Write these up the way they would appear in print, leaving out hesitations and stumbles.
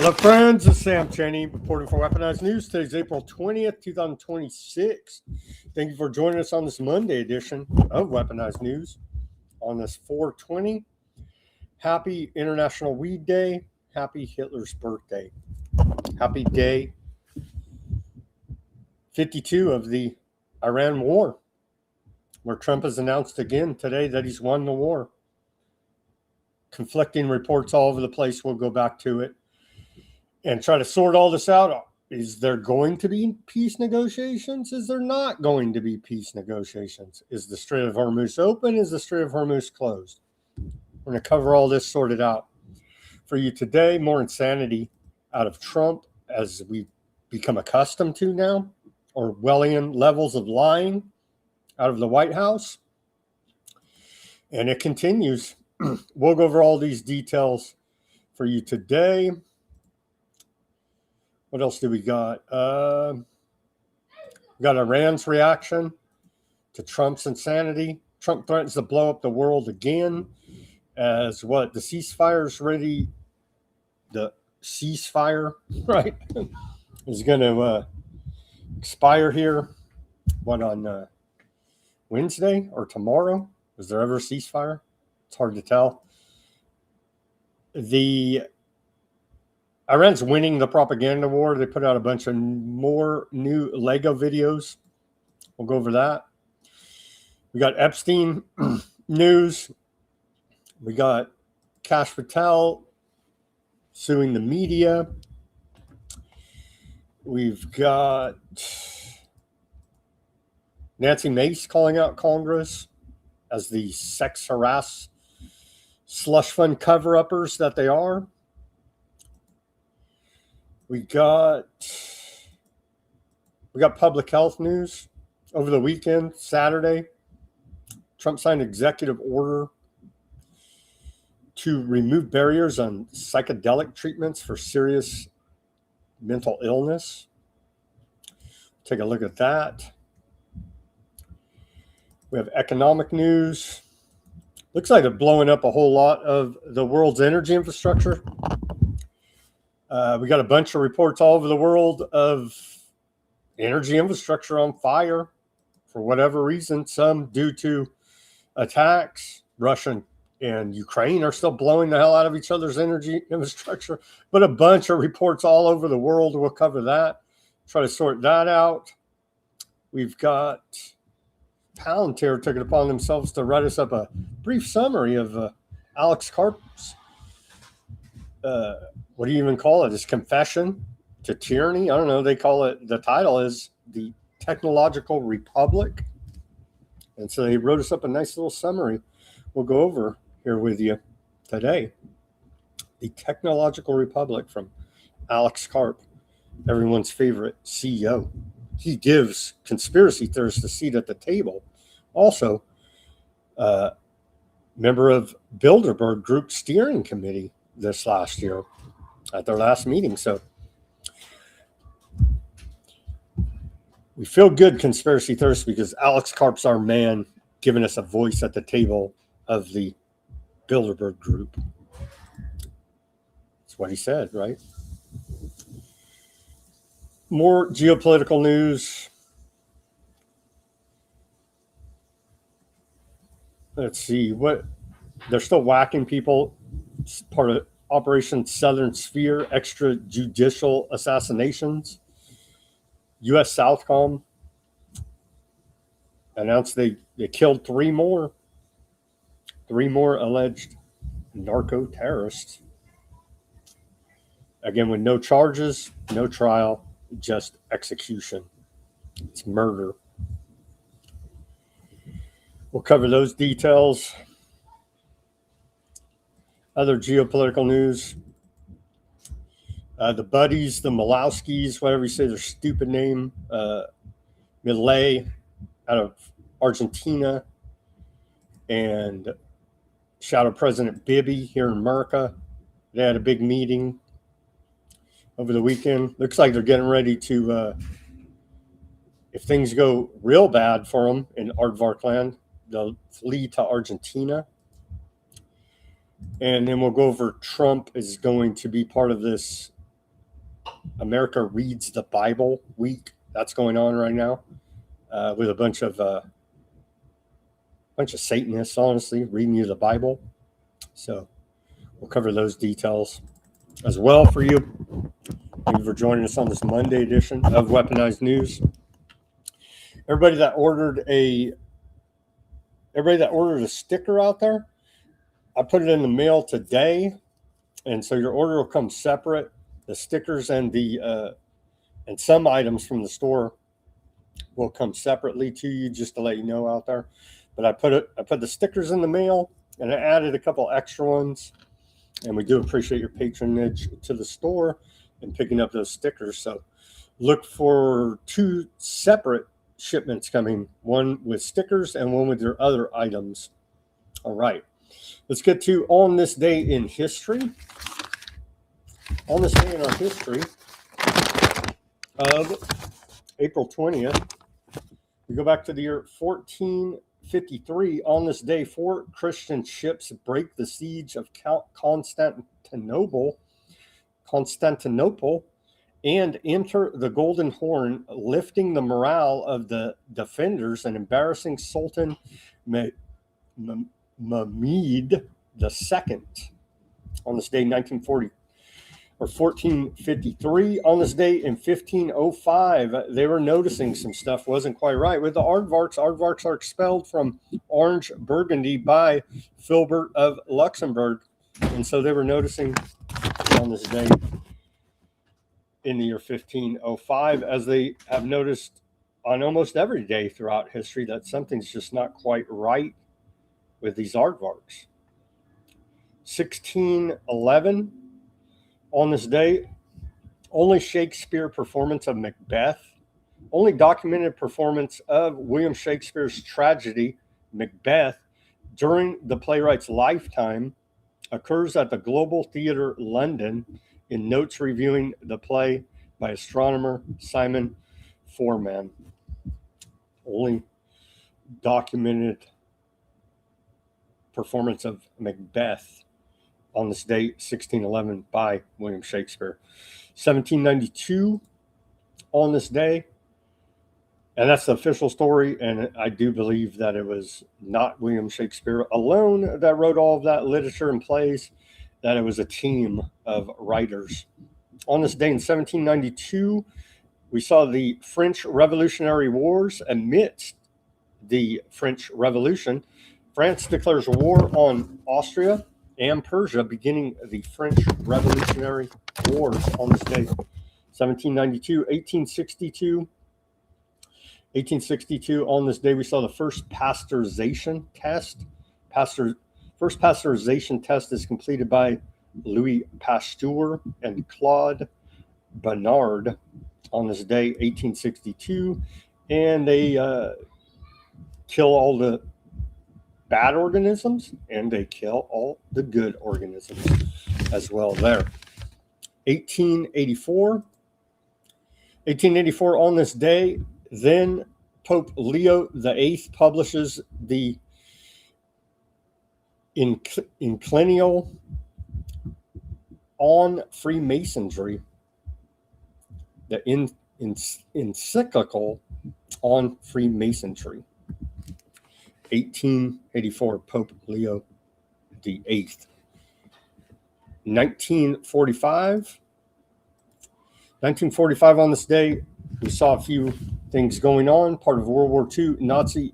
Hello, friends. This is Sam Cheney reporting for Weaponized News. Today's April 20th, 2026. Thank you for joining us on this Monday edition of Weaponized News on this 4/20. Happy International Weed Day. Happy Hitler's birthday. Happy day 52 of the Iran war, where Trump has announced again today that he's won the war. Conflicting reports all over the place. We'll go back to it and try to sort all this out. Is there going to be peace negotiations? Is there not going to be peace negotiations? Is the Strait of Hormuz open? Is the Strait of Hormuz closed? We're going to cover all this sorted out for you today. More insanity out of Trump, as we've become accustomed to now, Orwellian levels of lying out of the White House. And it continues. We'll go over all these details for you today. What else do we got? We got Iran's reaction to Trump's insanity. Trump threatens to blow up the world again as what? The ceasefire's ready. The ceasefire, right, is going to expire here. What, on Wednesday or tomorrow? Was there ever a ceasefire? It's hard to tell. Iran's winning the propaganda war. They put out a bunch of more new Lego videos. We'll go over that. We got Epstein news. We got cash.app suing the media. We've got Nancy Mace calling out Congress as the sex harass slush fund cover-uppers that they are. We got public health news over the weekend, Saturday. Trump signed an executive order to remove barriers on psychedelic treatments for serious mental illness. Take a look at that. We have economic news. Looks like they're blowing up a whole lot of the world's energy infrastructure. We got a bunch of reports all over the world of energy infrastructure on fire for whatever reason. Some due to attacks. Russia and Ukraine are still blowing the hell out of each other's energy infrastructure. But a bunch of reports all over the world. We'll cover that. Try to sort that out. We've got Palantir took it upon themselves to write us up a brief summary of Alex Karp's what do you even call it? His confession to tyranny? I don't know. They call it, the title is The Technological Republic. And so they wrote us up a nice little summary we'll go over here with you today. The Technological Republic from Alex Karp, everyone's favorite CEO. He gives conspiracy theorists a seat at the table. Also, member of Bilderberg Group Steering Committee this last year at their last meeting. So we feel good, conspiracy theorists, because Alex Karp's our man, giving us a voice at the table of the Bilderberg Group. That's what he said, right? More geopolitical news. Let's see what they're still whacking people. It's part of Operation Southern Sphere, extrajudicial assassinations. U.S. Southcom announced they killed three more alleged narco terrorists. Again, with no charges, no trial, just execution. It's murder. We'll cover those details. Other geopolitical news. The Buddies, the Malowskis, whatever you say their stupid name, Milei out of Argentina, and Shadow President Bibi here in America. They had a big meeting over the weekend. Looks like they're getting ready to, if things go real bad for them in Aardvark land, they'll flee to Argentina. And then we'll go over Trump is going to be part of this America Reads the Bible week. That's going on right now with a bunch of Satanists, honestly, reading you the Bible. So we'll cover those details as well for you. Thank you for joining us on this Monday edition of Weaponized News. Everybody that ordered a sticker out there, I put it in the mail today, and so your order will come separate. The stickers and and some items from the store will come separately to you, just to let you know out there. But I put the stickers in the mail, and I added a couple extra ones. And we do appreciate your patronage to the store and picking up those stickers. So look for 2 separate shipments coming, one with stickers and one with your other items. All right, let's get to On This Day in History. On this day in our history of April 20th, we go back to the year 1453. On this day, 4 Christian ships break the siege of Constantinople and enter the Golden Horn, lifting the morale of the defenders and embarrassing Sultan Mehmed II. On this day, 1453. On this day in 1505, they were noticing some stuff wasn't quite right with the aardvarks. Aardvarks are expelled from Orange Burgundy by Philbert of Luxembourg. And so they were noticing on this day in the year 1505, as they have noticed on almost every day throughout history, that something's just not quite right with these aardvarks. 1611. On this day, only Shakespeare performance of Macbeth, only documented performance of William Shakespeare's tragedy, Macbeth, during the playwright's lifetime occurs at the Global Theatre, London, in notes reviewing the play by astronomer Simon Foreman. Only documented performance of Macbeth on this date, 1611, by William Shakespeare. 1792, on this day, and that's the official story, and I do believe that it was not William Shakespeare alone that wrote all of that literature and plays, that it was a team of writers. On this day in 1792, we saw the French Revolutionary Wars. Amidst the French Revolution, France declares war on Austria and Persia, beginning the French Revolutionary Wars on this day. 1792, 1862. 1862, on this day, we saw the first pasteurization test. First pasteurization test is completed by Louis Pasteur and Claude Bernard on this day, 1862. And they kill all the bad organisms, and they kill all the good organisms as well there. 1884. 1884, on this day, then Pope Leo VIII publishes the encyclical on Freemasonry, the encyclical on Freemasonry. 1884, Pope Leo VIII. 1945. 1945, on this day, we saw a few things going on. Part of World War II, Nazi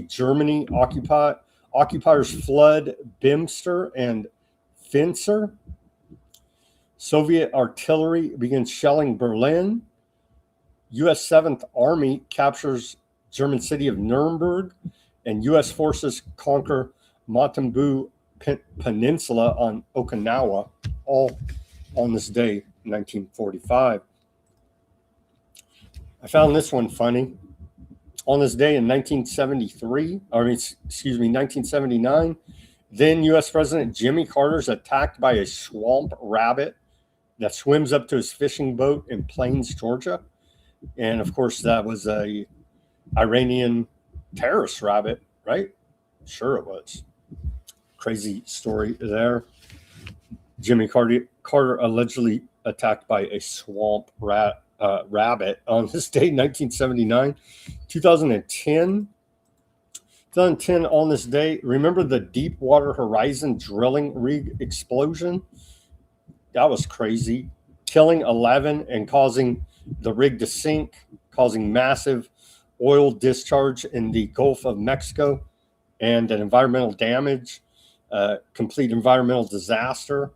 Germany occupiers flood Bimster and Finster. Soviet artillery begins shelling Berlin. U.S. 7th Army captures German city of Nuremberg, and U.S. forces conquer Motambu Peninsula on Okinawa, all on this day, 1945. I found this one funny. On this day in 1979, then U.S. President Jimmy Carter is attacked by a swamp rabbit that swims up to his fishing boat in Plains, Georgia. And of course, that was a Iranian terrorist rabbit, right? Sure it was. Crazy story there. Jimmy Carter allegedly attacked by a swamp rabbit on this day, 1979. 2010 on this day. Remember the Deepwater Horizon drilling rig explosion? That was crazy. Killing 11 and causing the rig to sink, causing massive oil discharge in the Gulf of Mexico and an environmental damage, complete environmental disaster.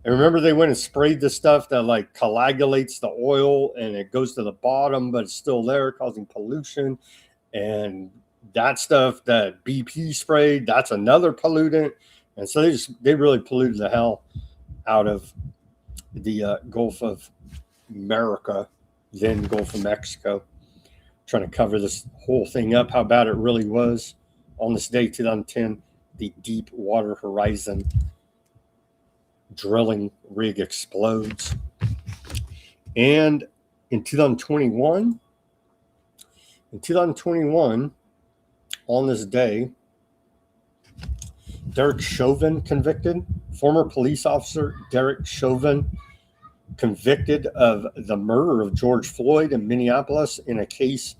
And remember, they went and sprayed the stuff that like coagulates the oil and it goes to the bottom, but it's still there, causing pollution. And that stuff that BP sprayed, that's another pollutant. And so they really polluted the hell out of the Gulf of America, then Gulf of Mexico. Trying to cover this whole thing up, how bad it really was. On this day, 2010, the Deepwater Horizon drilling rig explodes. And in 2021, on this day, Derek Chauvin convicted. Former police officer Derek Chauvin convicted of the murder of George Floyd in Minneapolis in a case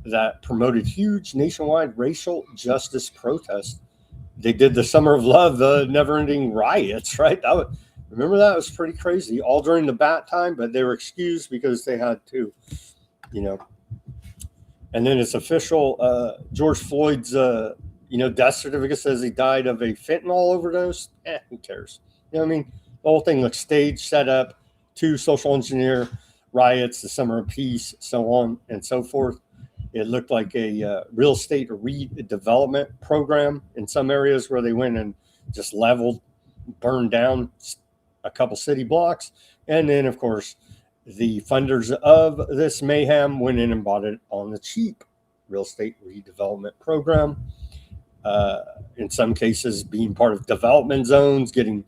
that promoted huge nationwide racial justice protests. They did the Summer of Love, the never-ending riots, right? Remember that? It was pretty crazy, all during the bat time, but they were excused because they had to, And then it's official. George Floyd's, death certificate says he died of a fentanyl overdose. Who cares? You know what I mean? The whole thing looks staged, set up to social engineer riots, the Summer of Peace, so on and so forth. It looked like a real estate redevelopment program in some areas where they went and just leveled, burned down a couple city blocks. And then, of course, the funders of this mayhem went in and bought it on the cheap. Real estate redevelopment program. In some cases, being part of development zones, getting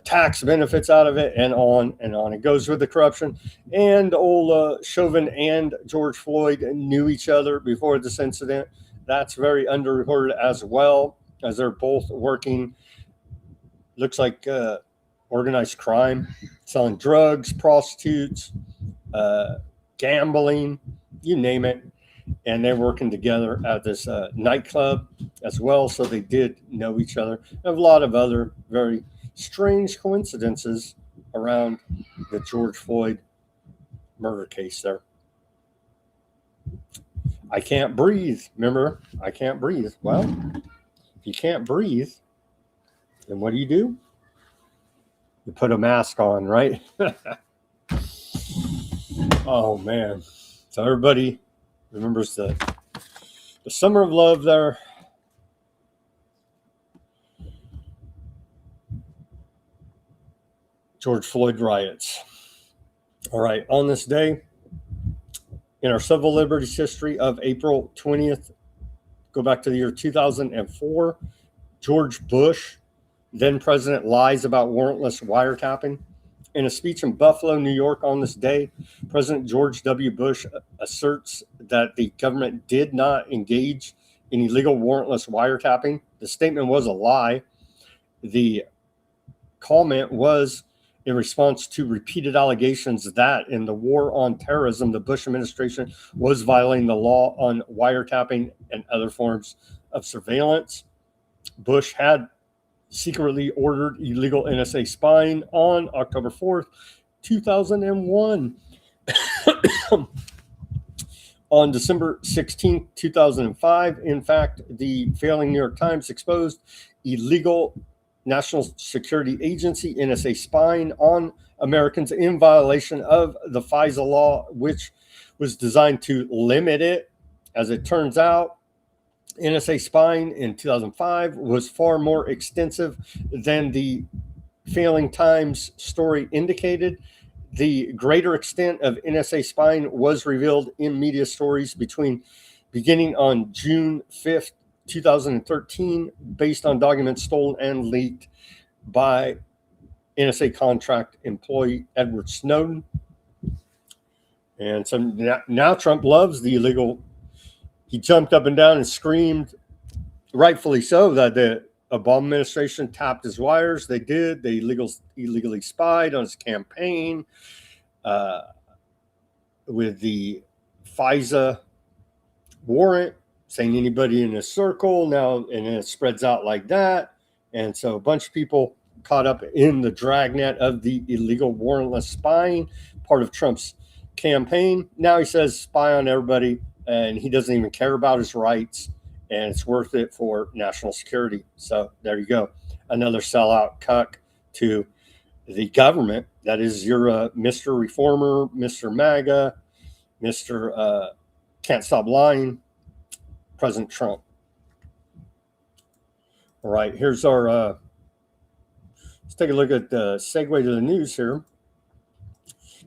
tax benefits out of it, and on and on. It goes with the corruption. And old Chauvin and George Floyd knew each other before this incident. That's very underreported as well, as they're both working, looks like organized crime, selling drugs, prostitutes, gambling, you name it. And they're working together at this nightclub as well. So they did know each other. And a lot of other very strange coincidences around the George Floyd murder case there. I can't breathe. Remember, I can't breathe. Well, if you can't breathe, then what do? You put a mask on, right? Oh, man. So everybody remembers the Summer of Love there. George Floyd riots. All right, on this day, in our civil liberties history of April 20th, go back to the year 2004, George Bush, then president, lies about warrantless wiretapping. In a speech in Buffalo, New York on this day, President George W. Bush asserts that the government did not engage in illegal warrantless wiretapping. The statement was a lie. The comment was in response to repeated allegations that in the war on terrorism, the Bush administration was violating the law on wiretapping and other forms of surveillance. Bush had secretly ordered illegal NSA spying on October 4th, 2001. On December 16th, 2005, in fact, the failing New York Times exposed illegal National Security Agency NSA spying on Americans in violation of the FISA law, which was designed to limit it. As it turns out, NSA spying in 2005 was far more extensive than the failing Times story indicated. The greater extent of NSA spying was revealed in media stories beginning on June 5th, 2013, based on documents stolen and leaked by NSA contract employee Edward Snowden. And so now Trump loves the illegal. He jumped up and down and screamed, rightfully so, that the Obama administration tapped his wires. They did. They illegally spied on his campaign with the FISA warrant, saying anybody in a circle now, and then it spreads out like that. And so a bunch of people caught up in the dragnet of the illegal warrantless spying, part of Trump's campaign. Now he says spy on everybody, and he doesn't even care about his rights, and it's worth it for national security. So there you go. Another sellout cuck to the government. That is your Mr. Reformer, Mr. MAGA, Mr. Can't Stop Lying, President Trump. All right, here's our, let's take a look at the segue to the news here.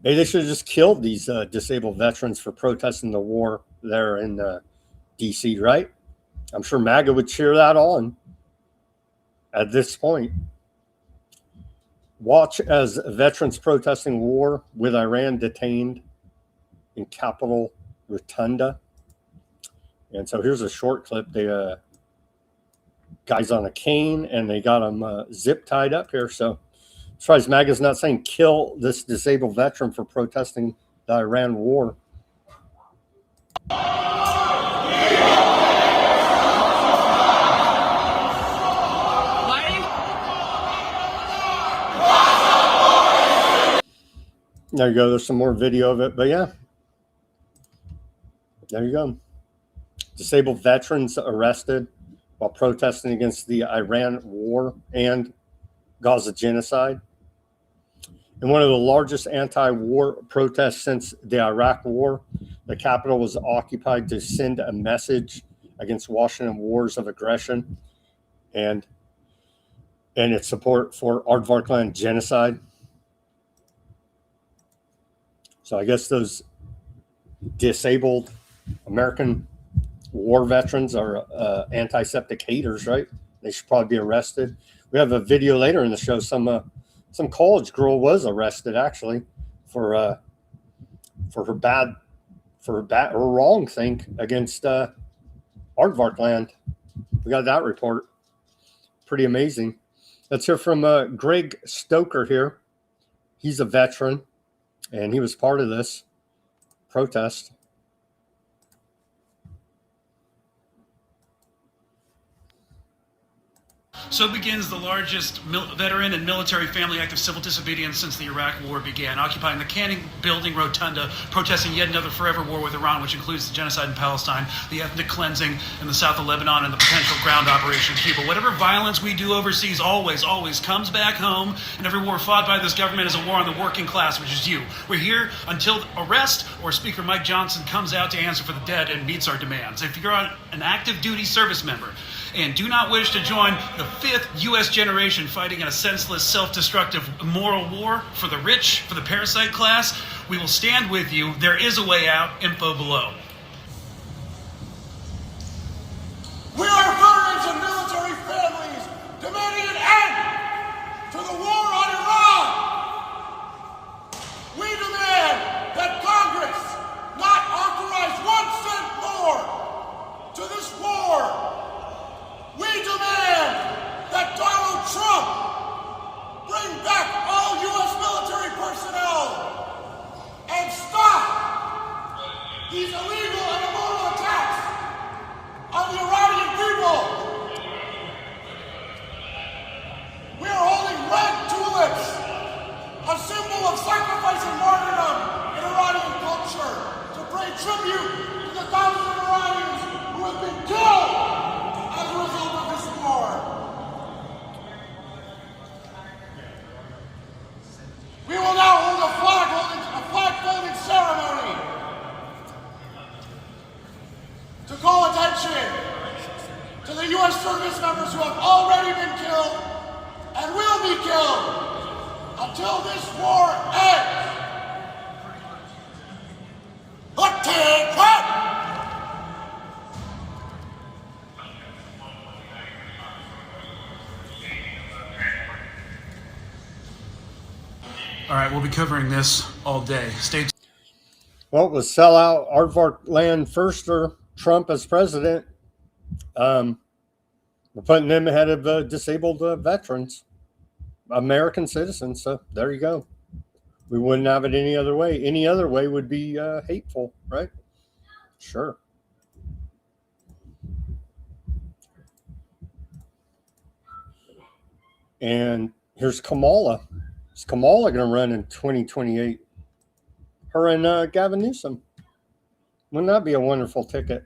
Maybe they should have just killed these disabled veterans for protesting the war there in D.C., right? I'm sure MAGA would cheer that on at this point. Watch as veterans protesting war with Iran detained in Capitol Rotunda. And so here's a short clip. The guy's on a cane, and they got him zip tied up here. So as far as MAGA's not saying kill this disabled veteran for protesting the Iran war. There you go. There's some more video of it, but yeah, there you go. Disabled veterans arrested while protesting against the Iran war and Gaza genocide. In one of the largest anti-war protests since the Iraq war, the Capitol was occupied to send a message against Washington wars of aggression and its support for Aardvarkland genocide. So I guess those disabled American war veterans are antiseptic haters, right? They should probably be arrested. We have a video later in the show. Some college girl was arrested actually for her wrong thing against Aardvarkland. We got that report. Pretty amazing. Let's hear from Greg Stoker here. He's a veteran, and he was part of this protest. So begins the largest veteran and military family act of civil disobedience since the Iraq War began, occupying the Canning Building Rotunda, protesting yet another forever war with Iran, which includes the genocide in Palestine, the ethnic cleansing in the south of Lebanon, and the potential ground operation in Cuba. Whatever violence we do overseas always comes back home, and every war fought by this government is a war on the working class, which is you. We're here until arrest or Speaker Mike Johnson comes out to answer for the dead and meets our demands. If you're an active duty service member and do not wish to join the fifth U.S. generation fighting in a senseless, self-destructive moral war for the rich, for the parasite class, we will stand with you. There is a way out. Info below. We are veterans and military families demanding an end to the war on Iran. We demand that Congress not authorize 1 cent more to this war. We demand that Donald Trump bring back all U.S. military personnel and stop these illegal and immoral attacks on the Iranian people. We are holding red tulips, a symbol of sacrifice and martyrdom in Iranian culture, to pay tribute to the thousands of Iranians who have been killed as a result of this war. We will now hold a flag-folding ceremony to call attention to the U.S. service members who have already been killed and will be killed until this war ends. All right, we'll be covering this all day. Stay tuned. Well, it was sellout Aardvarkland firster, Trump as president. We're We're putting them ahead of disabled veterans, American citizens. So there you go. We wouldn't have it any other way. Any other way would be hateful, right? Sure. And here's Kamala. Is Kamala going to run in 2028? Her and Gavin Newsom. Wouldn't that be a wonderful ticket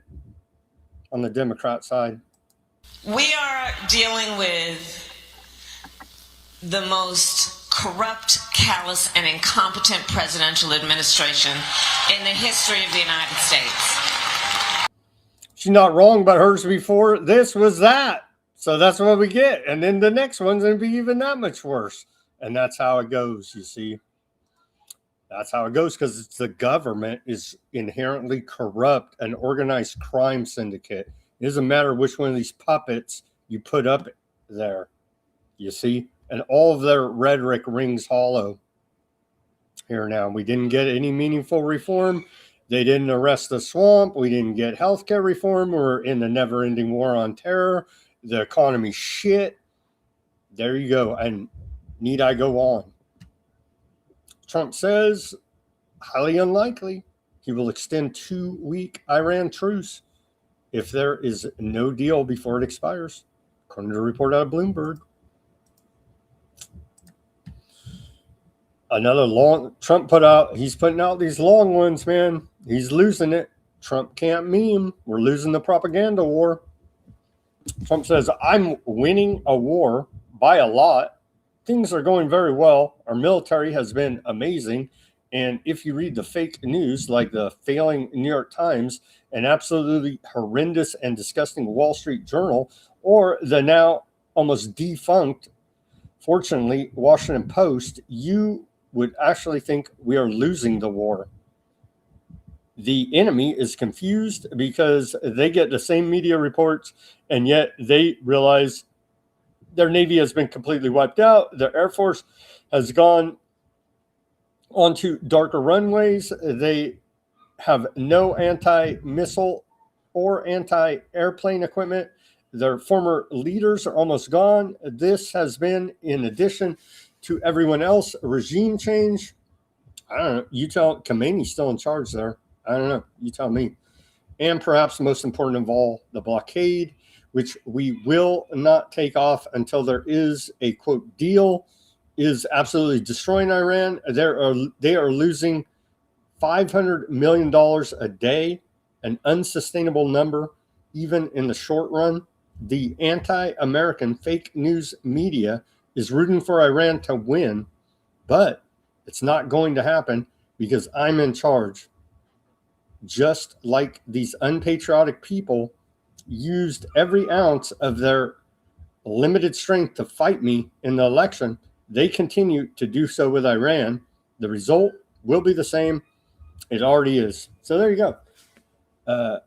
on the Democrat side? We are dealing with the most corrupt, callous, and incompetent presidential administration in the history of the United States. She's not wrong, but hers before this was that. So that's what we get. And then the next one's going to be even that much worse. And that's how it goes, you see. That's how it goes, because the government is inherently corrupt, an organized crime syndicate. It doesn't matter which one of these puppets you put up there, you see. And all of their rhetoric rings hollow here now. We didn't get any meaningful reform. They didn't arrest the swamp. We didn't get healthcare reform. We're in the never-ending war on terror. The economy shit. There you go. And need I go on? Trump says, highly unlikely, he will extend 2-week Iran truce if there is no deal before it expires, according to a report out of Bloomberg. Another long, Trump he's putting out these long ones, man. He's losing it. Trump can't meme. We're losing the propaganda war. Trump says, I'm winning a war by a lot. Things are going very well. Our military has been amazing. And if you read the fake news, like the failing New York Times, an absolutely horrendous and disgusting Wall Street Journal, or the now almost defunct, fortunately, Washington Post, you would actually think we are losing the war. The enemy is confused because they get the same media reports, and yet they realize their Navy has been completely wiped out. Their Air Force has gone onto darker runways. They have no anti-missile or anti-airplane equipment. Their former leaders are almost gone. This has been, in addition to everyone else, a regime change. I don't know. You tell Khomeini's still in charge there. I don't know. You tell me. And perhaps most important of all, the blockade, which we will not take off until there is a, quote, deal, is absolutely destroying Iran. They are losing $500 million a day, an unsustainable number, even in the short run. The anti-American fake news media is rooting for Iran to win, but it's not going to happen because I'm in charge. Just like these unpatriotic people used every ounce of their limited strength to fight me in the election, they continue to do so with Iran. The result will be the same. It already is. So there you go.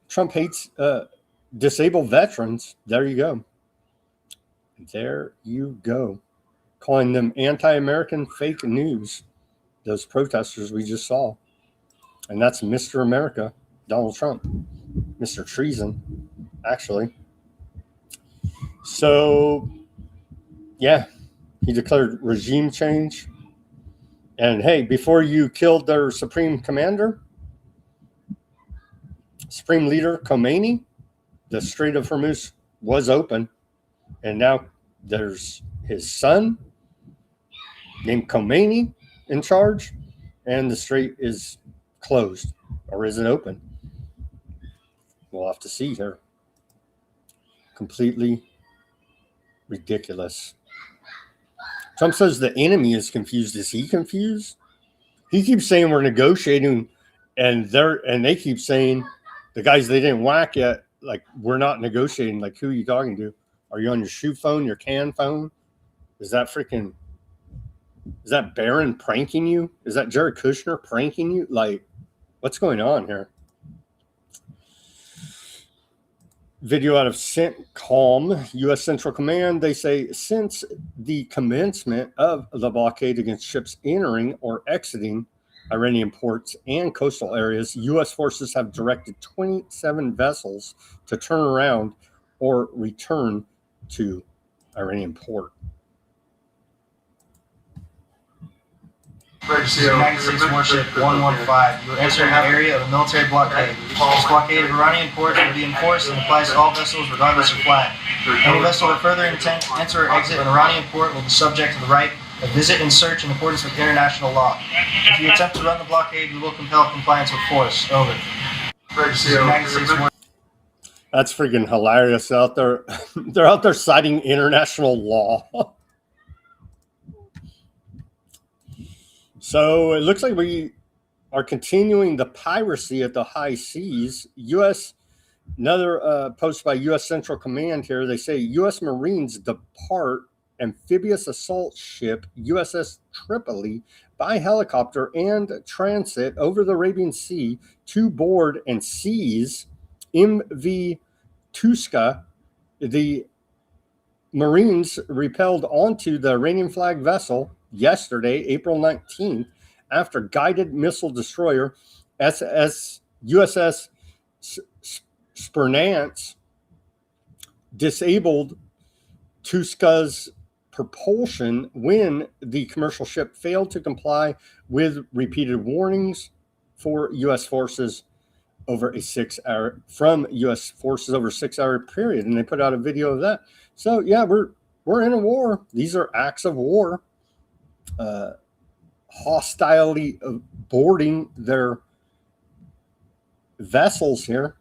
Trump hates disabled veterans. There you go. There you go. Calling them anti-American fake news, those protesters we just saw. And that's Mr. America, Donald Trump. Mr. Treason, actually. So, yeah, he declared regime change. And hey, before you killed their supreme commander, supreme leader Khomeini, the Strait of Hormuz was open. And now there's his son named Khomeini in charge, and the strait is closed, or is it open? We'll have to see here. Completely ridiculous. Trump says the enemy is confused. Is he confused? He keeps saying we're negotiating, and they keep saying, the guys they didn't whack yet, like, we're not negotiating. Like, who are you talking to? Are you on your shoe phone, your can phone? Is that Barron pranking you? Is that Jared Kushner pranking you? Like, what's going on here? Video out of CENTCOM, U.S. Central Command. They say, since the commencement of the blockade against ships entering or exiting Iranian ports and coastal areas. U.S. forces have directed 27 vessels to turn around or return to Iranian port. United States warship 115. You are entering the area of a military blockade. This blockade of Iranian ports will be enforced and applies to all vessels regardless of flag. Any vessel that further intends to enter or exit an Iranian port will be subject to the right of visit and search in accordance with international law. If you attempt to run the blockade, we will compel compliance with force. Over. United States warship. That's freaking hilarious out there. They're out there citing international law. So it looks like we are continuing the piracy at the high seas. Another post by U.S. Central Command here. They say U.S. Marines depart amphibious assault ship USS Tripoli by helicopter and transit over the Arabian Sea to board and seize MV Tuska. The Marines repelled onto the Iranian flag vessel yesterday, April 19th, after guided missile destroyer USS Spernance disabled Tuska's propulsion when the commercial ship failed to comply with repeated warnings for U.S. forces over a 6-hour period, and they put out a video of that. So yeah, we're in a war. These are acts of war. Hostility of boarding their vessels here.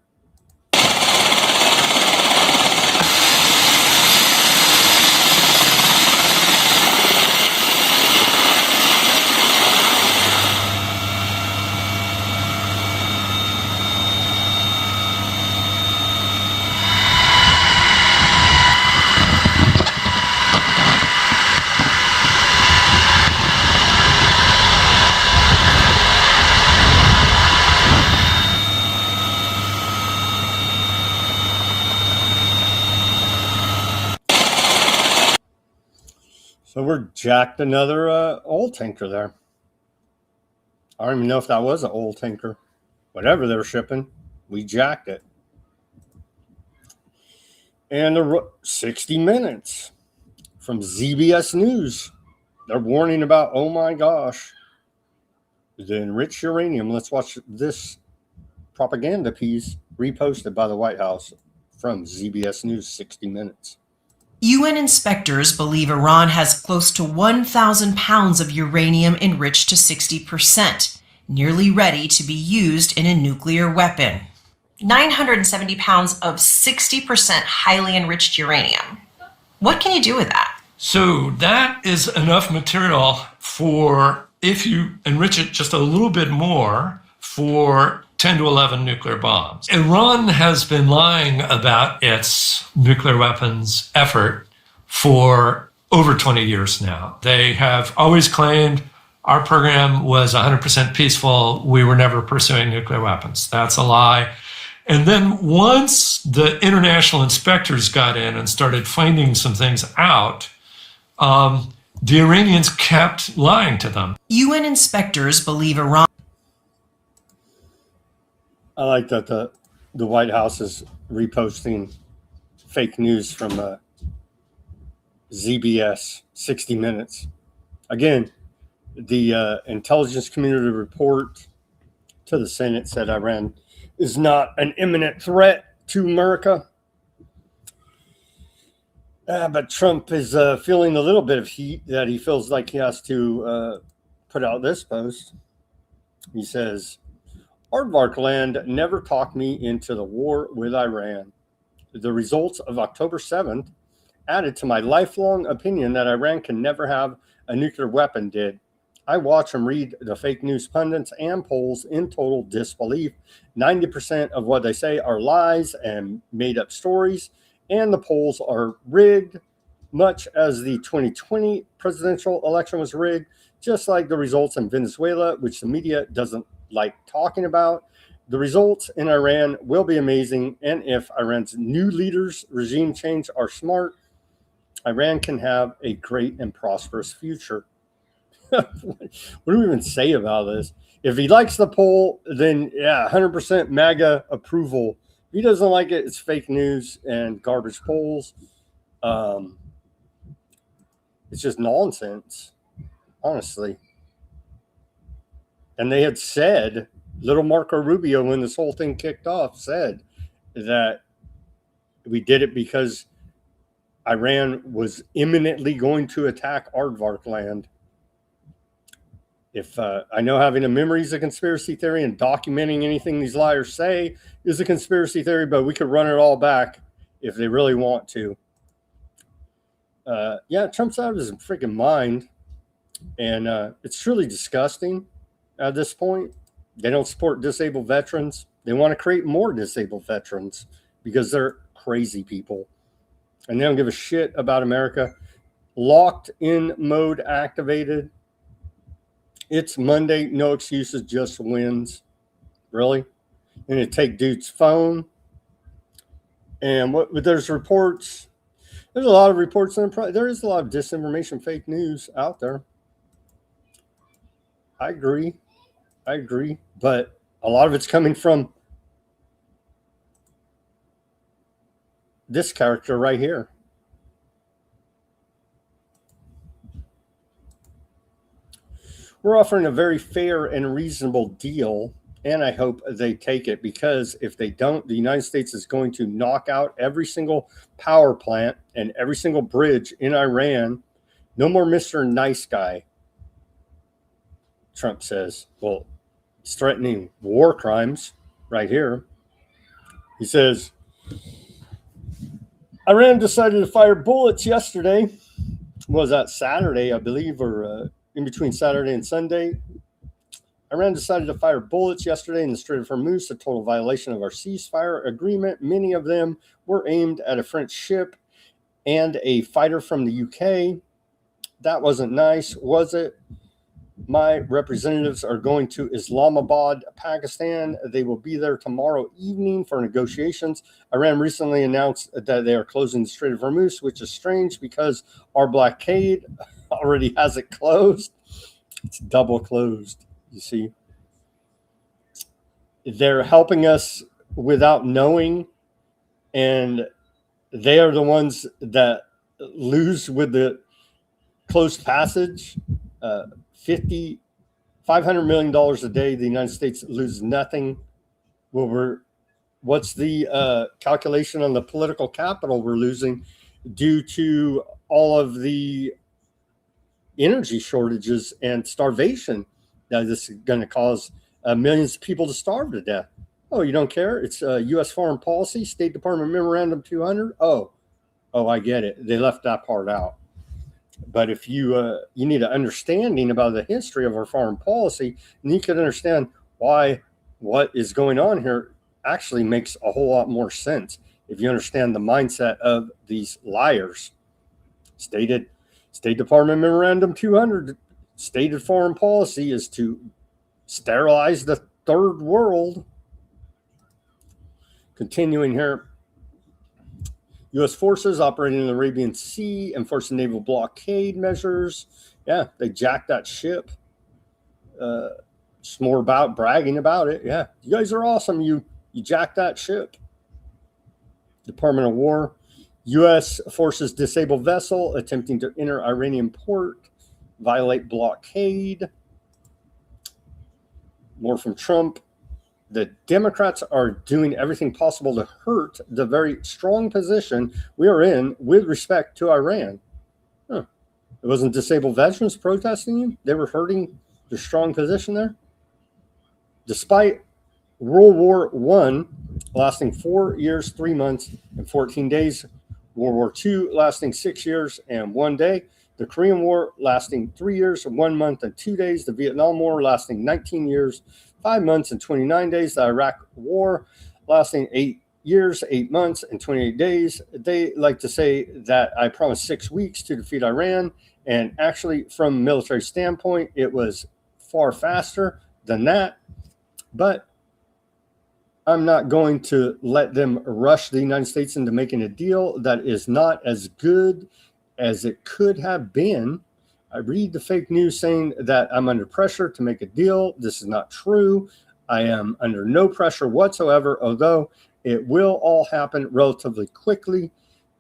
So we're jacked another oil tanker there. I don't even know if that was an oil tanker. Whatever they're shipping, we jacked it. And 60 Minutes from ZBS News. They're warning about, oh my gosh, the enriched uranium. Let's watch this propaganda piece reposted by the White House from ZBS News, 60 Minutes. UN inspectors believe Iran has close to 1,000 pounds of uranium enriched to 60%, nearly ready to be used in a nuclear weapon. 970 pounds of 60% highly enriched uranium. What can you do with that? So that is enough material for, if you enrich it just a little bit more, for 10 to 11 nuclear bombs. Iran has been lying about its nuclear weapons effort for over 20 years now. They have always claimed our program was 100% peaceful. We were never pursuing nuclear weapons. That's a lie. And then once the international inspectors got in and started finding some things out, the Iranians kept lying to them. UN inspectors believe Iran... I like that the White House is reposting fake news from ZBS 60 Minutes. Again, the intelligence community report to the Senate said Iran is not an imminent threat to America. But Trump is feeling a little bit of heat that he feels like he has to put out this post. He says, Aardvark land never talked me into the war with Iran. The results of October 7th added to my lifelong opinion that Iran can never have a nuclear weapon did. I watch and read the fake news pundits and polls in total disbelief. 90% of what they say are lies and made up stories, and the polls are rigged, much as the 2020 presidential election was rigged, just like the results in Venezuela, which the media doesn't like talking about. The results in Iran will be amazing, and if Iran's new leaders' regime change are smart, Iran can have a great and prosperous future. do we even say about this? If he likes the poll, then yeah, 100% MAGA approval. If he doesn't like it, it's fake news and garbage polls. It's just nonsense, honestly. And they had said, little Marco Rubio, when this whole thing kicked off, said that we did it because Iran was imminently going to attack Aardvark land. If I know having a memory is a conspiracy theory and documenting anything these liars say is a conspiracy theory, but we could run it all back if they really want to. Yeah, Trump's out of his freaking mind. And it's truly disgusting at this point. They don't support disabled veterans. They want to create more disabled veterans because they're crazy people. And they don't give a shit about America. Locked in mode activated. It's Monday. No excuses, just wins. Really? And they take dude's phone. And there's reports. There's a lot of reports. There is a lot of disinformation, fake news out there. I agree. But a lot of it's coming from this character right here. We're offering a very fair and reasonable deal, and I hope they take it, because if they don't, the United States is going to knock out every single power plant and every single bridge in Iran. No more Mr. Nice Guy, Trump says. Well, he's threatening war crimes right here. He says, Iran decided to fire bullets yesterday. Was that Saturday, I believe, or in between Saturday and Sunday? Iran decided to fire bullets yesterday in the Strait of Hormuz, a total violation of our ceasefire agreement. Many of them were aimed at a French ship and a fighter from the UK. That wasn't nice, was it? My representatives are going to Islamabad, Pakistan. They will be there tomorrow evening for negotiations. Iran recently announced that they are closing the Strait of Hormuz, which is strange because our blockade already has it closed. It's double closed, you see. They're helping us without knowing, and they are the ones that lose with the closed passage. $500 million a day, the United States loses nothing. Well, what's the calculation on the political capital we're losing due to all of the energy shortages and starvation that this is going to cause millions of people to starve to death? Oh, you don't care? It's U.S. foreign policy, State Department Memorandum 200. Oh, I get it. They left that part out. But if you need an understanding about the history of our foreign policy, and you can understand why what is going on here actually makes a whole lot more sense if you understand the mindset of these liars. Stated State Department Memorandum 200, stated foreign policy is to sterilize the third world. Continuing here. U.S. forces operating in the Arabian Sea enforcing naval blockade measures. Yeah, they jacked that ship. Just more about bragging about it. Yeah, you guys are awesome. You jacked that ship. Department of War. U.S. forces disable vessel attempting to enter Iranian port. Violate blockade. More from Trump. The Democrats are doing everything possible to hurt the very strong position we are in with respect to Iran. It wasn't disabled veterans protesting you. They were hurting the strong position there. Despite World War I lasting 4 years, 3 months, and 14 days, World War II lasting 6 years and 1 day, the Korean War lasting 3 years, 1 month, and 2 days, the Vietnam War lasting 19 years, 5 months and 29 days, the Iraq War lasting 8 years, 8 months, and 28 days. They like to say that I promised 6 weeks to defeat Iran, and actually, from a military standpoint, it was far faster than that. But I'm not going to let them rush the United States into making a deal that is not as good as it could have been. I read the fake news saying that I'm under pressure to make a deal. This is not true. I am under no pressure whatsoever, although it will all happen relatively quickly.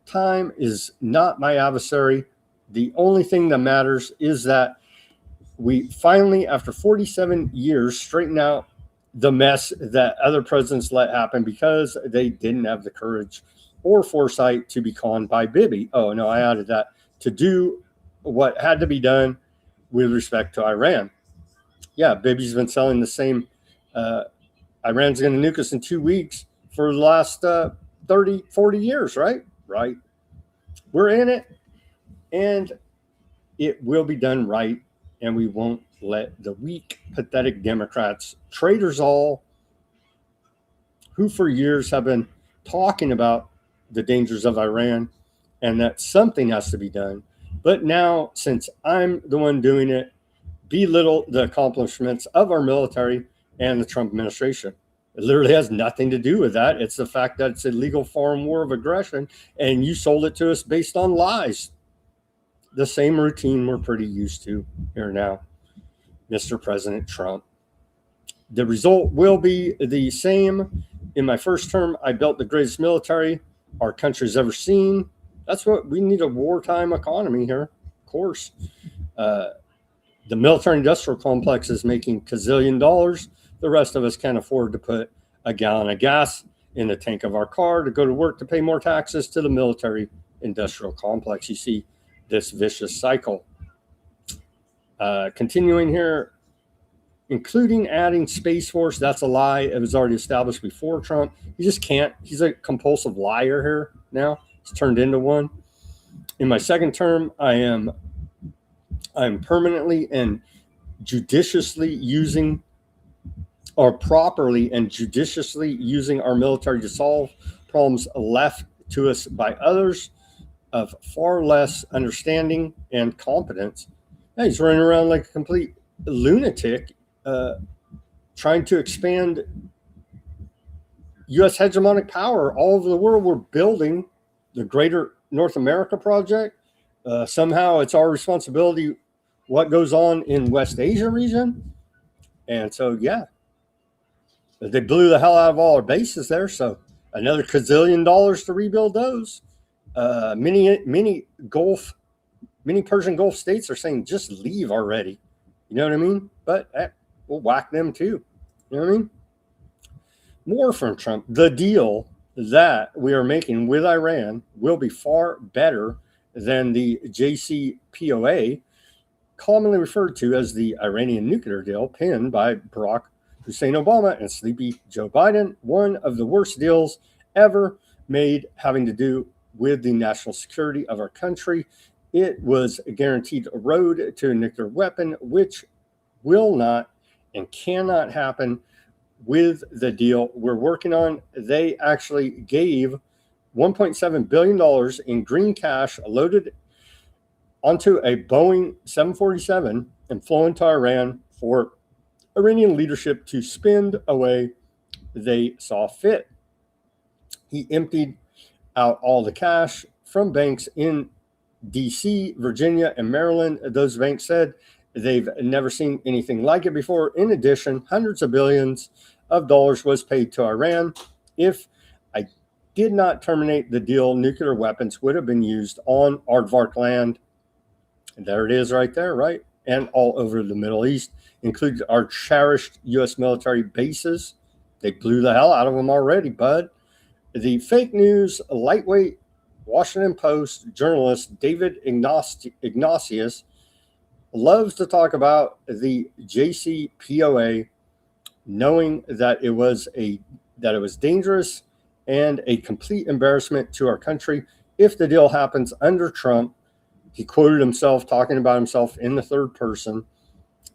Time is not my adversary. The only thing that matters is that we finally, after 47 years, straighten out the mess that other presidents let happen because they didn't have the courage or foresight to be conned by Bibi. Oh, no, I added that. To do what had to be done with respect to Iran. Yeah, Bibi's been selling the same. Iran's going to nuke us in 2 weeks for the last 30, 40 years, right? Right. We're in it, and it will be done right, and we won't let the weak, pathetic Democrats, traitors all, who for years have been talking about the dangers of Iran and that something has to be done. But now, since I'm the one doing it, belittle the accomplishments of our military and the Trump administration. It literally has nothing to do with that. It's the fact that it's a legal foreign war of aggression, and you sold it to us based on lies. The same routine we're pretty used to here now, Mr. President Trump. The result will be the same. In my first term, I built the greatest military our country's ever seen. That's what we need, a wartime economy here, of course. The military industrial complex is making gazillion dollars. The rest of us can't afford to put a gallon of gas in the tank of our car to go to work to pay more taxes to the military industrial complex. You see this vicious cycle. Continuing here, including adding Space Force. That's a lie. It was already established before Trump. He just can't. He's a compulsive liar here now. He's turned into one. In my second term, I am permanently and judiciously using, or properly and judiciously using, our military to solve problems left to us by others of far less understanding and competence. Yeah, he's running around like a complete lunatic, trying to expand U.S. hegemonic power all over the world. We're building the Greater North America Project. Somehow it's our responsibility what goes on in West Asia region. And so, yeah, they blew the hell out of all our bases there. So another gazillion dollars to rebuild those. Many Persian Gulf states are saying, just leave already. You know what I mean? But we'll whack them too. You know what I mean? More from Trump. The deal that we are making with Iran will be far better than the JCPOA, commonly referred to as the Iranian nuclear deal, penned by Barack Hussein Obama and sleepy Joe Biden. One of the worst deals ever made, having to do with the national security of our country. It was a guaranteed road to a nuclear weapon, which will not and cannot happen with the deal we're working on. They actually gave $1.7 billion in green cash loaded onto a Boeing 747 and flown to Iran for Iranian leadership to spend away they saw fit. He emptied out all the cash from banks in DC, Virginia, and Maryland. Those banks said they've never seen anything like it before. In addition, hundreds of billions of dollars was paid to Iran. If I did not terminate the deal, nuclear weapons would have been used on aardvark land. And there it is right there, right? And all over the Middle East, including our cherished U.S. military bases. They blew the hell out of them already, bud. The fake news, lightweight Washington Post journalist David Ignatius loves to talk about the JCPOA, knowing that it was dangerous and a complete embarrassment to our country if the deal happens under Trump. He quoted himself talking about himself in the third person.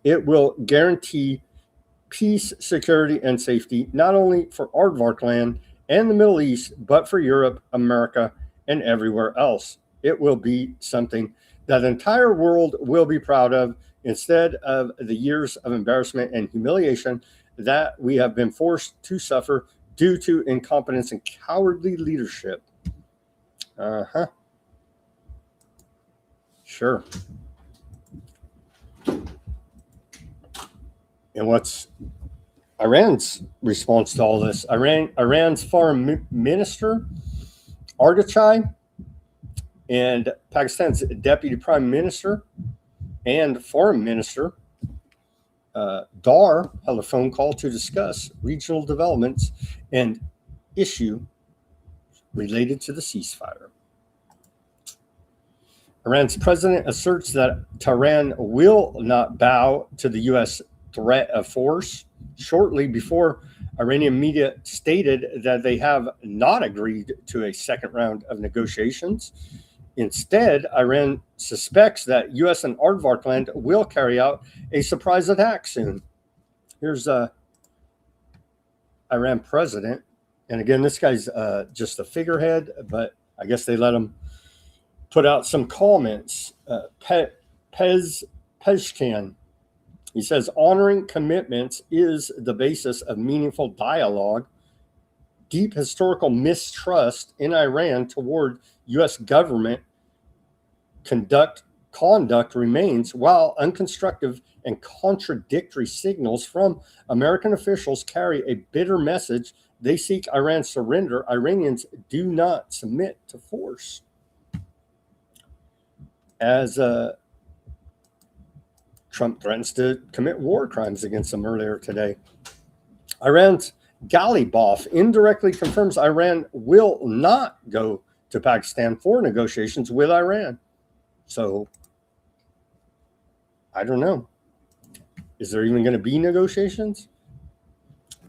It will guarantee peace, security, and safety, not only for aardvark land and the Middle East, but for Europe, America, and everywhere else. It will be something that the entire world will be proud of, instead of the years of embarrassment and humiliation that we have been forced to suffer due to incompetence and cowardly leadership. Sure. And what's Iran's response to all this? Iran's foreign minister, Odysee, and Pakistan's deputy prime minister and foreign minister, Dar, held a phone call to discuss regional developments and issue related to the ceasefire. Iran's president asserts that Tehran will not bow to the U.S. threat of force shortly before Iranian media stated that they have not agreed to a second round of negotiations. Instead, Iran suspects that U.S. and aardvark land will carry out a surprise attack soon. Here's Iran president. And again, this guy's just a figurehead, but I guess they let him put out some comments. Pezeshkian, he says, honoring commitments is the basis of meaningful dialogue. Deep historical mistrust in Iran toward U.S. government conduct remains, while unconstructive and contradictory signals from American officials carry a bitter message. They seek Iran's surrender. Iranians do not submit to force. As Trump threatens to commit war crimes against them earlier today. Iran's Ghalibaf indirectly confirms Iran will not go to Pakistan for negotiations with Iran. So, I don't know. Is there even going to be negotiations?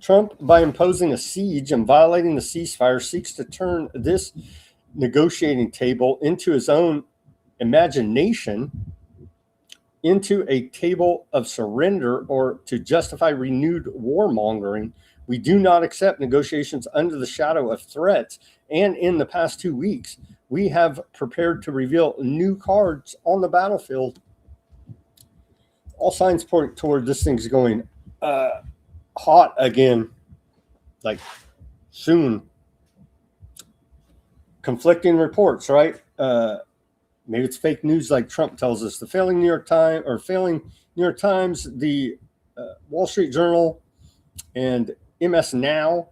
Trump, by imposing a siege and violating the ceasefire, seeks to turn this negotiating table into his own imagination, into a table of surrender, or to justify renewed warmongering. We do not accept negotiations under the shadow of threats. And in the past 2 weeks, we have prepared to reveal new cards on the battlefield. All signs point toward this thing's going hot again, like soon. Conflicting reports, right? Maybe it's fake news, like Trump tells us. The failing New York Times, the Wall Street Journal, and MS Now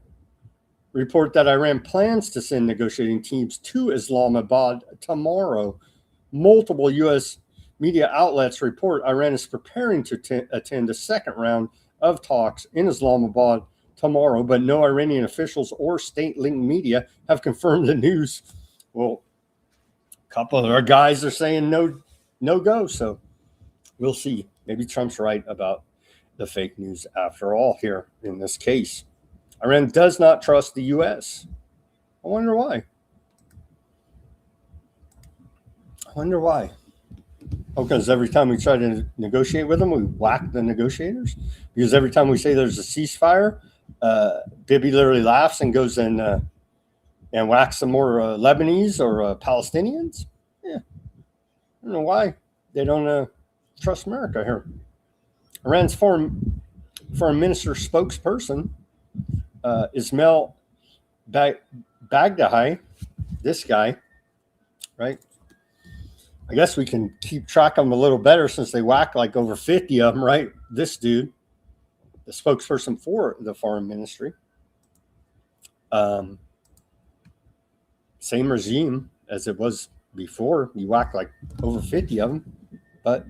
report that Iran plans to send negotiating teams to Islamabad tomorrow. Multiple U.S. media outlets report Iran is preparing to attend a second round of talks in Islamabad tomorrow, but no Iranian officials or state-linked media have confirmed the news. Well, a couple of our guys are saying no go, so we'll see. Maybe Trump's right about the fake news after all here in this case. Iran does not trust the U.S. I wonder why. Oh, because every time we try to negotiate with them, we whack the negotiators? Because every time we say there's a ceasefire, Bibi literally laughs and goes and whacks some more Lebanese or Palestinians? Yeah. I don't know why they don't trust America here. Iran's foreign minister spokesperson, Ismail Baghdadi, this guy, right? I guess we can keep track of them a little better since they whack like over 50 of them, right? This dude, the spokesperson for the foreign ministry. Same regime as it was before. You whack like over 50 of them, but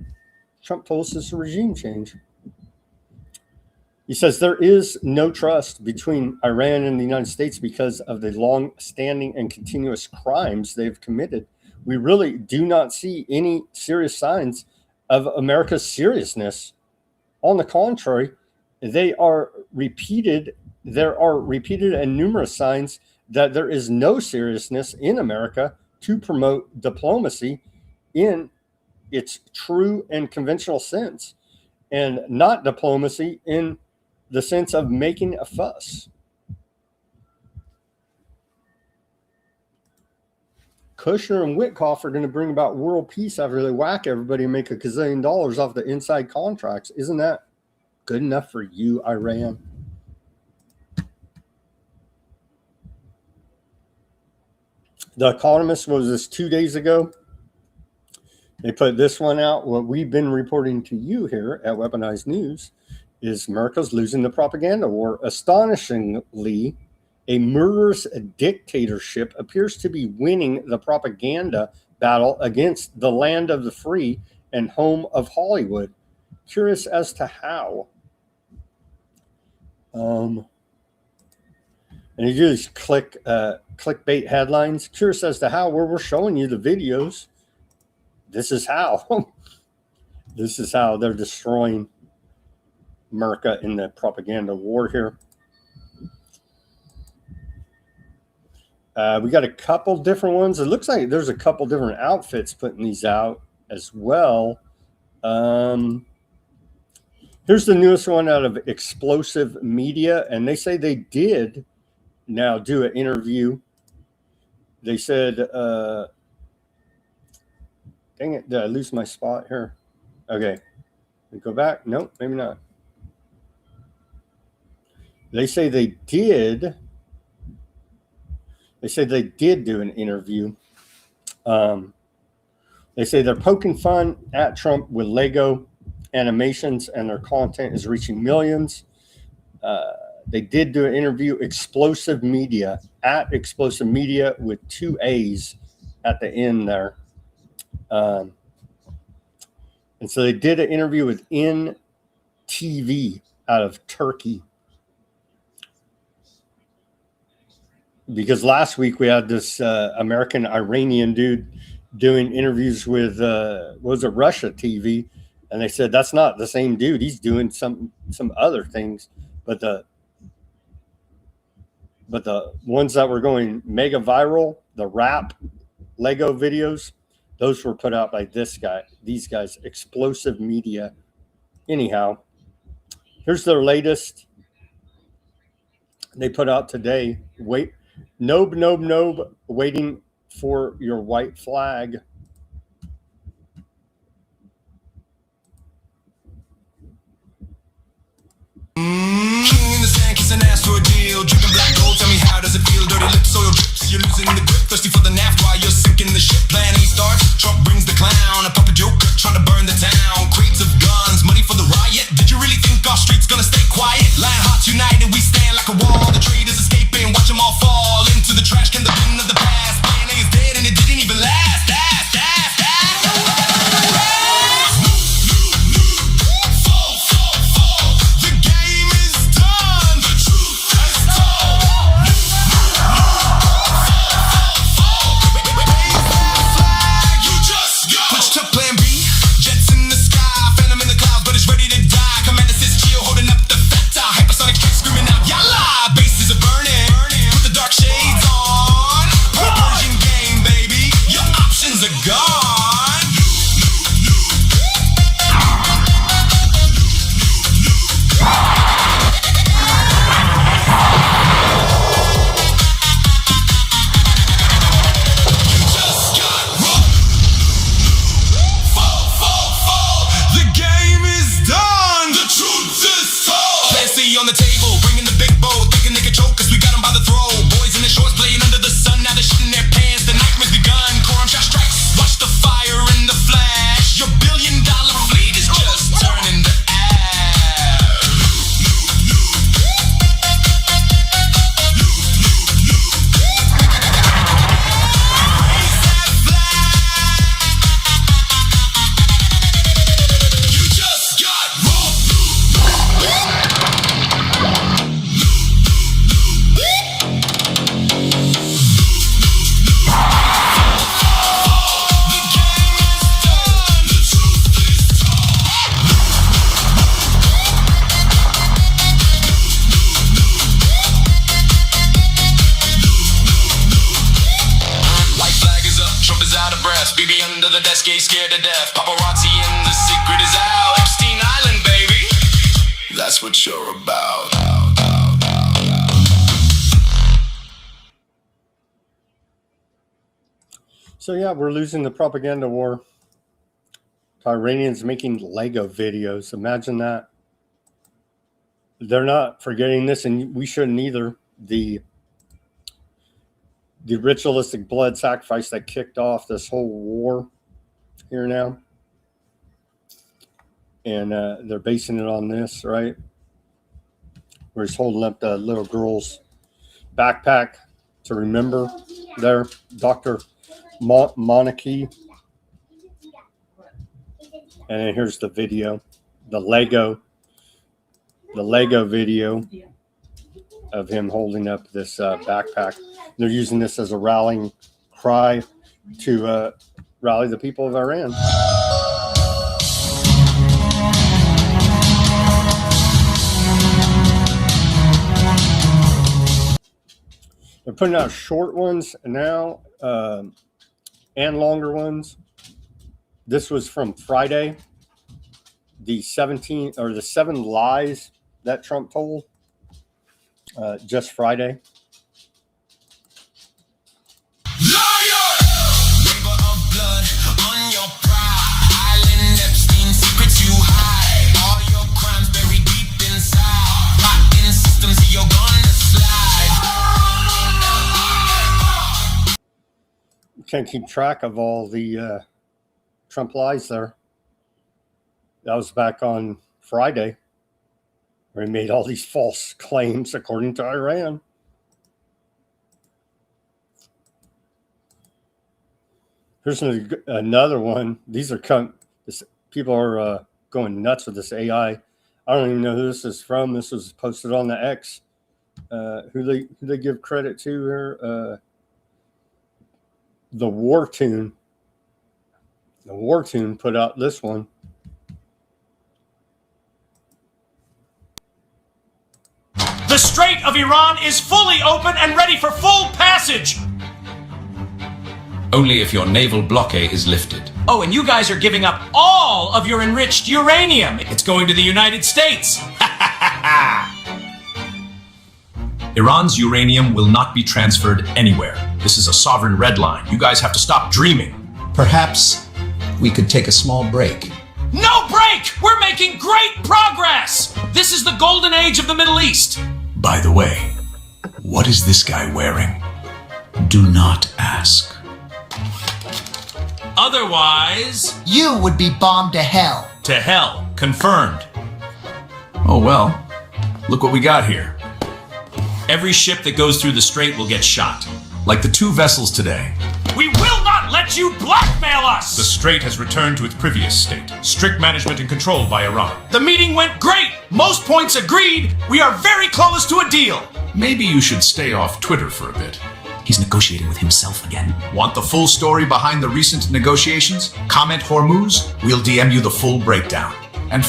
Trump told us it's a regime change. He says there is no trust between Iran and the United States because of the long-standing and continuous crimes they've committed. We really do not see any serious signs of America's seriousness. On the contrary, there are repeated and numerous signs that there is no seriousness in America to promote diplomacy in its true and conventional sense, and not diplomacy in the sense of making a fuss. Kushner and Witkoff are going to bring about world peace after they whack everybody and make $1 gazillion off the inside contracts. Isn't that good enough for you, Iran? The Economist, was this 2 days ago? They put this one out, what we've been reporting to you here at Weaponized News. is America's losing the propaganda war. Astonishingly, a murderous dictatorship appears to be winning the propaganda battle against the land of the free and home of Hollywood. Curious as to how. And you just click clickbait headlines. Curious as to how. Where we're showing you the videos. This is how. This is how they're destroying America in the propaganda war here. We got a couple different ones. It looks like there's a couple different outfits putting these out as well. Here's the newest one out of Explosive Media, and they say they did now do an interview. They said, dang it, did I lose my spot here? Okay, go back. Nope, maybe not. They say they did. They said they did do an interview. They say they're poking fun at Trump with Lego animations, and their content is reaching millions. They did do an interview, Explosive Media, at Explosive Media with 2 A's at the end there. And so they did an interview with NTV out of Turkey. Because last week we had this American Iranian dude doing interviews with Russia TV, and they said that's not the same dude. He's doing some other things, but the ones that were going mega viral, the rap Lego videos, those were put out by these guys, Explosive Media. Anyhow, here's their latest. They put out today. Nope, waiting for your white flag. King in the sand, kissing ass for a deal. Drinking black gold, tell me how does it feel? Dirty lips, soil drips, you're losing the grip. Thirsty for the naft while you're sinking the ship. Plan A starts, Trump brings the clown. A puppet joker trying to burn the town. Crates of guns, money for the riot. Did you really think our streets gonna stay quiet? Lionhearts united, we stand like a wall. The traitors escaping, watch them all fall into the trash can, the bin of the past. Plan A is dead and it didn't even last. Scared to death. Paparazzi and the secret is out. Epstein Island, baby. That's what you're about. So yeah, we're losing the propaganda war. Iranians making Lego videos. Imagine that. They're not forgetting this, and we shouldn't either. The ritualistic blood sacrifice that kicked off this whole war here now. And they're basing it on this, right? Where he's holding up the little girl's backpack to remember there, Dr. Monarchy. And then here's the video, the Lego video of him holding up this backpack. They're using this as a rallying cry to rally the people of Iran. They're putting out short ones now and longer ones. This was from Friday, the 7 lies that Trump told, just Friday. Can't keep track of all the Trump lies there. That was back on Friday, where he made all these false claims according to Iran. Here's another one. These are people are going nuts with this AI. I don't even know who this is from. This was posted on the X. Who they give credit to here? The War Tune. The War Tune put out this one. The Strait of Iran is fully open and ready for full passage. Only if your naval blockade is lifted. Oh, and you guys are giving up all of your enriched uranium. It's going to the United States. Iran's uranium will not be transferred anywhere. This is a sovereign red line. You guys have to stop dreaming. Perhaps we could take a small break. No break! We're making great progress! This is the golden age of the Middle East. By the way, what is this guy wearing? Do not ask. Otherwise... you would be bombed to hell. To hell. Confirmed. Oh well, look what we got here. Every ship that goes through the strait will get shot. Like the 2 vessels today. We will not let you blackmail us! The strait has returned to its previous state. Strict management and control by Iran. The meeting went great! Most points agreed! We are very close to a deal! Maybe you should stay off Twitter for a bit. He's negotiating with himself again. Want the full story behind the recent negotiations? Comment Hormuz, we'll DM you the full breakdown. And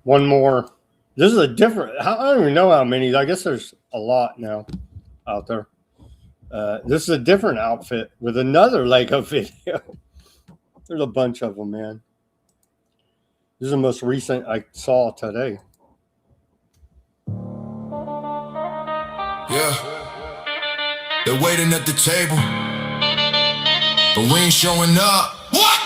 one more. This is a different, I don't even know how many. I guess there's a lot now out there. This is a different outfit with another Lego video. There's a bunch of them, man. This is the most recent I saw today. Yeah. They're waiting at the table, but we ain't showing up. What?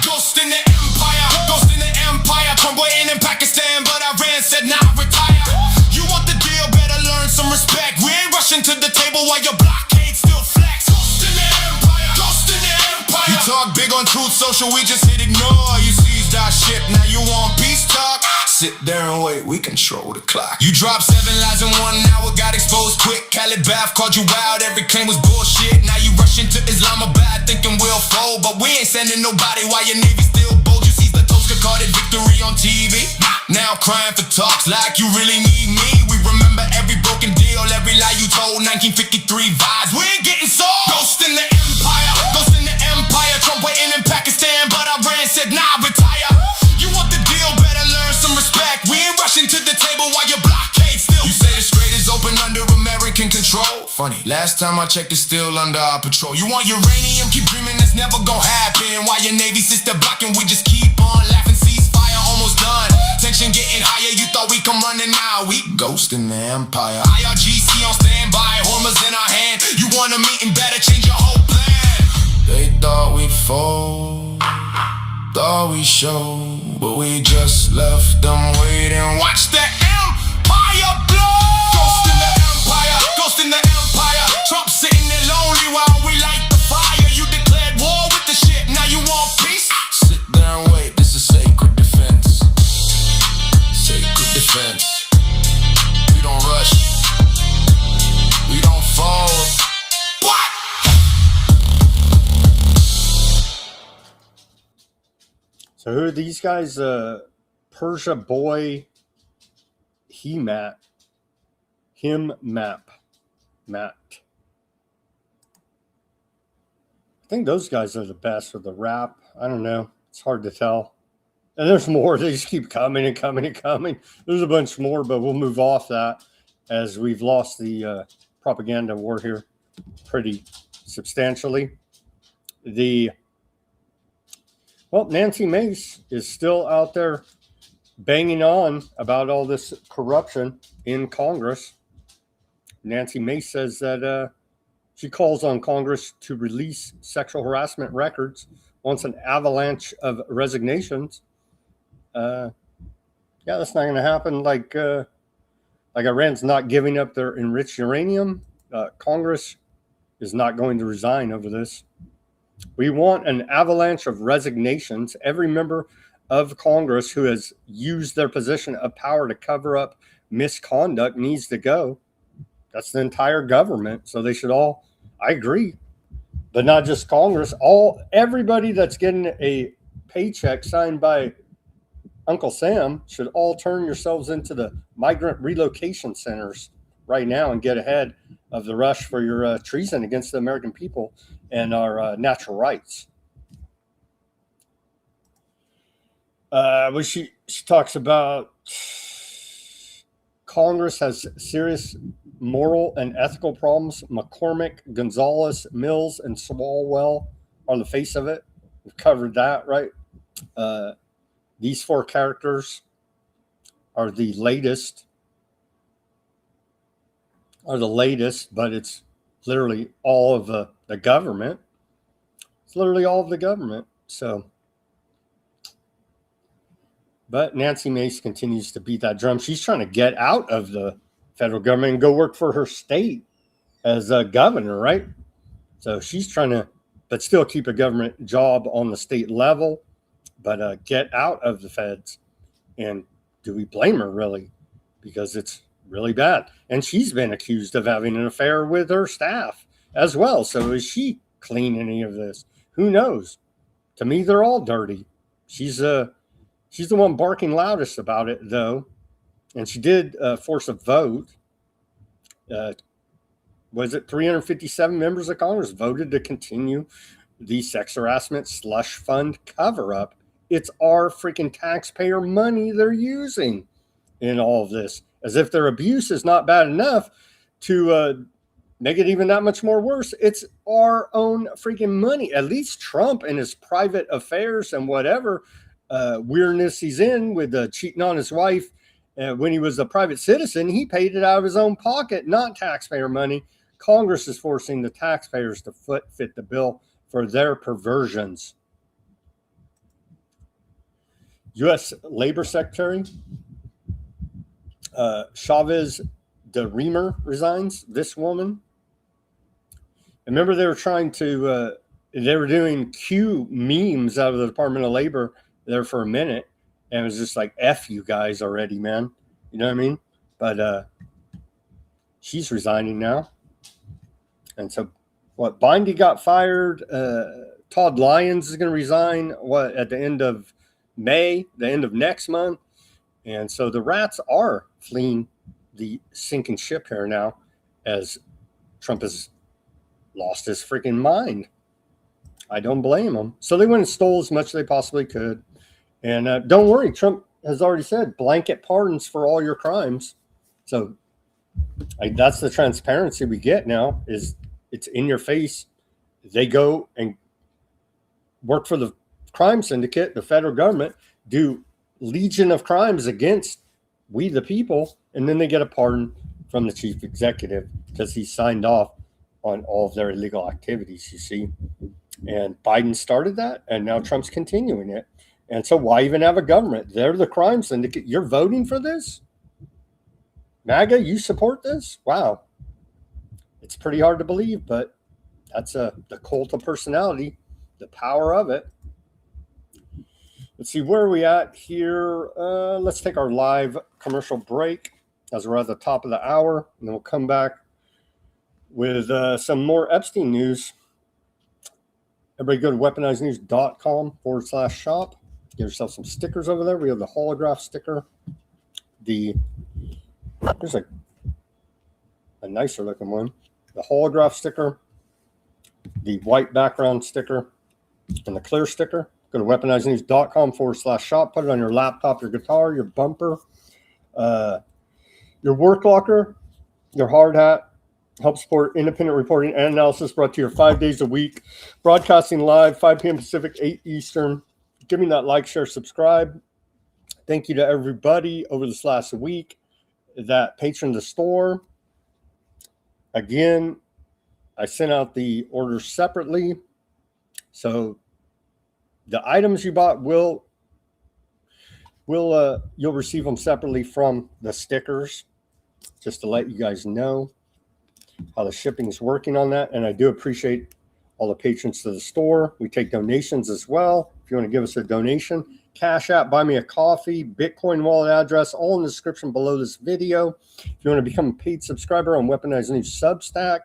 Ghost in the empire. Ghost in the empire. Trump waiting in Pakistan, but Iran said nah, retire. You want the deal, better learn some respect. We ain't rushing to the table while your blockade still flex. Ghost in the empire. Ghost in the empire. You talk big on Truth Social, we just hit ignore. You seized our ship, now you want peace talk. Sit there and wait, we control the clock. You dropped 7 lies in 1 hour, got exposed quick. Khaled Bath called you out, every claim was bullshit. Now you rushing to Islamabad, thinking we'll fold, but we ain't sending nobody while your Navy still bold. You seized the Tosca carded victory on TV. Now crying for talks like you really need me. We remember every broken deal, every lie you told. 1953 vibes, we ain't getting sold. Ghost in the empire, ghost in the empire. Trump waiting in Pakistan, but Iran said nah, retire. You want the deal, better learn some respect. We ain't rushing to the table while your blockade still. You say the strait is open under American control. Funny, last time I checked it's still under our patrol. You want uranium, keep dreaming it's never gonna happen. While your Navy sister blocking, we just keep on laughing. Ceasefire almost done, tension getting higher. You thought we come running now, we ghost in the empire. IRGC on standby, Hormuz in our hand. You want a meeting, better change your whole plan. They thought we'd fold, thought we showed, but we just left them waiting. Watch the empire So who are these guys? Persia Boy, Matt. I think those guys are the best with the rap. I don't know. It's hard to tell. And there's more. They just keep coming and coming and coming. There's a bunch more, but we'll move off that as we've lost the propaganda war here pretty substantially. Nancy Mace is still out there banging on about all this corruption in Congress. Nancy Mace says that she calls on Congress to release sexual harassment records, wants an avalanche of resignations. Yeah, that's not going to happen. Like Iran's not giving up their enriched uranium. Congress is not going to resign over this. We want an avalanche of resignations. Every member of Congress who has used their position of power to cover up misconduct needs to go. That's the entire government. So they should all, I agree, but not just Congress. Everybody that's getting a paycheck signed by Uncle Sam should all turn yourselves into the migrant relocation centers right now and get ahead of the rush for your treason against the American people and our natural rights. She talks about Congress has serious moral and ethical problems. McCormick, Gonzalez, Mills, and Swalwell are the face of it. We've covered that, right? These four characters are the latest, but it's literally all of the government. It's literally all of the government. So, but Nancy Mace continues to beat that drum. She's trying to get out of the federal government and go work for her state as a governor, right? So she's trying to, but still keep a government job on the state level, but get out of the feds. And do we blame her, really? Because it's really bad. And she's been accused of having an affair with her staff as well. So is she clean any of this? Who knows? To me, they're all dirty. She's the one barking loudest about it, though. And she did force a vote. Was it 357 members of Congress voted to continue the sex harassment slush fund cover-up? It's our freaking taxpayer money they're using in all of this. As if their abuse is not bad enough to make it even that much more worse. It's our own freaking money. At least Trump and his private affairs and whatever weirdness he's in with cheating on his wife when he was a private citizen, he paid it out of his own pocket, not taxpayer money. Congress is forcing the taxpayers to fit the bill for their perversions. U.S. Labor Secretary Chavez de Reamer resigns. This woman. Remember, they were trying to, they were doing Q memes out of the Department of Labor there for a minute. And it was just like, F you guys already, man. You know what I mean? But she's resigning now. And so, Bindy got fired. Todd Lyons is going to resign, at the end of May, the end of next month. And so the rats are fleeing the sinking ship here now as Trump has lost his freaking mind. I don't blame him. So they went and stole as much as they possibly could. And don't worry, Trump has already said blanket pardons for all your crimes. So that's the transparency we get now, is it's in your face. They go and work for the crime syndicate, the federal government, do legion of crimes against we the people, and then they get a pardon from the chief executive because he signed off on all of their illegal activities, you see. And Biden started that, and now Trump's continuing it. And so why even have a government? They're the crime syndicate. You're voting for this? MAGA, you support this? Wow. It's pretty hard to believe, but that's the cult of personality, the power of it. Let's see, where are we at here? Let's take our live commercial break as we're at the top of the hour, and then we'll come back with some more Epstein news. Everybody go to weaponizednews.com/shop. Get yourself some stickers over there. We have the holograph sticker. Here's a nicer looking one. The holograph sticker, the white background sticker, and the clear sticker. Go to weaponizednews.com/shop. Put it on your laptop, your guitar, your bumper, your work locker, your hard hat. Help support independent reporting and analysis brought to you 5 days a week. Broadcasting live, 5 p.m. Pacific, 8 Eastern. Give me that like, share, subscribe. Thank you to everybody over this last week that patroned the store. Again, I sent out the orders separately. So the items you bought you'll receive them separately from the stickers, just to let you guys know how the shipping is working on that. And I do appreciate all the patrons to the store. We take donations as well. If you want to give us a donation, Cash App, buy me a coffee, Bitcoin wallet address, all in the description below this video. If you want to become a paid subscriber on Weaponized News Substack,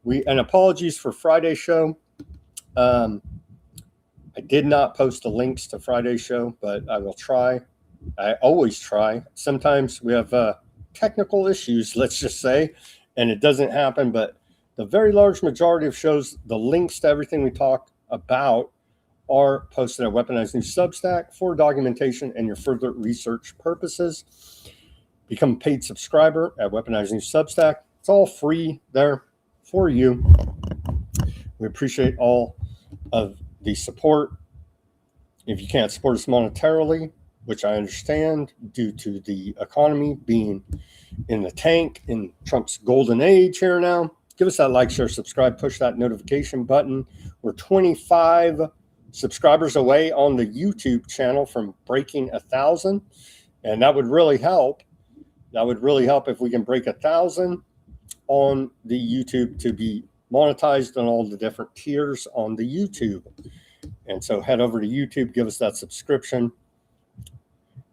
and apologies for Friday's show. I did not post the links to Friday's show, but I will try. I always try. Sometimes we have technical issues, let's just say, and it doesn't happen, but the very large majority of shows, the links to everything we talk about are posted at Weaponized News Substack for documentation and your further research purposes. Become a paid subscriber at Weaponized News Substack. It's all free there for you. We appreciate all of the support. If you can't support us monetarily, which I understand due to the economy being in the tank in Trump's golden age here now, give us that like, share, subscribe, push that notification button. We're 25 subscribers away on the YouTube channel from breaking 1,000, and that would really help. That would really help if we can break 1,000 on the YouTube to be monetized on all the different tiers on the YouTube. And so head over to YouTube, give us that subscription,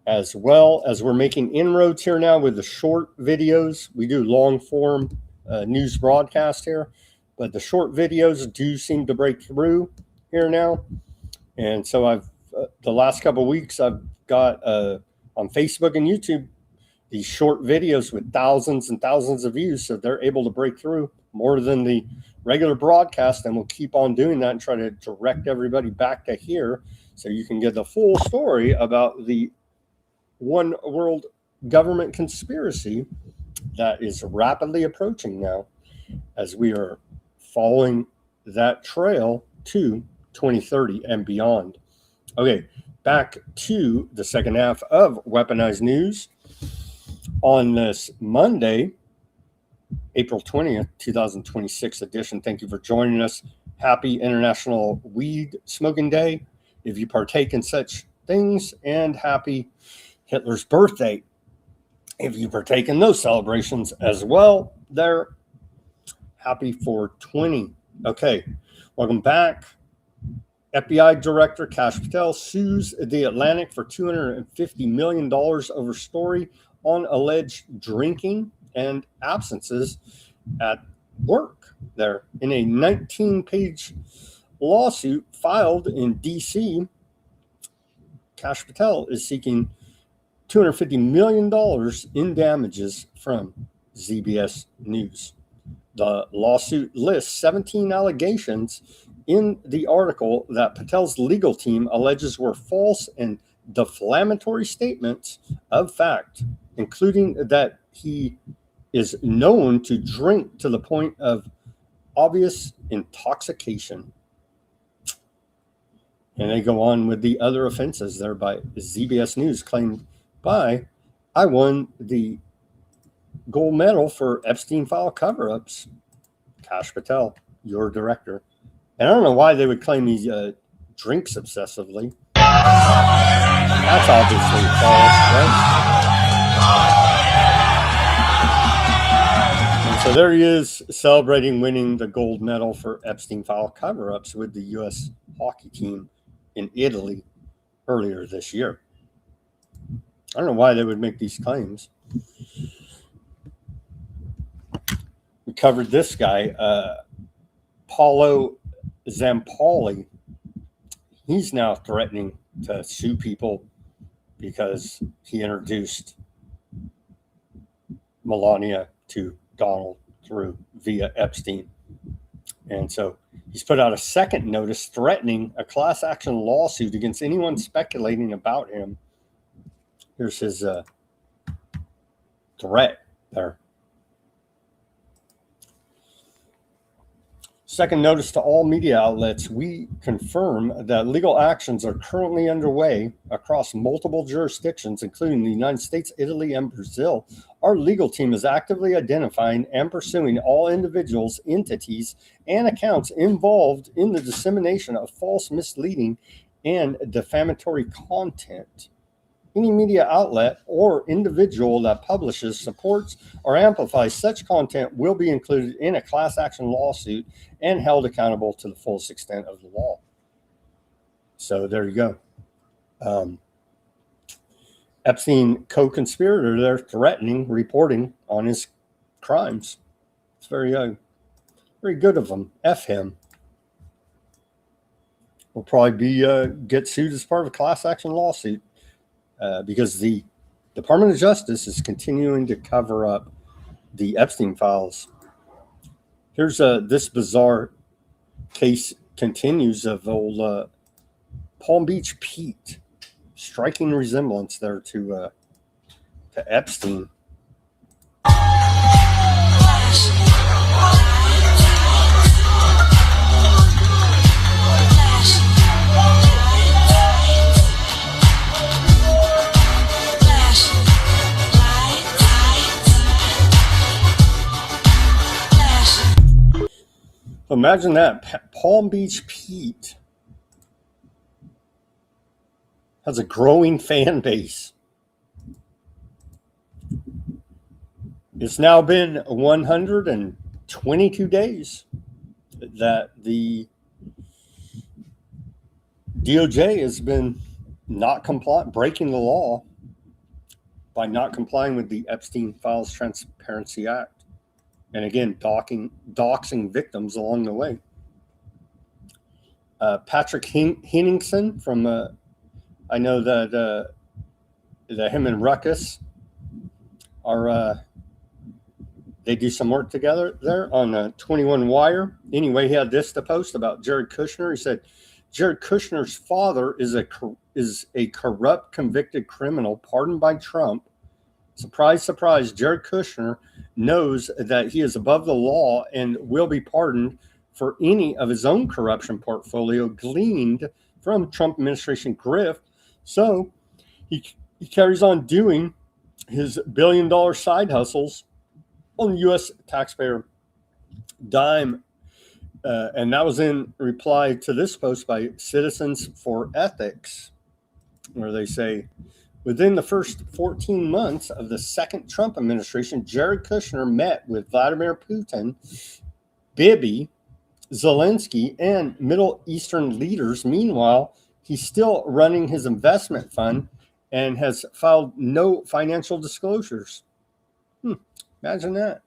as well as we're making inroads here now with the short videos. We do long form news broadcast here, but the short videos do seem to break through here now. And so I've the last couple of weeks I've got on Facebook and YouTube these short videos with thousands and thousands of views, so they're able to break through more than the regular broadcast, and we'll keep on doing that and try to direct everybody back to here so you can get the full story about the one world government conspiracy that is rapidly approaching now as we are following that trail to 2030 and beyond. Okay, back to the second half of Weaponized News on this Monday, April 20th, 2026 edition. Thank you for joining us. Happy International Weed Smoking Day, if you partake in such things, and happy Hitler's birthday, if you partake in those celebrations as well. There, happy 420. Okay, welcome back. FBI Director Kash Patel sues The Atlantic for $250 million over story on alleged drinking and absences at work. There, in a 19-page lawsuit filed in D.C., Kash Patel is seeking $250 million in damages from ZBS News. The lawsuit lists 17 allegations in the article that Patel's legal team alleges were false and defamatory statements of fact, including that he is known to drink to the point of obvious intoxication. And they go on with the other offenses there by ZBS News claimed by, I won the gold medal for Epstein file cover-ups. Kash Patel, your director. And I don't know why they would claim he drinks obsessively. That's obviously false, right? And so there he is celebrating winning the gold medal for Epstein file cover-ups with the U.S. hockey team in Italy earlier this year. I don't know why they would make these claims. We covered this guy, Paolo Zampoli. He's now threatening to sue people because he introduced Melania to Donald via Epstein. And so he's put out a second notice threatening a class action lawsuit against anyone speculating about him. Here's his threat there. Second notice to all media outlets. We confirm that legal actions are currently underway across multiple jurisdictions, including the United States, Italy, and Brazil. Our legal team is actively identifying and pursuing all individuals, entities, and accounts involved in the dissemination of false, misleading, and defamatory content. Any media outlet or individual that publishes, supports, or amplifies such content will be included in a class action lawsuit and held accountable to the fullest extent of the law. So there you go. Epstein co-conspirator there threatening, reporting on his crimes. It's very good of him. F him. Will probably be get sued as part of a class action lawsuit. Because the Department of Justice is continuing to cover up the Epstein files. Here's this bizarre case continues of old Palm Beach Pete. Striking resemblance there to Epstein. Imagine that. Palm Beach Pete has a growing fan base. It's now been 122 days that the DOJ has been not breaking the law by not complying with the Epstein Files Transparency Act. And again, doxing victims along the way. Patrick Henningsen from, I know that him and Ruckus are, they do some work together there on 21 Wire. Anyway, he had this to post about Jared Kushner. He said, Jared Kushner's father is a corrupt convicted criminal pardoned by Trump. Surprise, surprise, Jared Kushner knows that he is above the law and will be pardoned for any of his own corruption portfolio gleaned from Trump administration grift. So he carries on doing his billion-dollar side hustles on the U.S. taxpayer dime. And that was in reply to this post by Citizens for Ethics, where they say, within the first 14 months of the second Trump administration, Jared Kushner met with Vladimir Putin, Bibi, Zelensky, and Middle Eastern leaders. Meanwhile, he's still running his investment fund and has filed no financial disclosures. Imagine that.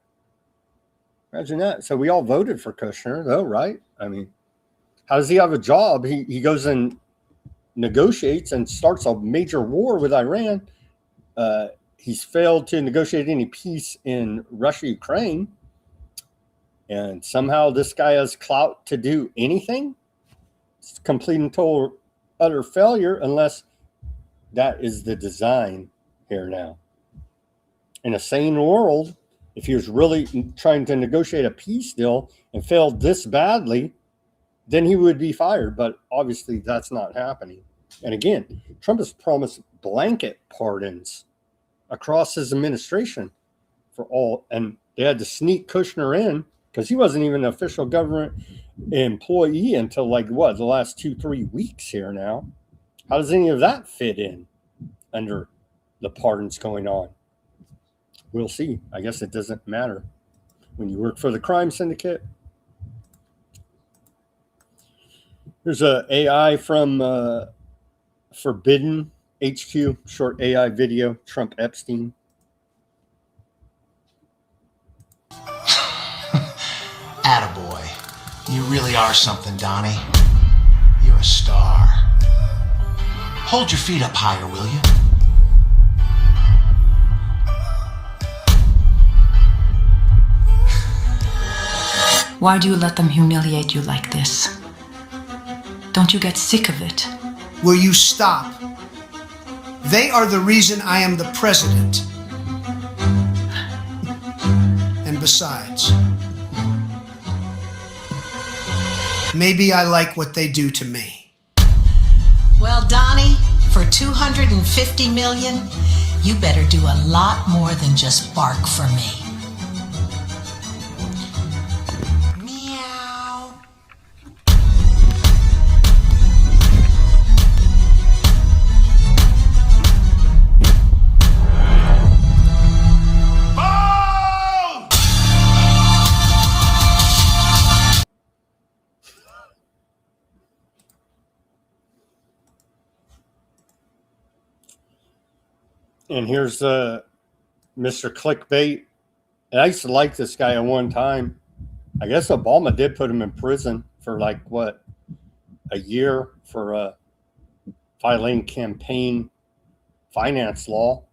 Imagine that. So we all voted for Kushner, though, right? I mean, how does he have a job? He goes and negotiates and starts a major war with Iran. He's failed to negotiate any peace in Russia, Ukraine. And somehow this guy has clout to do anything. It's complete and total utter failure unless that is the design here now. In a sane world, if he was really trying to negotiate a peace deal and failed this badly, then he would be fired. But obviously that's not happening. And again, Trump has promised blanket pardons across his administration for all. And they had to sneak Kushner in because he wasn't even an official government employee until the last 2-3 weeks here now. How does any of that fit in under the pardons going on? We'll see. I guess it doesn't matter when you work for the crime syndicate. There's a AI from Forbidden HQ, short AI video, Trump Epstein. Attaboy. You really are something, Donnie. You're a star. Hold your feet up higher, will you? Why do you let them humiliate you like this? Don't you get sick of it? Will you stop? They are the reason I am the president. And besides, maybe I like what they do to me. Well, Donnie, for $250 million, you better do a lot more than just bark for me. And here's Mr. Clickbait. And I used to like this guy at one time. I guess Obama did put him in prison for like, what, a year for violating campaign finance law.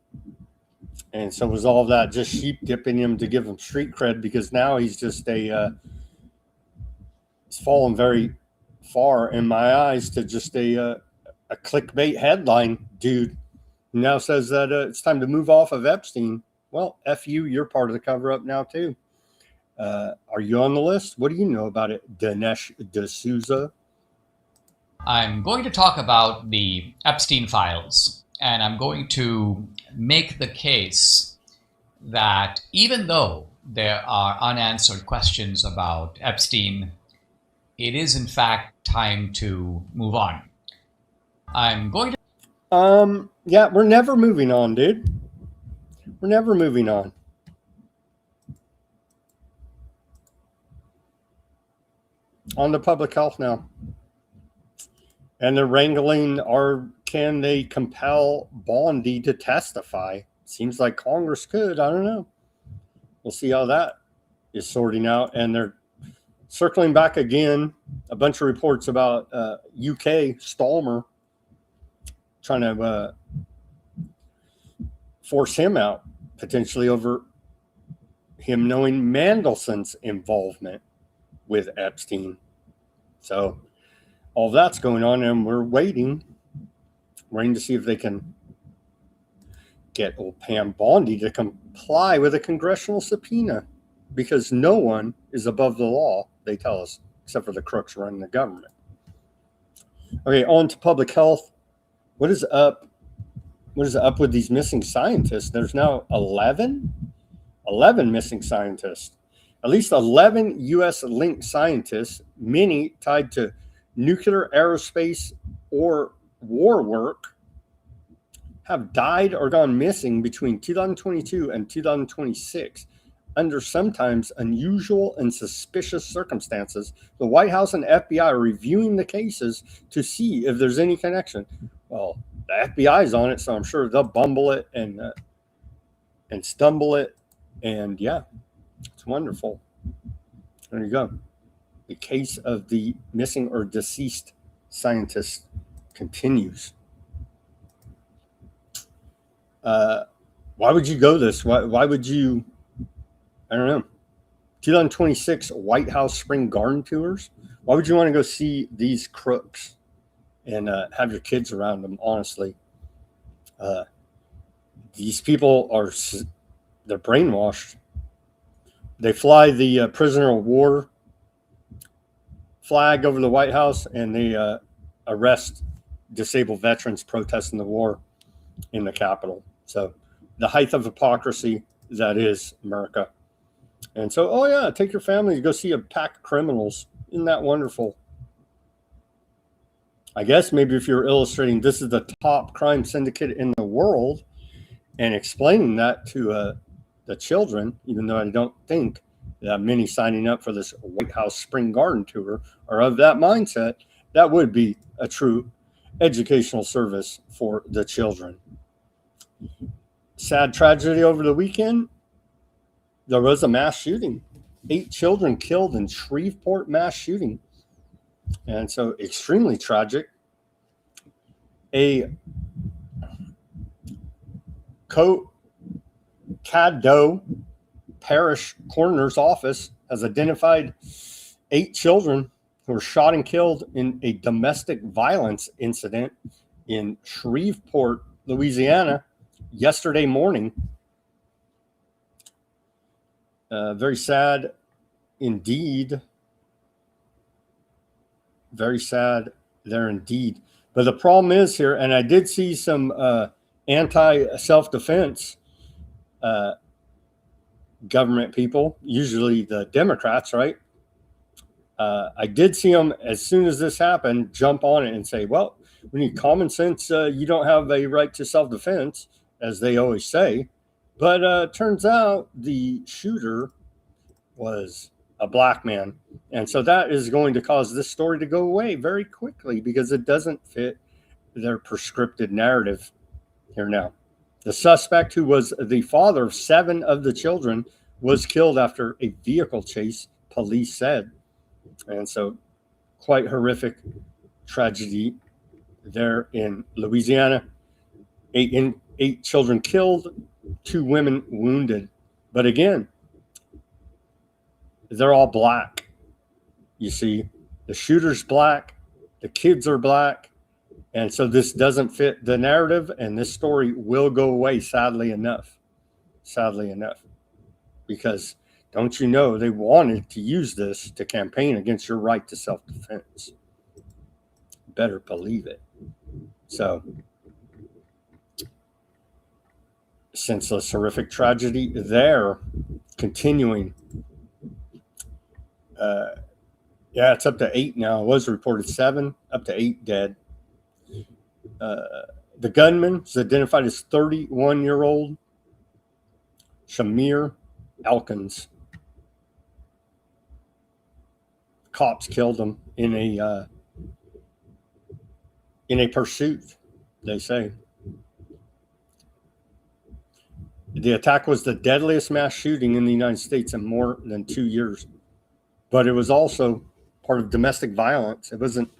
And so was all that just sheep dipping him to give him street cred, because now he's just he's fallen very far in my eyes to just a clickbait headline dude. Now says that it's time to move off of Epstein. Well, F you, you're part of the cover-up now too. Are you on the list? What do you know about it, Dinesh D'Souza? I'm going to talk about the Epstein files, and I'm going to make the case that even though there are unanswered questions about Epstein, it is in fact time to move on. I'm going to yeah, we're never moving on, dude. We're never moving on. On to public health now. And they're wrangling, can they compel Bondi to testify? Seems like Congress could. I don't know. We'll see how that is sorting out. And they're circling back again. A bunch of reports about UK Stallmer trying to force him out, potentially over him knowing Mandelson's involvement with Epstein. So all that's going on, and we're waiting to see if they can get old Pam Bondi to comply with a congressional subpoena, because no one is above the law, they tell us, except for the crooks running the government. Okay, on to public health. What is up? What is up with these missing scientists? There's now 11 missing scientists. At least 11 U.S.-linked scientists, many tied to nuclear, aerospace, or war work, have died or gone missing between 2022 and 2026 under sometimes unusual and suspicious circumstances. The White House and FBI are reviewing the cases to see if there's any connection. Well, the FBI is on it, so I'm sure they'll bumble it and stumble it. And yeah, it's wonderful. There you go. The case of the missing or deceased scientist continues. Why would you go this? Why would you? I don't know. 2026 White House Spring Garden Tours. Why would you want to go see these crooks and have your kids around them? Honestly, these people they're brainwashed. They fly the prisoner of war flag over the White House, and they arrest disabled veterans protesting the war in the Capitol. So the height of hypocrisy that is America. And so, oh yeah, take your family to go see a pack of criminals. Isn't that wonderful? I guess maybe if you're illustrating this is the top crime syndicate in the world and explaining that to the children, even though I don't think that many signing up for this White House Spring Garden Tour are of that mindset, that would be a true educational service for the children. Sad tragedy over the weekend. There was a mass shooting. 8 children killed in Shreveport mass shooting. And so extremely tragic. A Caddo Parish Coroner's Office has identified 8 children who were shot and killed in a domestic violence incident in Shreveport, Louisiana, yesterday morning. Very sad indeed. Very sad there indeed. But the problem is here, and I did see some anti-self-defense government people, usually the Democrats, right? I did see them, as soon as this happened, jump on it and say, well, we need common sense. You don't have a right to self-defense, as they always say. But turns out the shooter was a black man. And so that is going to cause this story to go away very quickly because it doesn't fit their prescripted narrative here now. The suspect, who was the father of 7 of the children, was killed after a vehicle chase, police said. And so quite horrific tragedy there in Louisiana. 8 children killed, 2 women wounded. But again, they're all black. You see, the shooter's black, the kids are black, and so this doesn't fit the narrative, and this story will go away, sadly enough. Sadly enough. Because don't you know, they wanted to use this to campaign against your right to self-defense. Better believe it. So, senseless, horrific tragedy there, continuing. Yeah, it's up to 8 now. It was reported 7, up to 8 dead. The gunman is identified as 31-year-old Shamir Elkins. Cops killed him in a pursuit, they say. The attack was the deadliest mass shooting in the United States in more than 2 years. But it was also part of domestic violence. It wasn't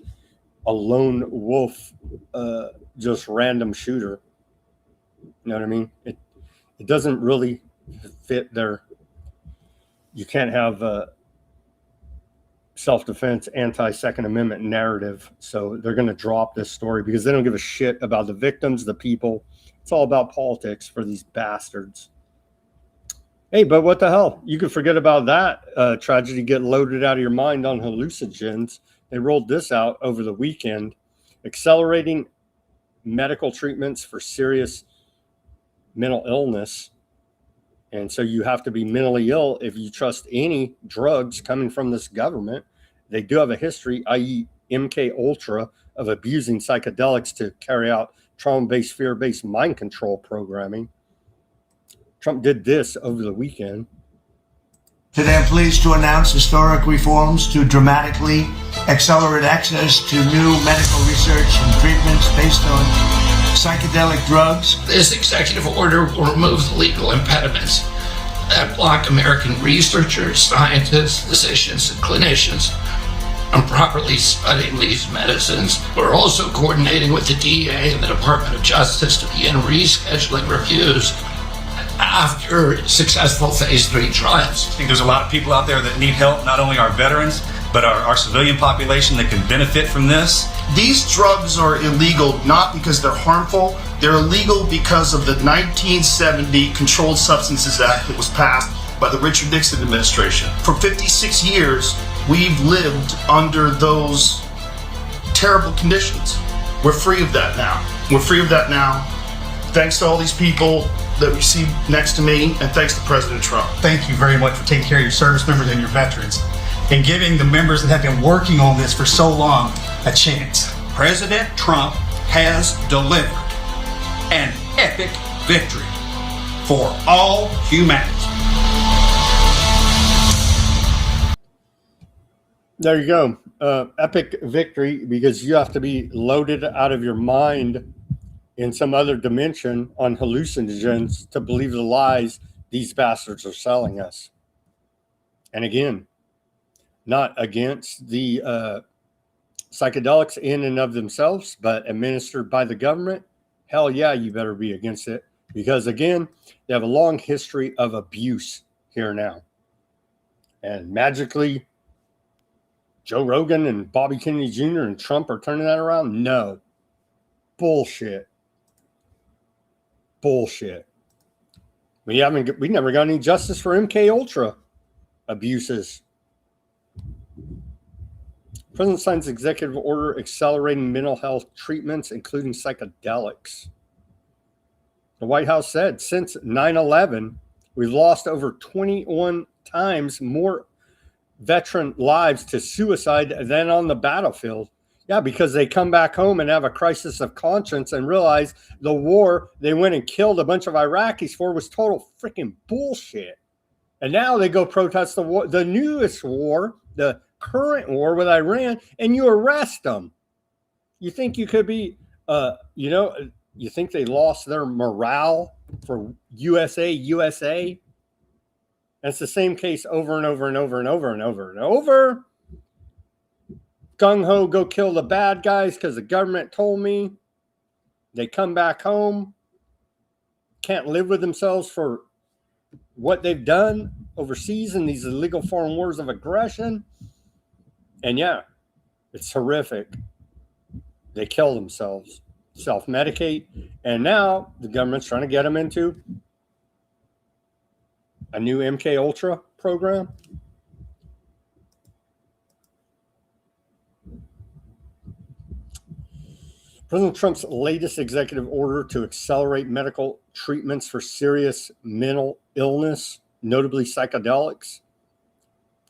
a lone wolf, just random shooter. You know what I mean? It doesn't really fit their. You can't have self-defense, anti-Second Amendment narrative. So they're going to drop this story because they don't give a shit about the victims, the people. It's all about politics for these bastards. Hey, but what the hell? You can forget about that tragedy, get loaded out of your mind on hallucinogens. They rolled this out over the weekend, accelerating medical treatments for serious mental illness. And so you have to be mentally ill if you trust any drugs coming from this government. They do have a history, i.e. MK Ultra, of abusing psychedelics to carry out trauma-based, fear-based mind control programming. Trump did this over the weekend. Today I'm pleased to announce historic reforms to dramatically accelerate access to new medical research and treatments based on psychedelic drugs. This executive order will remove the legal impediments that block American researchers, scientists, physicians, and clinicians from properly studying these medicines. We're also coordinating with the DEA and the Department of Justice to begin rescheduling reviews after successful phase 3 trials. I think there's a lot of people out there that need help, not only our veterans, but our civilian population that can benefit from this. These drugs are illegal not because they're harmful, they're illegal because of the 1970 Controlled Substances Act that was passed by the Richard Nixon administration. For 56 years, we've lived under those terrible conditions. We're free of that now. We're free of that now. Thanks to all these people that we see next to me, and thanks to President Trump. Thank you very much for taking care of your service members and your veterans, and giving the members that have been working on this for so long a chance. President Trump has delivered an epic victory for all humanity. There you go. Epic victory, because you have to be loaded out of your mind in some other dimension on hallucinogens to believe the lies these bastards are selling us. And again, not against the psychedelics in and of themselves, but administered by the government, hell yeah, you better be against it. Because again, they have a long history of abuse here now. And magically, Joe Rogan and Bobby Kennedy Jr. and Trump are turning that around? No. Bullshit. Bullshit. We never got any justice for MK Ultra abuses. President signs executive order accelerating mental health treatments, including psychedelics. The White House said since 9/11, we've lost over 21 times more veteran lives to suicide than on the battlefield. Yeah, because they come back home and have a crisis of conscience and realize the war they went and killed a bunch of Iraqis for was total freaking bullshit. And now they go protest the war, the newest war, the current war with Iran, and you arrest them. You think you could be, you think they lost their morale for USA? That's the same case over and over and over and over and over and over. Gung-ho, go kill the bad guys because the government told me. They come back home, can't live with themselves for what they've done overseas in these illegal foreign wars of aggression. And yeah, it's horrific. They kill themselves, self-medicate, and now the government's trying to get them into a new MK Ultra program. President Trump's latest executive order to accelerate medical treatments for serious mental illness, notably psychedelics.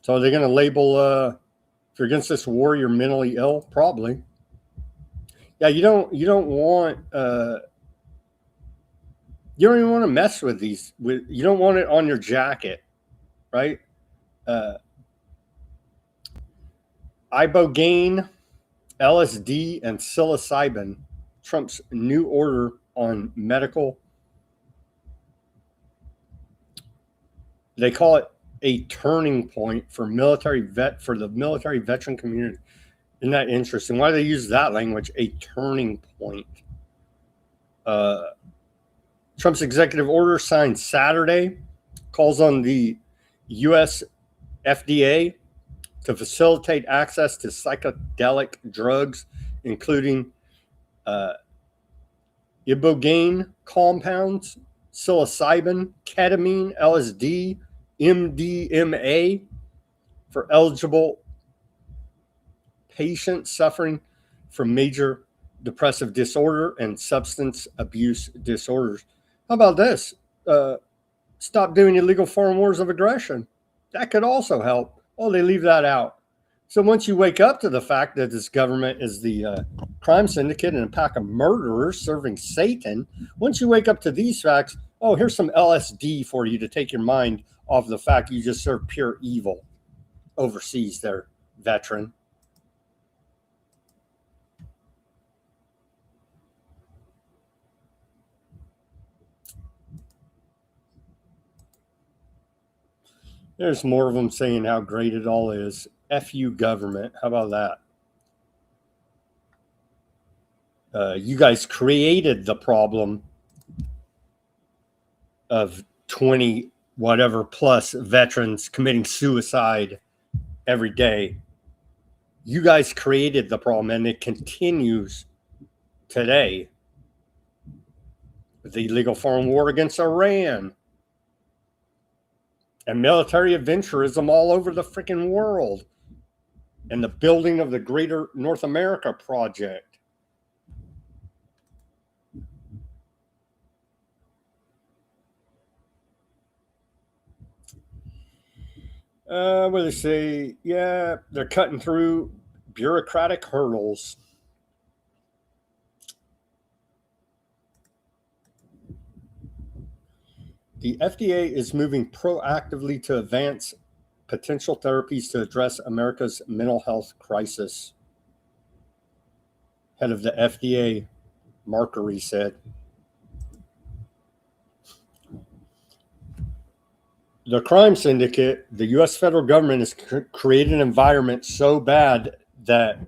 So are they going to label, if you're against this war, you're mentally ill? Probably. Yeah, you don't want, you don't even want to mess with these. You don't want it on your jacket, right? Ibogaine, LSD, and psilocybin, Trump's new order on medical. They call it a turning point for the military veteran community. Isn't that interesting? Why do they use that language? A turning point. Trump's executive order signed Saturday calls on the U.S. FDA to facilitate access to psychedelic drugs, including ibogaine compounds, psilocybin, ketamine, LSD, MDMA for eligible patients suffering from major depressive disorder and substance abuse disorders. How about this? Stop doing illegal foreign wars of aggression. That could also help. Oh, they leave that out. So once you wake up to the fact that this government is the crime syndicate and a pack of murderers serving Satan, once you wake up to these facts, oh, here's some LSD for you to take your mind off the fact you just serve pure evil overseas there, veteran. There's more of them saying how great it all is. F you, government. How about that? You guys created the problem of 20 whatever plus veterans committing suicide every day. You guys created the problem, and it continues today. The illegal foreign war against Iran. And military adventurism all over the freaking world. And the building of the Greater North America Project. What do they say? Yeah, they're cutting through bureaucratic hurdles. The FDA is moving proactively to advance potential therapies to address America's mental health crisis. Head of the FDA, Markery, said. The crime syndicate, the U.S. federal government, has created an environment so bad that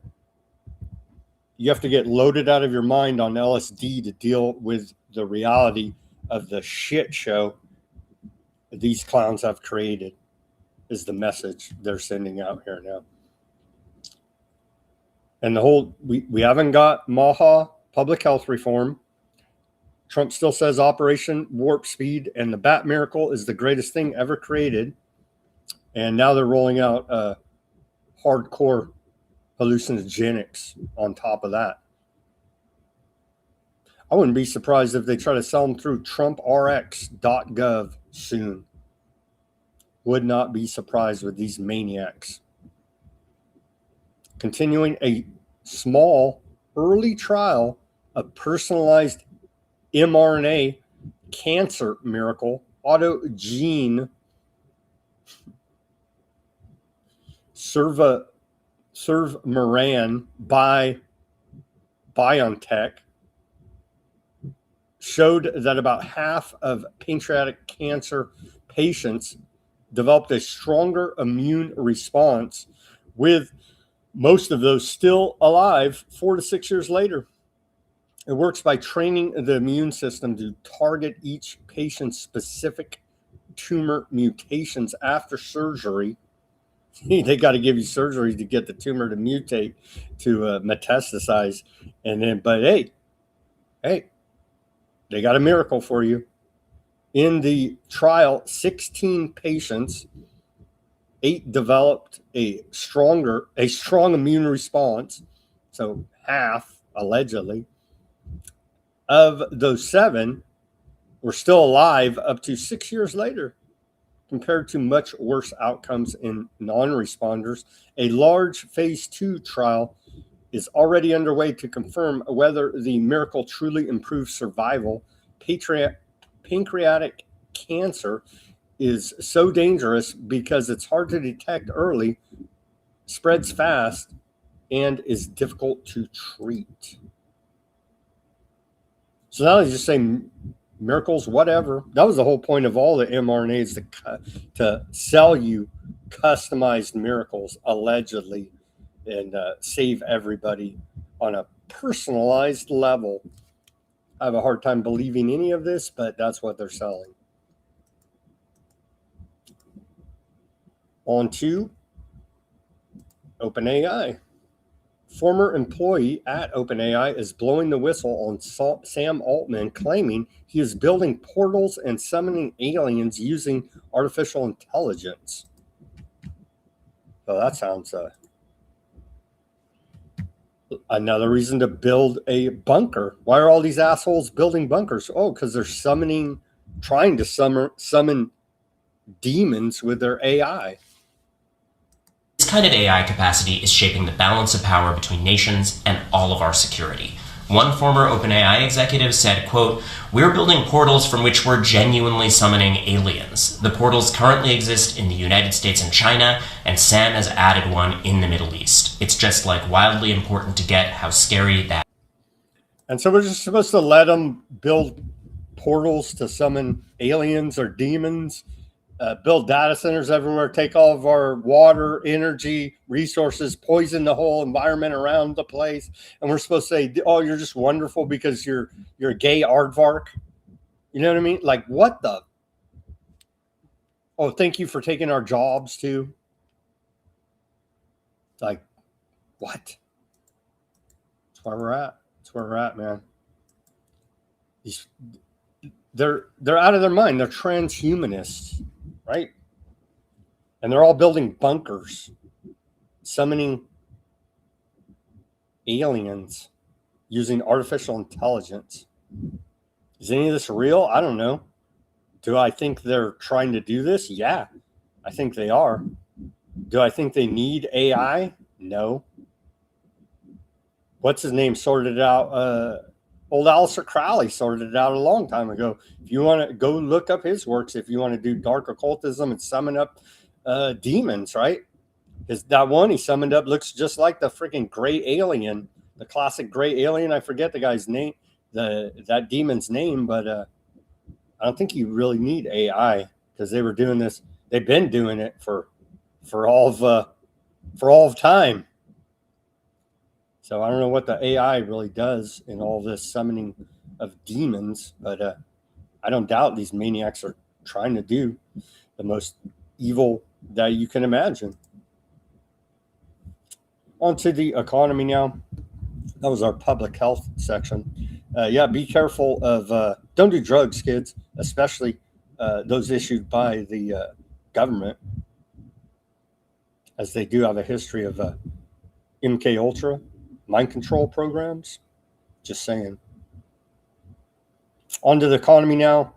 you have to get loaded out of your mind on LSD to deal with the reality of the shit show these clowns have created, is the message they're sending out here now. And the whole, we haven't got MAHA, public health reform. Trump still says Operation Warp Speed and the Bat Miracle is the greatest thing ever created. And now they're rolling out hardcore hallucinogenics on top of that. I wouldn't be surprised if they try to sell them through TrumpRx.gov soon. Would not be surprised with these maniacs. Continuing a small early trial of personalized mRNA cancer miracle autogene Servameran by BioNTech showed that about half of pancreatic cancer patients developed a stronger immune response, with most of those still alive 4 to 6 years later. It works by training the immune system to target each patient's specific tumor mutations after surgery. They got to give you surgery to get the tumor to mutate, to metastasize. And then, but hey, they got a miracle for you. In the trial, 16 patients, 8 developed a strong immune response. So half, allegedly, of those 7 were still alive up to 6 years later, compared to much worse outcomes in non-responders. A large phase 2 trial is already underway to confirm whether the miracle truly improves survival. Pancreatic cancer is so dangerous because it's hard to detect early, spreads fast, and is difficult to treat. So now they just say miracles, whatever. That was the whole point of all the mRNAs, to sell you customized miracles, allegedly, and save everybody on a personalized level. I have a hard time believing any of this, but that's what they're selling. On to OpenAI. Former employee at OpenAI is blowing the whistle on Sam Altman, claiming he is building portals and summoning aliens using artificial intelligence. So that sounds another reason to build a bunker. Why are all these assholes building bunkers? Oh, because they're trying to summon demons with their AI. This kind of AI capacity is shaping the balance of power between nations and all of our security. One former OpenAI executive said, quote, "We're building portals from which we're genuinely summoning aliens. The portals currently exist in the United States and China, and Sam has added one in the Middle East. It's just like wildly important to get how scary that." And so we're just supposed to let them build portals to summon aliens or demons, build data centers everywhere, take all of our water, energy, resources, poison the whole environment around the place. And we're supposed to say, oh, you're just wonderful because you're a gay aardvark. You know what I mean? Like, what the? Oh, thank you for taking our jobs too. Like, what? That's where we're at. That's where we're at, man. They're out of their mind. They're transhumanists. Right? And they're all building bunkers, summoning aliens using artificial intelligence. Is any of this real? I don't know. Do I think they're trying to do this? Yeah, I think they are. Do I think they need AI? No. What's his name sorted it out? Old Aleister Crowley sorted it out a long time ago. If you want to go look up his works, if you want to do dark occultism and summon up demons, right? Because that one he summoned up looks just like the freaking gray alien, the classic gray alien. I forget the guy's name, that demon's name, but I don't think you really need AI, because they were doing this. They've been doing it for all of time. So I don't know what the AI really does in all this summoning of demons, but I don't doubt these maniacs are trying to do the most evil that you can imagine. On to the economy now. That was our public health section. Yeah, be careful of, don't do drugs, kids, especially those issued by the government, as they do have a history of MK Ultra, mind control programs. Just saying. On to the economy now.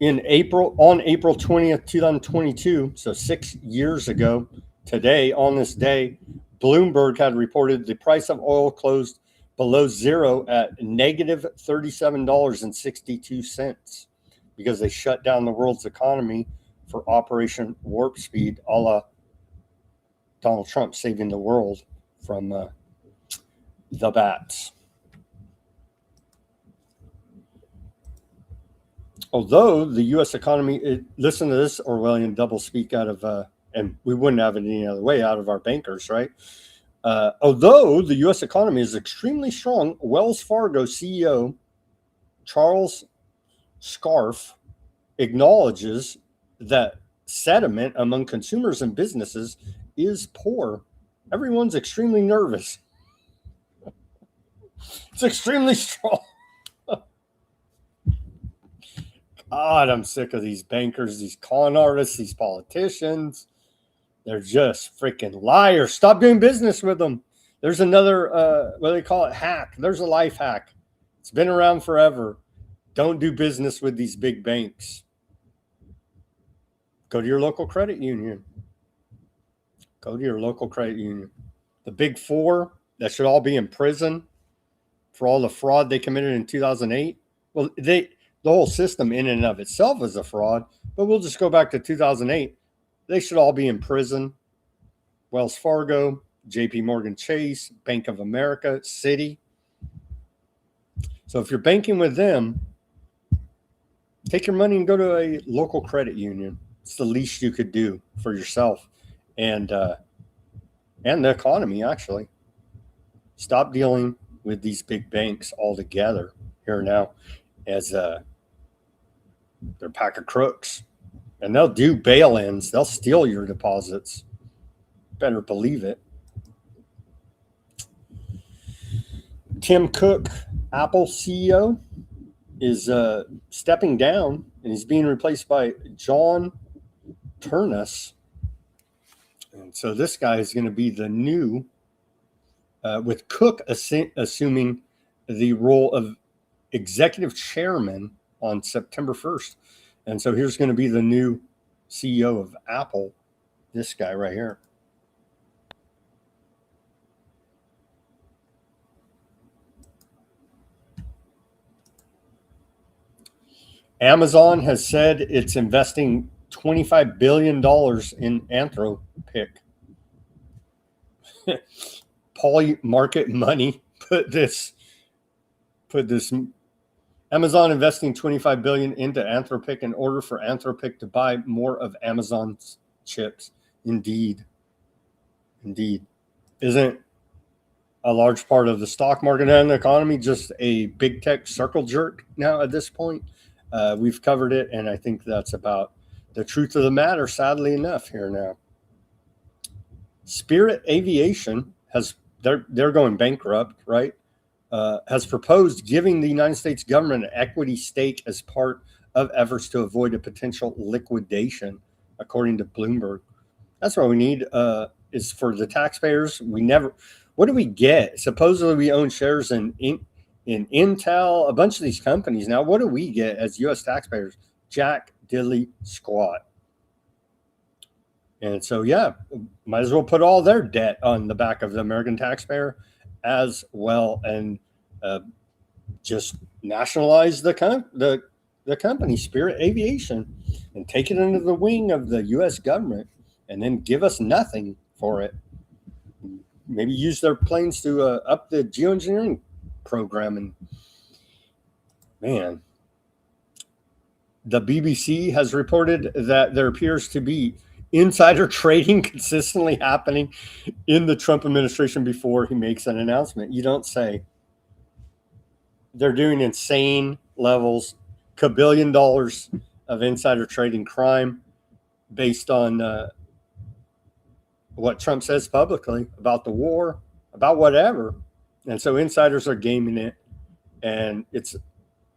On April 20th, 2022, so 6 years ago today, on this day, Bloomberg had reported the price of oil closed below zero at negative $37.62 because they shut down the world's economy for Operation Warp Speed, a la Donald Trump saving the world from the bats. Although the U.S. economy, listen to this Orwellian doublespeak out of, and we wouldn't have it any other way, out of our bankers, right? Although the U.S. economy is extremely strong, Wells Fargo CEO Charles Scarf acknowledges that sentiment among consumers and businesses is poor. Everyone's extremely nervous. It's extremely strong. God, I'm sick of these bankers, these con artists, these politicians. They're just freaking liars. Stop doing business with them. There's another, what do they call it? Hack. There's a life hack. It's been around forever. Don't do business with these big banks. Go to your local credit union. Go to your local credit union. The big four that should all be in prison for all the fraud they committed in 2008. Well, the whole system in and of itself is a fraud, but we'll just go back to 2008. They should all be in prison. Wells Fargo, JP Morgan Chase, Bank of America, Citi. So if you're banking with them, take your money and go to a local credit union. It's the least you could do for yourself and the economy, actually. Stop dealing with these big banks altogether here now, as they're a pack of crooks. And they'll do bail-ins. They'll steal your deposits. Better believe it. Tim Cook, Apple CEO, is stepping down, and he's being replaced by John Ternus. And so this guy is going to be the new, with Cook assuming the role of executive chairman on September 1st. And so here's going to be the new CEO of Apple, this guy right here. Amazon has said it's investing $25 billion in Anthropic. Poly market money put this Amazon investing $25 billion into Anthropic in order for Anthropic to buy more of Amazon's chips. Indeed. Isn't a large part of the stock market and the economy just a big tech circle jerk now at this point? We've covered it, and I think that's about the truth of the matter, sadly enough, here now. Spirit Aviation they're going bankrupt, right? Has proposed giving the United States government an equity stake as part of efforts to avoid a potential liquidation, according to Bloomberg. That's what we need, is for the taxpayers. What do we get? Supposedly we own shares in Intel, a bunch of these companies. Now, what do we get as U.S. taxpayers? Jack Diddley Squat. And so, yeah, might as well put all their debt on the back of the American taxpayer as well, and just nationalize the company, Spirit Aviation, and take it under the wing of the U.S. government, and then give us nothing for it. Maybe use their planes to up the geoengineering program. And man, the BBC has reported that there appears to be insider trading consistently happening in the Trump administration before he makes an announcement. You don't say. They're doing insane levels, $1 billion of insider trading crime based on what Trump says publicly about the war, about whatever. And so insiders are gaming it, and it's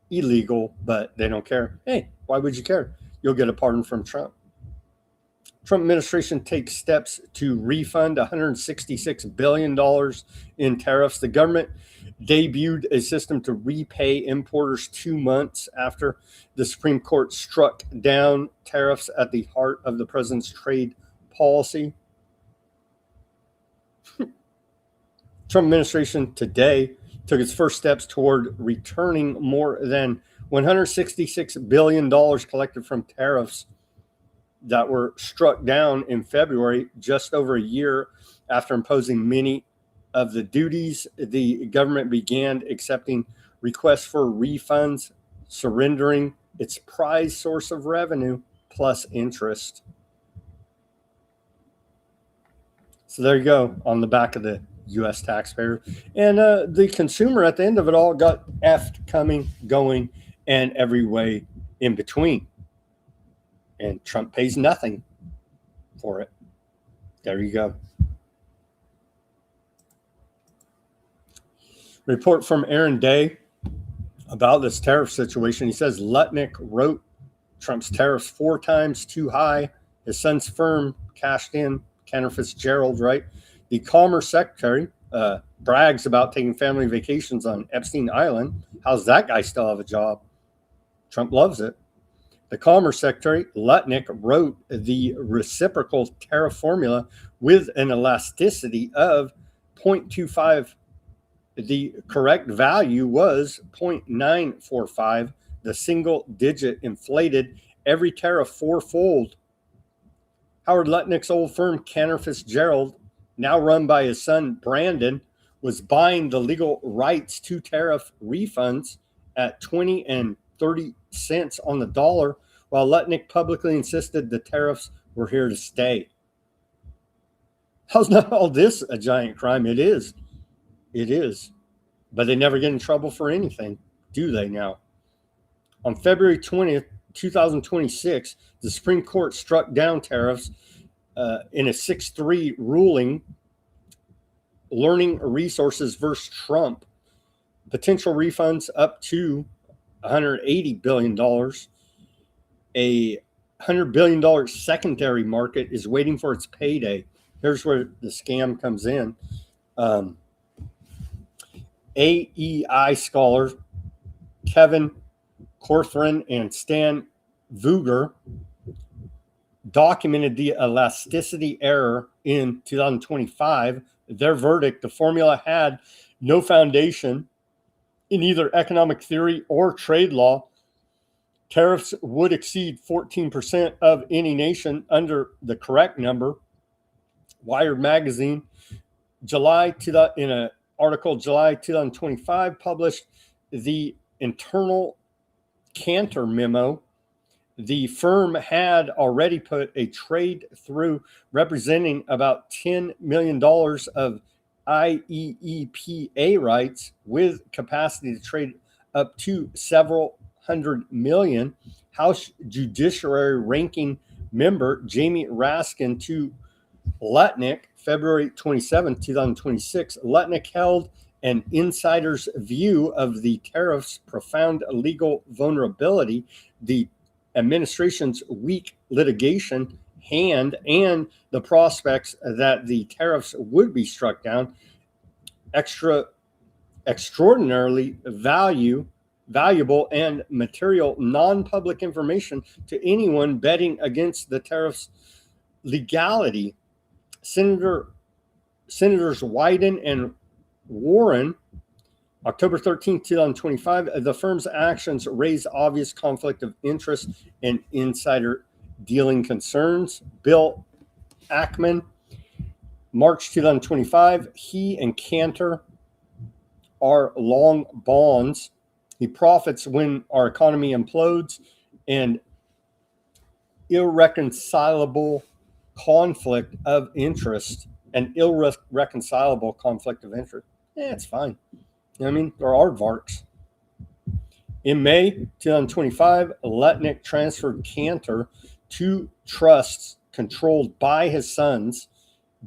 illegal, but they don't care. Hey, why would you care? You'll get a pardon from Trump. Trump administration takes steps to refund $166 billion in tariffs. The government debuted a system to repay importers 2 months after the Supreme Court struck down tariffs at the heart of the president's trade policy. Trump administration today took its first steps toward returning more than $166 billion collected from tariffs that were struck down in February, just over a year after imposing many of the duties. The government began accepting requests for refunds, surrendering its prized source of revenue plus interest. So there you go, on the back of the U.S. taxpayer. And the consumer at the end of it all got effed coming, going, and every way in between. And Trump pays nothing for it. There you go. Report from Aaron Day about this tariff situation. He says Lutnick wrote Trump's tariffs 4 times too high. His son's firm cashed in. Kenner Fitzgerald, right? The Commerce Secretary brags about taking family vacations on Epstein Island. How's that guy still have a job? Trump loves it. The Commerce Secretary, Lutnick, wrote the reciprocal tariff formula with an elasticity of 0.25. The correct value was 0.945. The single digit inflated every tariff 4-fold. Howard Lutnick's old firm, Kenner Fitzgerald, now run by his son, Brandon, was buying the legal rights to tariff refunds at 20 and 30 cents on the dollar, while Lutnick publicly insisted the tariffs were here to stay. How's not all this a giant crime? It is. It is. But they never get in trouble for anything, do they now? On February 20th, 2026, the Supreme Court struck down tariffs in a 6-3 ruling, Learning Resources versus Trump. Potential refunds up to $180 billion. A $100 billion secondary market is waiting for its payday. Here's where the scam comes in. AEI scholar Kevin Corthron and Stan Vuger documented the elasticity error in 2025. Their verdict, the formula had no foundation in either economic theory or trade law. Tariffs would exceed 14% of any nation under the correct number. Wired magazine, in an article July 2025, published the internal Cantor memo. The firm had already put a trade through representing about $10 million of IEEPA rights with capacity to trade up to several hundred million. House Judiciary ranking member Jamie Raskin to Lutnick, February 27, 2026. Lutnick held an insider's view of the tariffs' profound legal vulnerability, the administration's weak litigation hand, and the prospects that the tariffs would be struck down. Extraordinarily valuable and material non-public information to anyone betting against the tariffs' legality. Senators Wyden and Warren, October 13, 2025, the firm's actions raise obvious conflict of interest and insider dealing concerns. Bill Ackman, March 2025, he and Cantor are long bonds. He profits when our economy implodes, and irreconcilable conflict of interest, an irreconcilable conflict of interest. It's fine. I mean, there are aardvarks. In May 2025, Letnick transferred Cantor to trusts controlled by his son's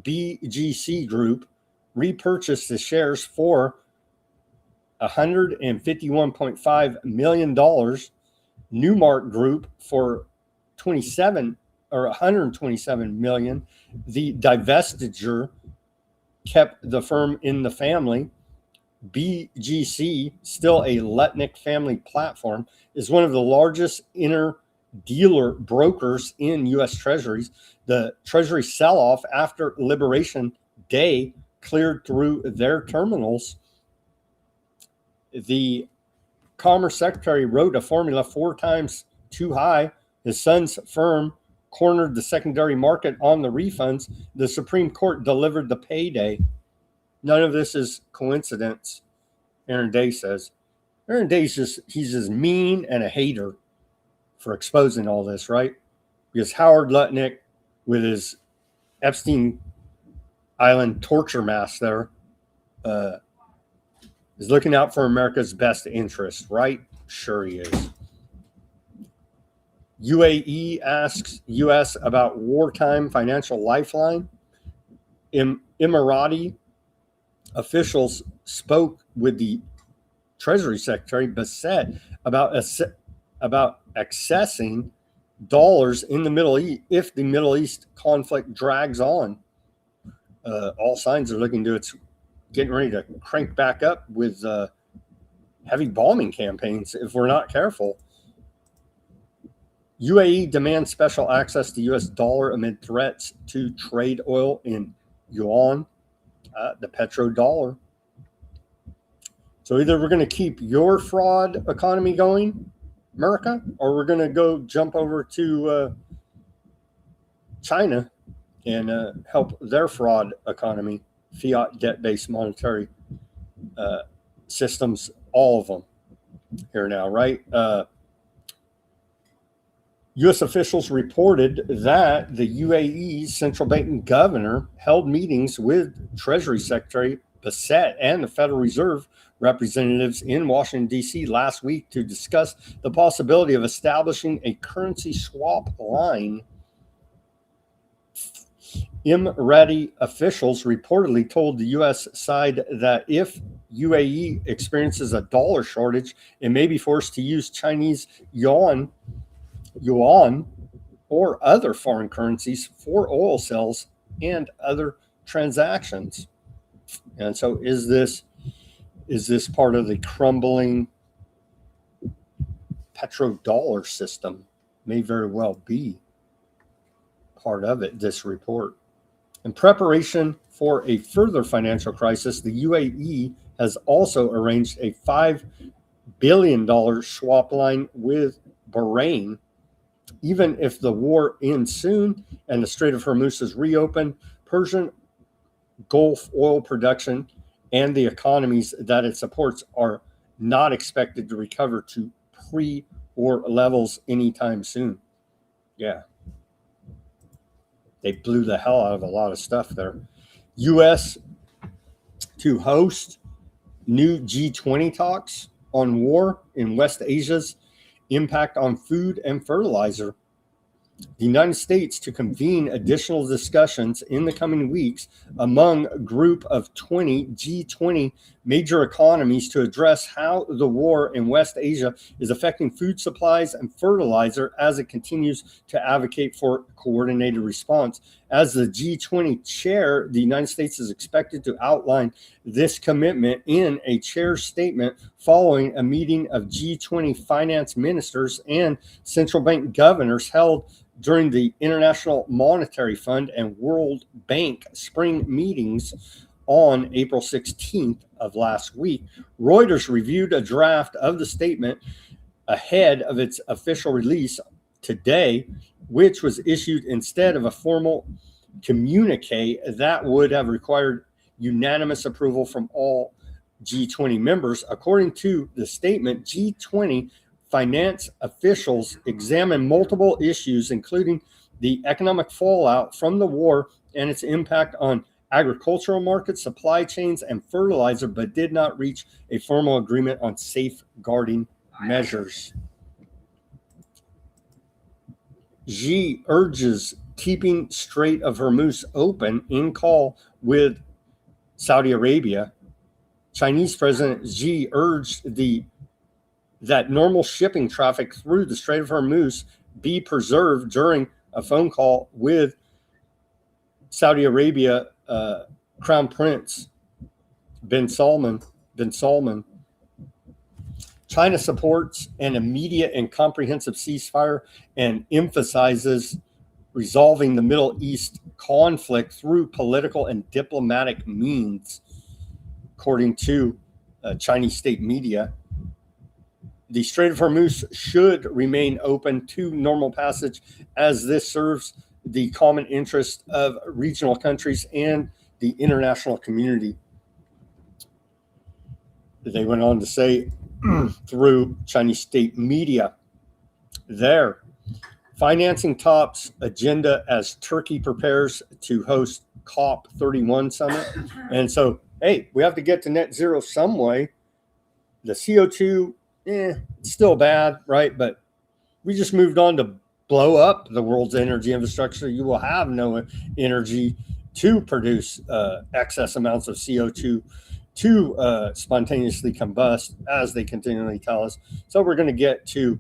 BGC Group, repurchased the shares for $151.5 million, Newmark Group for $127 million. The divestiture kept the firm in the family. BGC, still a Letnick family platform, is one of the largest inter-dealer brokers in U.S. Treasuries. The Treasury sell-off after Liberation Day cleared through their terminals. The Commerce Secretary wrote a formula 4 times too high. His son's firm cornered the secondary market on the refunds. The Supreme Court delivered the payday. None of this is coincidence, Aaron Day says. Aaron Day's he's just mean and a hater for exposing all this, right? Because Howard Lutnick, with his Epstein Island torture mask there, is looking out for America's best interest, right? Sure he is. UAE asks U.S. about wartime financial lifeline. Emirati officials spoke with the Treasury Secretary Bissett about accessing dollars in the Middle East if the Middle East conflict drags on. All signs are looking to it's getting ready to crank back up with heavy bombing campaigns if we're not careful. UAE demands special access to U.S. dollar amid threats to trade oil in yuan, the petrodollar. So either we're going to keep your fraud economy going, America, or we're going to go jump over to China and help their fraud economy, fiat debt-based monetary systems, all of them here now, right? U.S. officials reported that the UAE's central bank governor held meetings with Treasury Secretary Bissett and the Federal Reserve representatives in Washington, D.C. last week to discuss the possibility of establishing a currency swap line. Emirati officials reportedly told the U.S. side that if UAE experiences a dollar shortage, it may be forced to use Chinese yuan, or other foreign currencies for oil sales and other transactions. And so is this part of the crumbling petrodollar system? May very well be part of it, this report. In preparation for a further financial crisis, the UAE has also arranged a $5 billion swap line with Bahrain. Even if the war ends soon and the Strait of Hormuz is reopened, Persian Gulf oil production and the economies that it supports are not expected to recover to pre-war levels anytime soon. Yeah. They blew the hell out of a lot of stuff there. U.S. to host new G20 talks on war in West Asia's impact on food and fertilizer. The United States to convene additional discussions in the coming weeks among a group of 20 G20 major economies to address how the war in West Asia is affecting food supplies and fertilizer as it continues to advocate for coordinated response. As the G20 chair, the United States is expected to outline this commitment in a chair statement following a meeting of G20 finance ministers and central bank governors held during the International Monetary Fund and World Bank spring meetings on April 16th of last week. Reuters reviewed a draft of the statement ahead of its official release today, which was issued instead of a formal communique that would have required unanimous approval from all G20 members. According to the statement, G20 finance officials examined multiple issues, including the economic fallout from the war and its impact on agricultural markets, supply chains, and fertilizer, but did not reach a formal agreement on safeguarding measures. Xi urges keeping Strait of Hormuz open in call with Saudi Arabia. Chinese President Xi urged that normal shipping traffic through the Strait of Hormuz be preserved during a phone call with Saudi Arabia Crown Prince bin Salman. China supports an immediate and comprehensive ceasefire and emphasizes resolving the Middle East conflict through political and diplomatic means, according to Chinese state media. The Strait of Hormuz should remain open to normal passage, as this serves the common interest of regional countries and the international community. They went on to say through Chinese state media there. Financing tops agenda as Turkey prepares to host COP31 summit. And so, hey, we have to get to net zero some way. The CO2, it's still bad, right? But we just moved on to blow up the world's energy infrastructure. You will have no energy to produce excess amounts of CO2 to spontaneously combust, as they continually tell us. So we're going to get to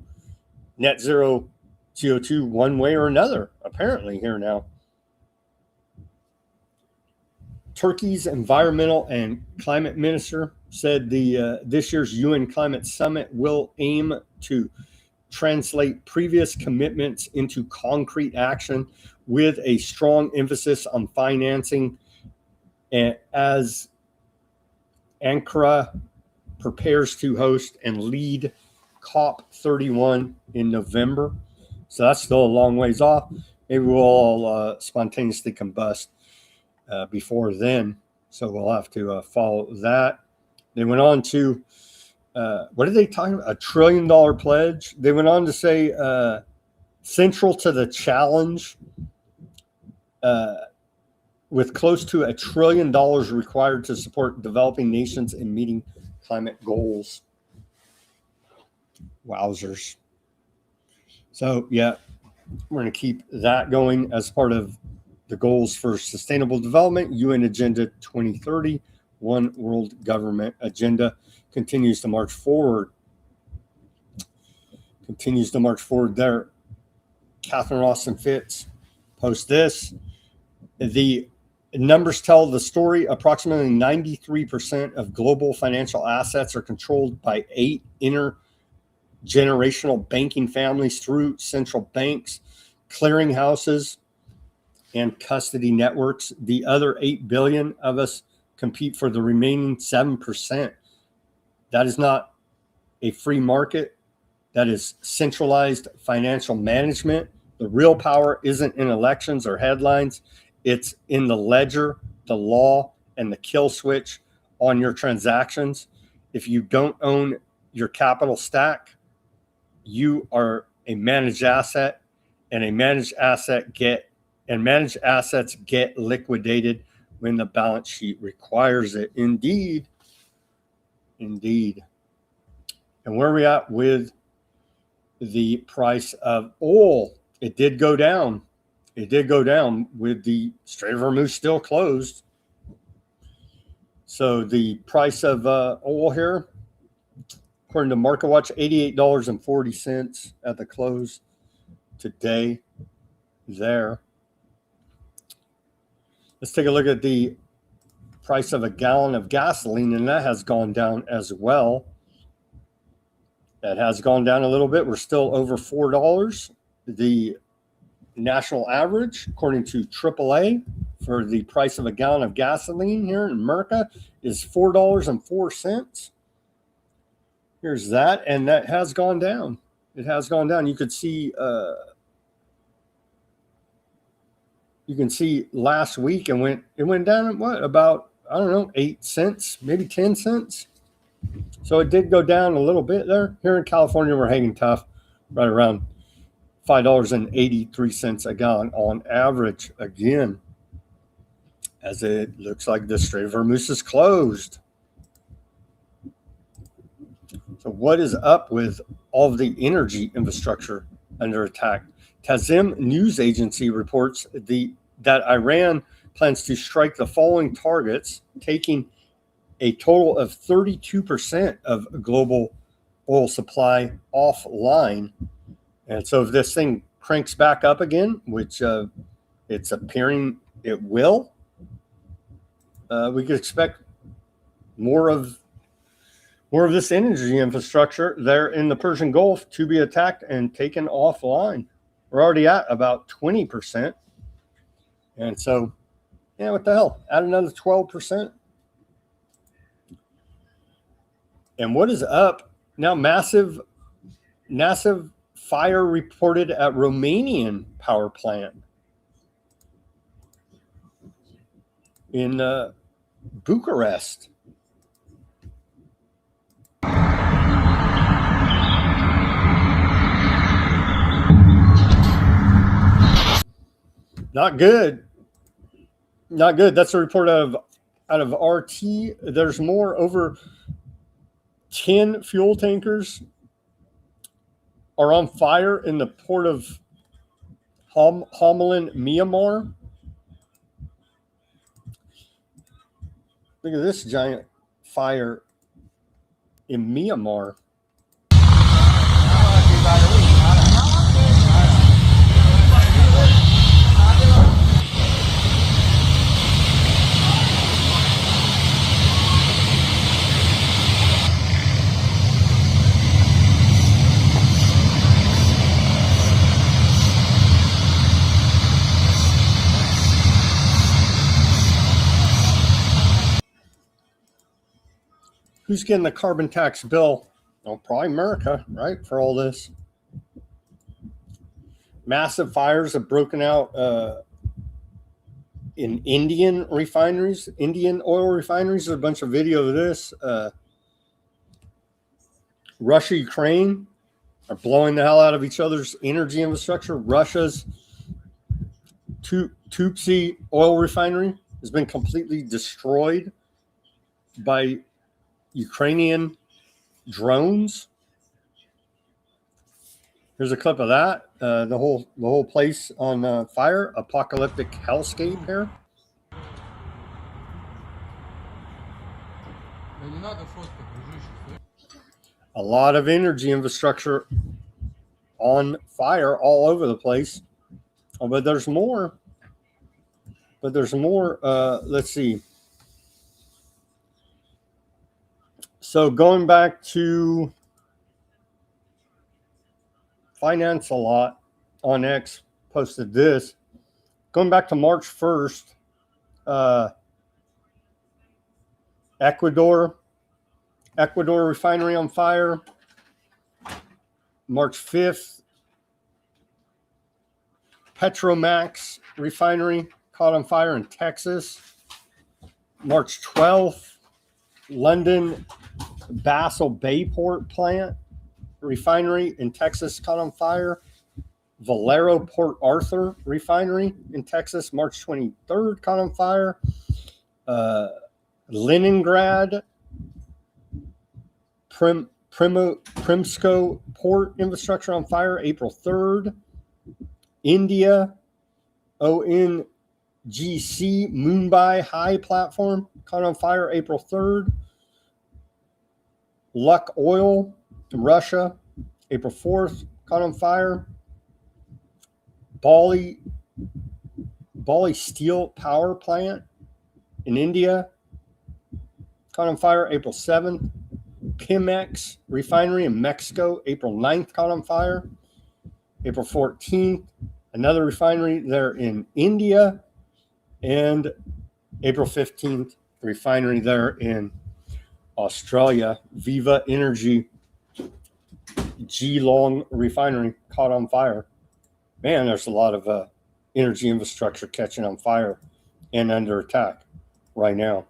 net zero CO2 one way or another, apparently, here now. Turkey's environmental and climate minister said this year's UN Climate Summit will aim to translate previous commitments into concrete action with a strong emphasis on financing, as Ankara prepares to host and lead COP31 in November. So that's still a long ways off. Maybe we'll all spontaneously combust before then. So we'll have to follow that. They went on to, what did they talk about? $1 trillion pledge. They went on to say, central to the challenge, with close to $1 trillion required to support developing nations in meeting climate goals. Wowzers. So, yeah, we're going to keep that going as part of the goals for sustainable development. UN Agenda 2030, One World Government Agenda continues to march forward. There. Catherine Austin Fitts posts this. The numbers tell the story. Approximately 93% of global financial assets are controlled by 8 intergenerational banking families through central banks, clearinghouses, and custody networks. The other 8 billion of us compete for the remaining 7%. That is not a free market. That is centralized financial management. The real power isn't in elections or headlines. It's in the ledger, the law, and the kill switch on your transactions. If you don't own your capital stack, you are a managed asset, and managed assets get liquidated when the balance sheet requires it. Indeed. And where are we at with the price of oil? It did go down. With the Strait of Hormuz still closed. So the price of oil here, according to MarketWatch, $88.40 at the close today there. Let's take a look at the price of a gallon of gasoline, and that has gone down as well. That has gone down a little bit. We're still over $4. The national average, according to AAA, for the price of a gallon of gasoline here in America is $4.04. Here's that, and that has gone down. It has gone down. You can see last week it went down at what, about, I don't know, 8 cents, maybe 10 cents. So it did go down a little bit there. Here in California, we're hanging tough, right around $5.83 a gallon on average again, as it looks like the Strait of Hormuz is closed. So what is up with all of the energy infrastructure under attack? Kazem news agency reports that Iran plans to strike the following targets, taking a total of 32% of global oil supply offline. And so if this thing cranks back up again, which it's appearing it will, we could expect more of this energy infrastructure there in the Persian Gulf to be attacked and taken offline. We're already at about 20%. And so, yeah, what the hell? Add another 12%. And what is up now? Massive fire reported at Romanian power plant in Bucharest. Not good. Not good. That's a report out of RT. There's more. Over 10 fuel tankers are on fire in the port of Homelin, Myanmar. Look at this giant fire in Myanmar. Who's getting the carbon tax bill? Well, probably America, right, for all this. Massive fires have broken out in Indian refineries, Indian oil refineries. There's a bunch of video of this. Russia, Ukraine are blowing the hell out of each other's energy infrastructure. Russia's Tuapse oil refinery has been completely destroyed by Ukrainian drones. Here's a clip of that. The whole place on fire. Apocalyptic hellscape here. A lot of energy infrastructure on fire all over the place. Oh, but there's more. Let's see. So going back to Finance a Lot on X posted this. Going back to March 1st, Ecuador refinery on fire. March 5th, Petromax refinery caught on fire in Texas. March 12th, London Basel Bayport plant refinery in Texas caught on fire. Valero Port Arthur refinery in Texas, March 23rd, caught on fire. Leningrad Primsko Port infrastructure on fire, April 3rd. India ONGC Mumbai High platform caught on fire, April 3rd. Luck Oil in Russia, April 4th, caught on fire. Bali Steel Power Plant in India, caught on fire, April 7th. Pemex Refinery in Mexico, April 9th, caught on fire. April 14th, another refinery there in India. And April 15th, refinery there in Australia, Viva Energy Geelong Refinery caught on fire. Man, there's a lot of energy infrastructure catching on fire and under attack right now.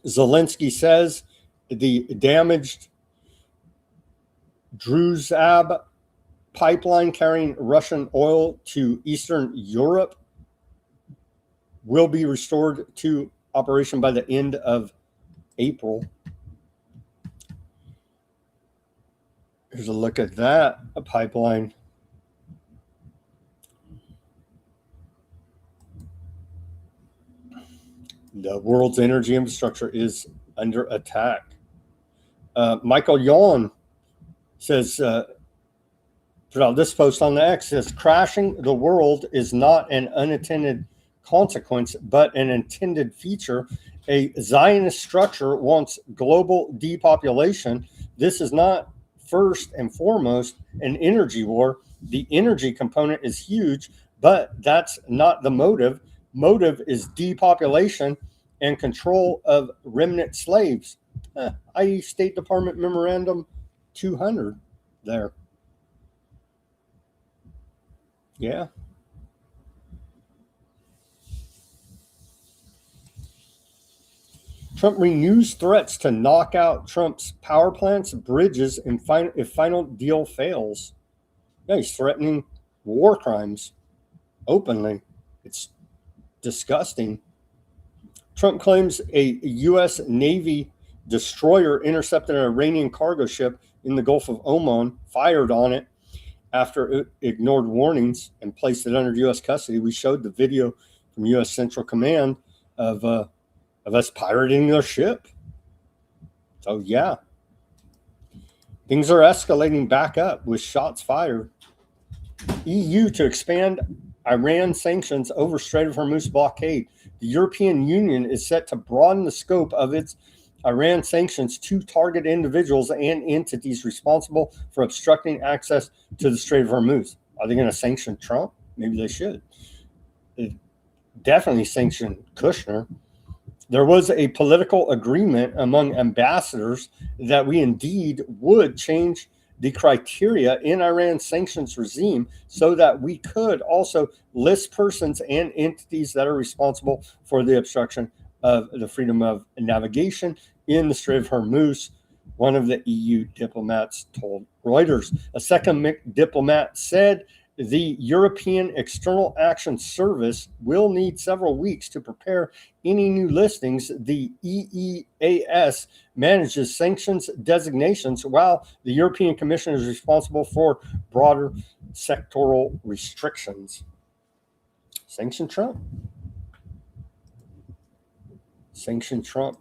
Zelensky says the damaged Druzhba pipeline carrying Russian oil to Eastern Europe will be restored to operation by the end of April. Here's a look at that, a pipeline. The world's energy infrastructure is under attack. Michael Yon says, put out this post on the X, says, crashing the world is not an unintended consequence, but an intended feature. A Zionist structure wants global depopulation. This is not first and foremost an energy war. The energy component is huge, but that's not the motive. Motive is depopulation and control of remnant slaves, i.e. State Department Memorandum 200 there. Yeah. Trump renews threats to knock out Trump's power plants, bridges, and if final deal fails. Yeah, he's threatening war crimes openly. It's disgusting. Trump claims a U.S. Navy destroyer intercepted an Iranian cargo ship in the Gulf of Oman, fired on it after it ignored warnings and placed it under U.S. custody. We showed the video from U.S. Central Command of us pirating their ship. So, yeah. Things are escalating back up with shots fired. EU to expand Iran sanctions over Strait of Hormuz blockade. The European Union is set to broaden the scope of its Iran sanctions to target individuals and entities responsible for obstructing access to the Strait of Hormuz. Are they going to sanction Trump? Maybe they should. They definitely sanction Kushner. There was a political agreement among ambassadors that we indeed would change the criteria in Iran's sanctions regime so that we could also list persons and entities that are responsible for the obstruction of the freedom of navigation in the Strait of Hormuz, one of the EU diplomats told Reuters. A second diplomat said the European External Action Service will need several weeks to prepare any new listings. The EEAS manages sanctions designations, while the European Commission is responsible for broader sectoral restrictions. Sanction Trump. Sanction Trump.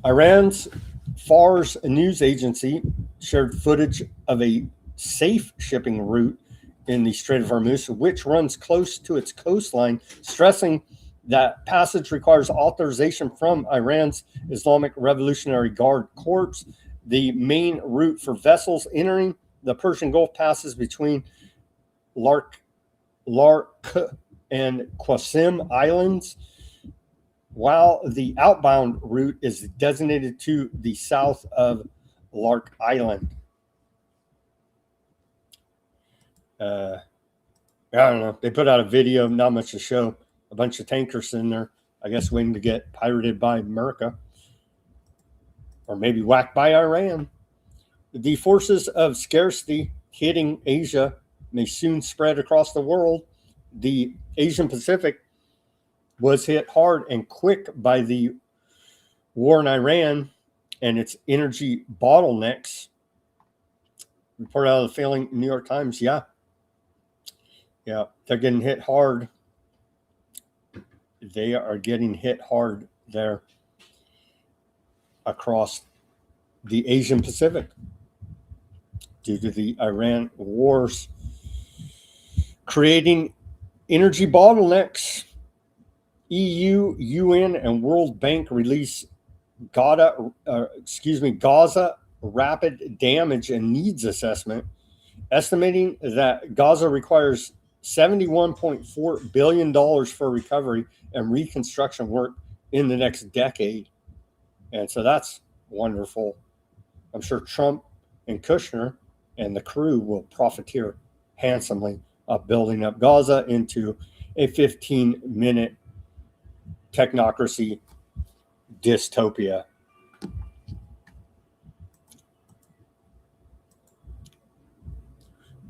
Iran's Fars news agency shared footage of a safe shipping route in the Strait of Hormuz, which runs close to its coastline, stressing that passage requires authorization from Iran's Islamic Revolutionary Guard Corps. The main route for vessels entering the Persian Gulf passes between Lark and Qasim Islands, while the outbound route is designated to the south of Lark Island. I don't know. They put out a video, not much to show. A bunch of tankers in there, I guess, waiting to get pirated by America. Or maybe whacked by Iran. The forces of scarcity hitting Asia may soon spread across the world. The Asian Pacific was hit hard and quick by the war in Iran and its energy bottlenecks. Report out of the failing New York Times. Yeah, they're getting hit hard. They are getting hit hard there across the Asian Pacific due to the Iran wars, creating energy bottlenecks. EU, UN, and World Bank release Gaza rapid damage and needs assessment, estimating that Gaza requires $71.4 billion for recovery and reconstruction work in the next decade. And so that's wonderful. I'm sure Trump and Kushner and the crew will profiteer handsomely of building up Gaza into a 15-minute technocracy dystopia.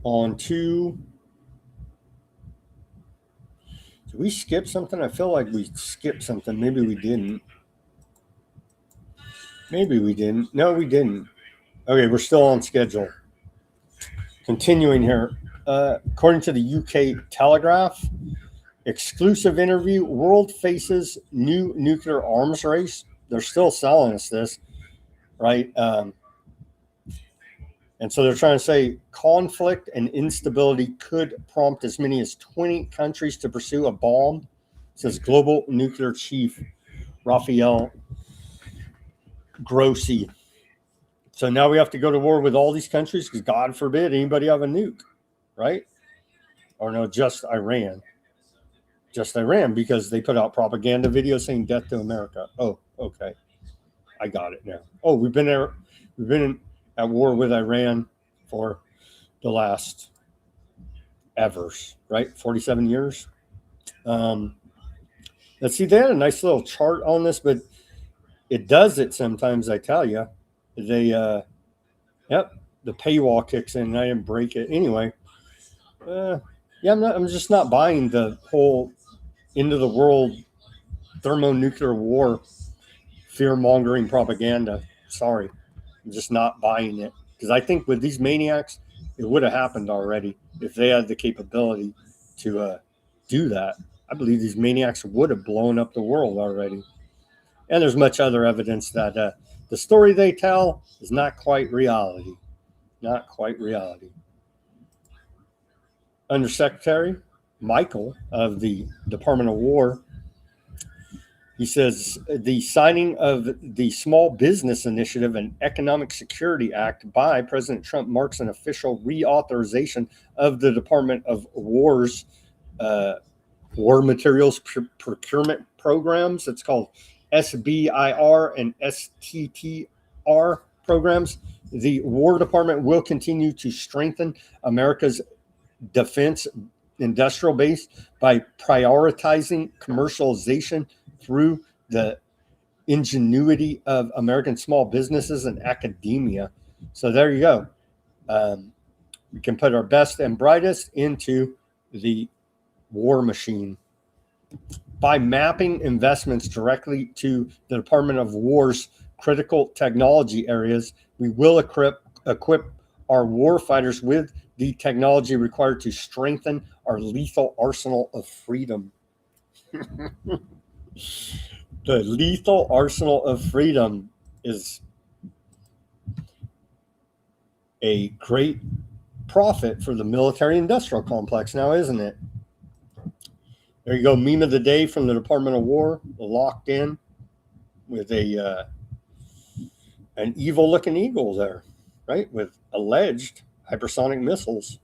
on to. Did we skip something? I feel like we skipped something. Maybe we didn't. Maybe we didn't. No, we didn't. Okay, we're still on schedule. Continuing here. According to the UK Telegraph, exclusive interview, world faces new nuclear arms race. They're still selling us this, right? And so they're trying to say conflict and instability could prompt as many as 20 countries to pursue a bomb, says global nuclear chief Rafael Grossi. So now we have to go to war with all these countries because God forbid anybody have a nuke, right? Or no, just Iran. Just Iran, because they put out propaganda videos saying death to America. Oh, okay. I got it now. Oh, we've been at war with Iran for the last evers, right? 47 years. Let's see, they had a nice little chart on this, but it does it sometimes, I tell you. They, the paywall kicks in and I didn't break it. Anyway, I'm just not buying the whole end of the world thermonuclear war fear-mongering propaganda. Sorry. I'm just not buying it. Because I think with these maniacs, it would have happened already if they had the capability to do that. I believe these maniacs would have blown up the world already. And there's much other evidence that the story they tell is not quite reality. Not quite reality. Undersecretary Michael of the Department of War, he says the signing of the Small Business Initiative and Economic Security Act by President Trump marks an official reauthorization of the Department of War's war materials procurement programs. It's called SBIR and STTR programs. The War Department will continue to strengthen America's defense industrial base by prioritizing commercialization through the ingenuity of American small businesses and academia. So there you go. We can put our best and brightest into the war machine. By mapping investments directly to the Department of War's critical technology areas, we will equip our war fighters with the technology required to strengthen our lethal arsenal of freedom. The lethal arsenal of freedom is a great profit for the military-industrial complex now, isn't it? There you go, meme of the day from the Department of War, locked in with an evil-looking eagle there, right? With alleged hypersonic missiles.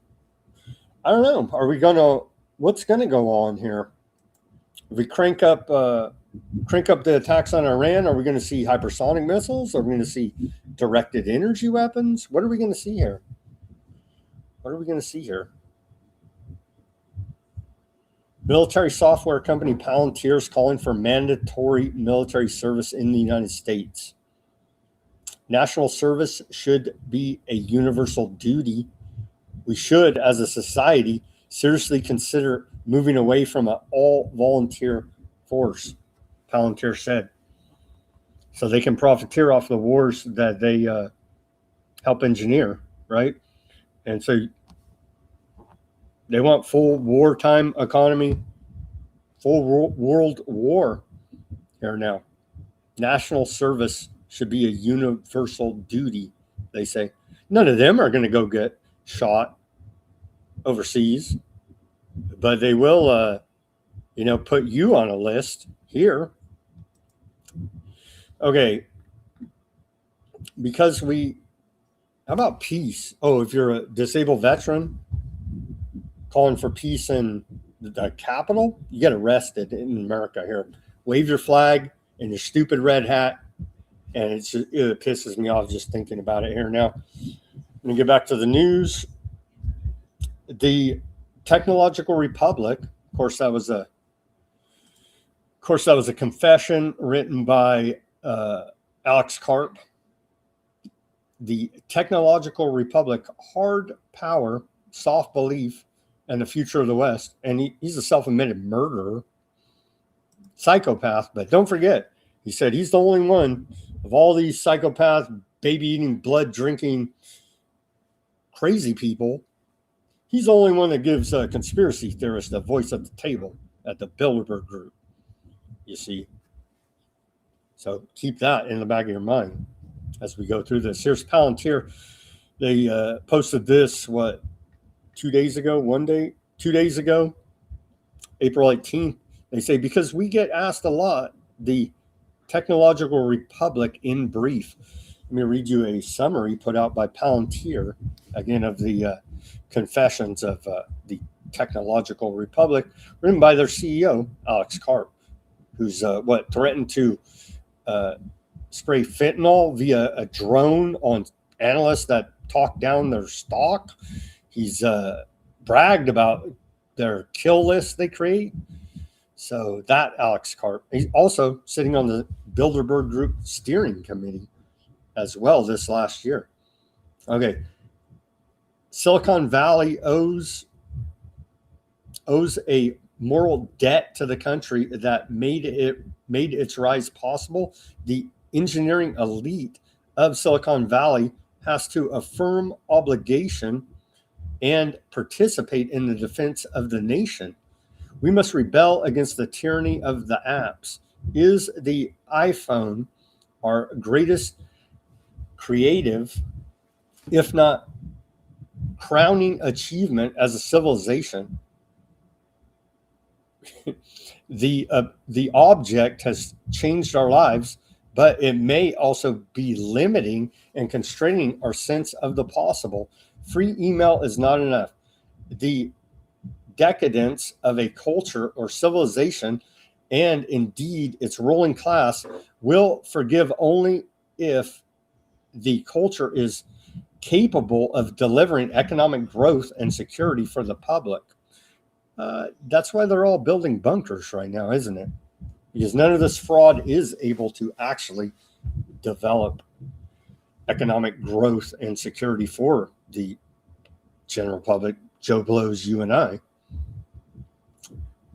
I don't know. What's gonna go on here? If we crank up the attacks on Iran, are we going to see hypersonic missiles? Are we going to see directed energy weapons? What are we going to see here? Military software company Palantir is calling for mandatory military service in the United States. National service should be a universal duty. We should, as a society, seriously consider moving away from an all-volunteer force, Palantir said. So they can profiteer off the wars that they help engineer, right? And so they want full wartime economy, full world war here now. National service should be a universal duty, they say. None of them are going to go get shot overseas, but they will, put you on a list here. Okay. Because how about peace? Oh, if you're a disabled veteran calling for peace in the Capitol, you get arrested in America here. Wave your flag and your stupid red hat. And it pisses me off just thinking about it here now. Let me get back to the news. The Technological Republic, of course, that was a confession written by Alex Karp. The Technological Republic, hard power soft belief in the future of the West. And he's a self-admitted murderer, psychopath. But don't forget, he said he's the only one of all these psychopath, baby-eating, blood-drinking, crazy people. He's the only one that gives conspiracy theorists a voice at the table at the Bilderberg Group, you see. So keep that in the back of your mind as we go through this. Here's Palantir. They posted this, 2 days ago, 2 days ago, April 18th. They say, because we get asked a lot, the Technological Republic in brief. Let me read you a summary put out by Palantir, again, of the confessions of the Technological Republic, written by their CEO, Alex Karp, who's threatened to spray fentanyl via a drone on analysts that talk down their stock. He's bragged about their kill list they create. So that Alex Karp, he's also sitting on the Bilderberg Group steering committee as well this last year. Okay. Silicon Valley owes a moral debt to the country that made its rise possible. The engineering elite of Silicon Valley has to affirm obligation and participate in the defense of the nation. We must rebel against the tyranny of the apps. Is the iPhone our greatest creative, if not crowning achievement as a civilization? The object has changed our lives, but it may also be limiting and constraining our sense of the possible. Free email is not enough. The decadence of a culture or civilization, and indeed its ruling class, will forgive only if the culture is capable of delivering economic growth and security for the public. That's why they're all building bunkers right now, isn't it? Because none of this fraud is able to actually develop economic growth and security for the general public, Joe Blows, you and I.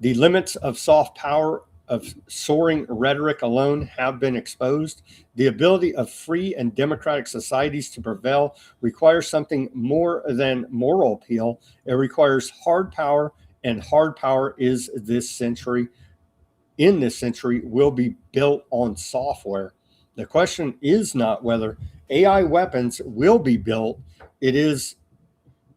The limits of soft power of soaring rhetoric alone have been exposed. The ability of free and democratic societies to prevail requires something more than moral appeal. It requires hard power, and hard power is in this century will be built on software. The question is not whether AI weapons will be built. It is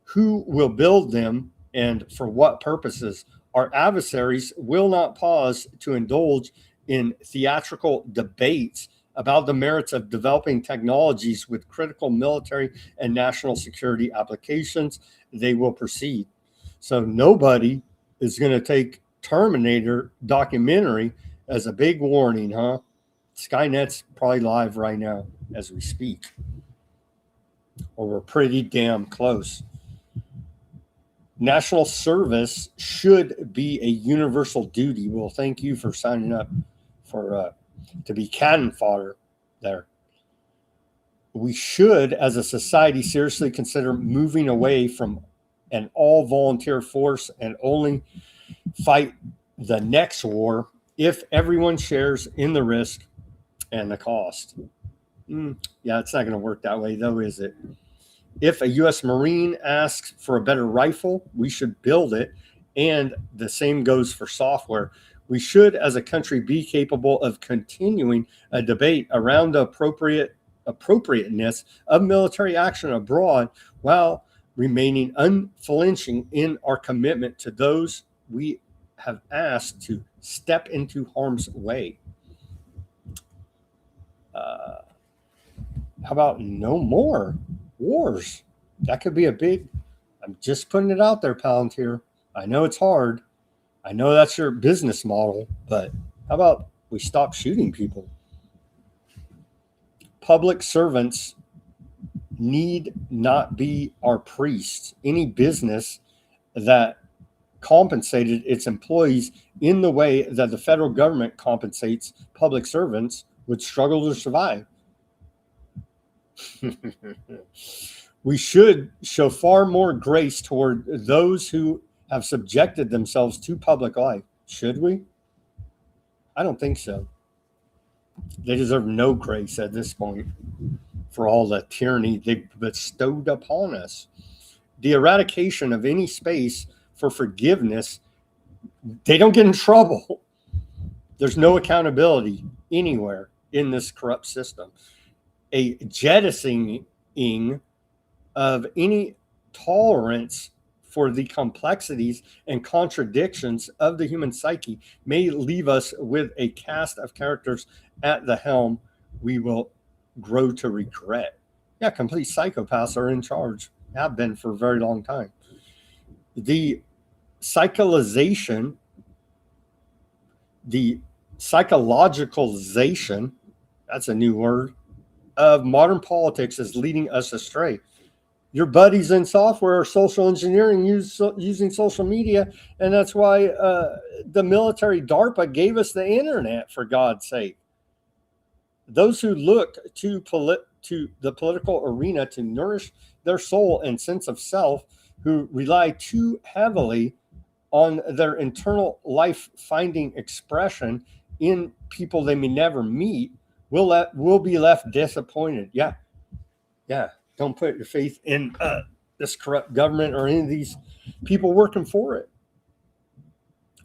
who will build them and for what purposes. Our adversaries will not pause to indulge in theatrical debates about the merits of developing technologies with critical military and national security applications. They will proceed. So nobody is going to take Terminator documentary as a big warning, huh? Skynet's probably live right now as we speak. Or we're pretty damn close. National service should be a universal duty. Well, thank you for signing up for to be cannon fodder there. We should, as a society, seriously consider moving away from an all-volunteer force and only fight the next war if everyone shares in the risk and the cost. Yeah, it's not going to work that way, though, is it? If a U.S. Marine asks for a better rifle, we should build it, and the same goes for software. We should, as a country, be capable of continuing a debate around the appropriateness of military action abroad while remaining unflinching in our commitment to those we have asked to step into harm's way. How about no more wars? That could be a big, I'm just putting it out there, Palantir. I know it's hard. I know that's your business model, but how about we stop shooting people? Public servants need not be our priests. Any business that compensated its employees in the way that the federal government compensates public servants would struggle to survive. We should show far more grace toward those who have subjected themselves to public life. Should we? I don't think so. They deserve no grace at this point for all the tyranny they've bestowed upon us. The eradication of any space for forgiveness, they don't get in trouble. There's no accountability anywhere in this corrupt system. A jettisoning of any tolerance for the complexities and contradictions of the human psyche may leave us with a cast of characters at the helm we will grow to regret. Yeah, complete psychopaths are in charge, have been for a very long time. The psychologicalization that's a new word, of modern politics is leading us astray. Your buddies in software are social engineering using social media, and that's why the military DARPA gave us the internet, for God's sake. Those who look to the political arena to nourish their soul and sense of self, who rely too heavily on their internal life-finding expression in people they may never meet, will be left disappointed. Yeah. Don't put your faith in this corrupt government or any of these people working for it.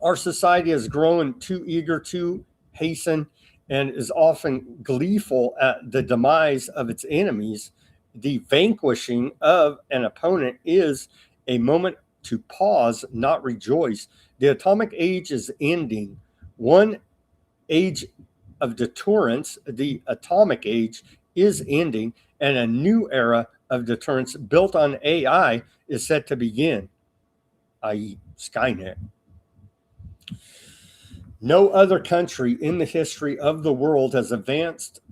Our society has grown too eager to hasten and is often gleeful at the demise of its enemies. The vanquishing of an opponent is a moment to pause, not rejoice. The atomic age is ending. One age of deterrence, the atomic age, is ending, and a new era of deterrence built on AI is set to begin, i.e. Skynet. No other country in the history of the world has advanced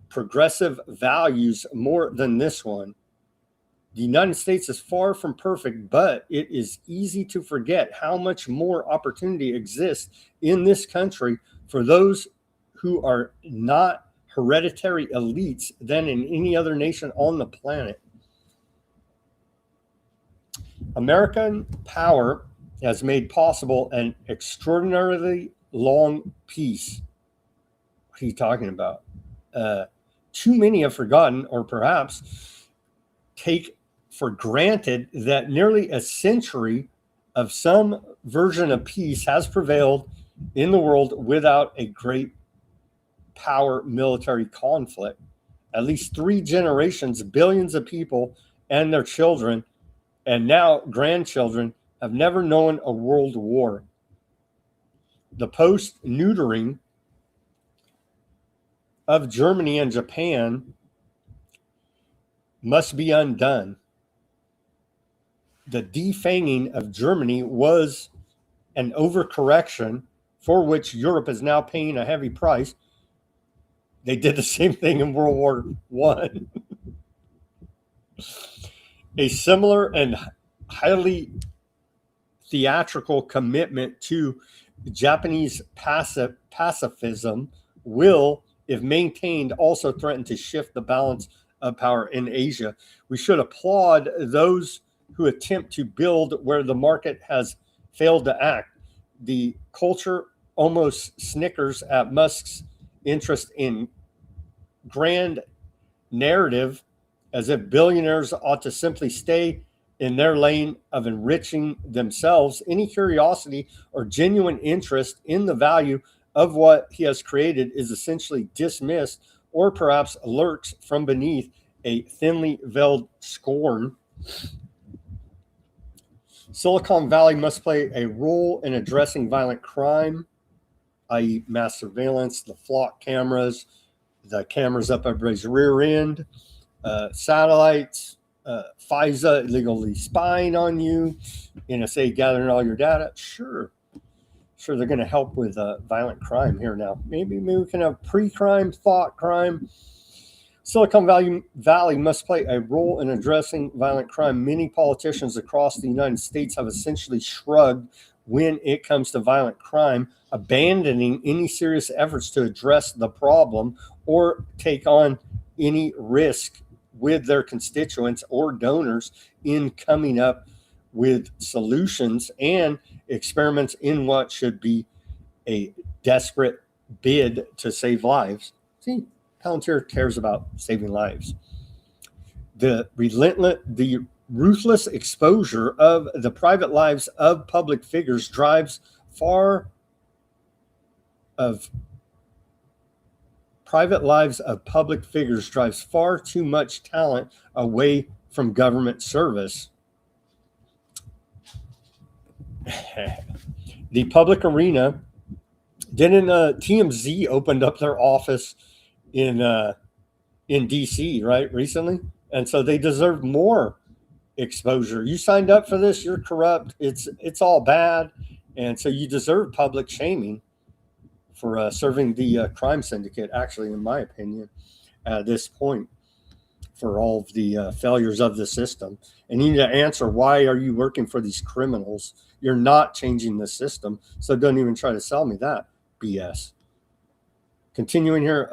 progressive values more than this one. The United States is far from perfect, but it is easy to forget how much more opportunity exists in this country for those who are not hereditary elites than in any other nation on the planet. American power has made possible an extraordinarily long peace. What are you talking about? Too many have forgotten, or perhaps take for granted, that nearly a century of some version of peace has prevailed in the world without a great power military conflict. At least 3 generations, billions of people and their children, and now grandchildren, have never known a world war. The post-neutering of Germany and Japan must be undone. The defanging of Germany was an overcorrection for which Europe is now paying a heavy price. They did the same thing in World War I. A similar and highly theatrical commitment to Japanese pacifism will, if maintained, also threaten to shift the balance of power in Asia. We should applaud those who attempt to build where the market has failed to act. The culture almost snickers at Musk's interest in grand narrative, as if billionaires ought to simply stay in their lane of enriching themselves. Any curiosity or genuine interest in the value of what he has created is essentially dismissed, or perhaps lurks from beneath a thinly veiled scorn. Silicon Valley must play a role in addressing violent crime, i.e. mass surveillance, the flock cameras, the cameras up everybody's rear end, satellites, FISA illegally spying on you, NSA gathering all your data. Sure, they're going to help with violent crime here now. Maybe we can have pre-crime, thought crime. Silicon Valley must play a role in addressing violent crime. Many politicians across the United States have essentially shrugged when it comes to violent crime, abandoning any serious efforts to address the problem or take on any risk with their constituents or donors in coming up with solutions and experiments in what should be a desperate bid to save lives. See, Palantir cares about saving lives. The ruthless exposure of the private lives of public figures drives far too much talent away from government service. The public arena, didn't TMZ opened up their office in DC, right, recently? And so they deserve more exposure. You signed up for this, you're corrupt, it's all bad, and so you deserve public shaming for serving the crime syndicate, actually, in my opinion, at this point, for all of the failures of the system. And you need to answer, why are you working for these criminals? You're not changing the system, so don't even try to sell me that BS. Continuing here,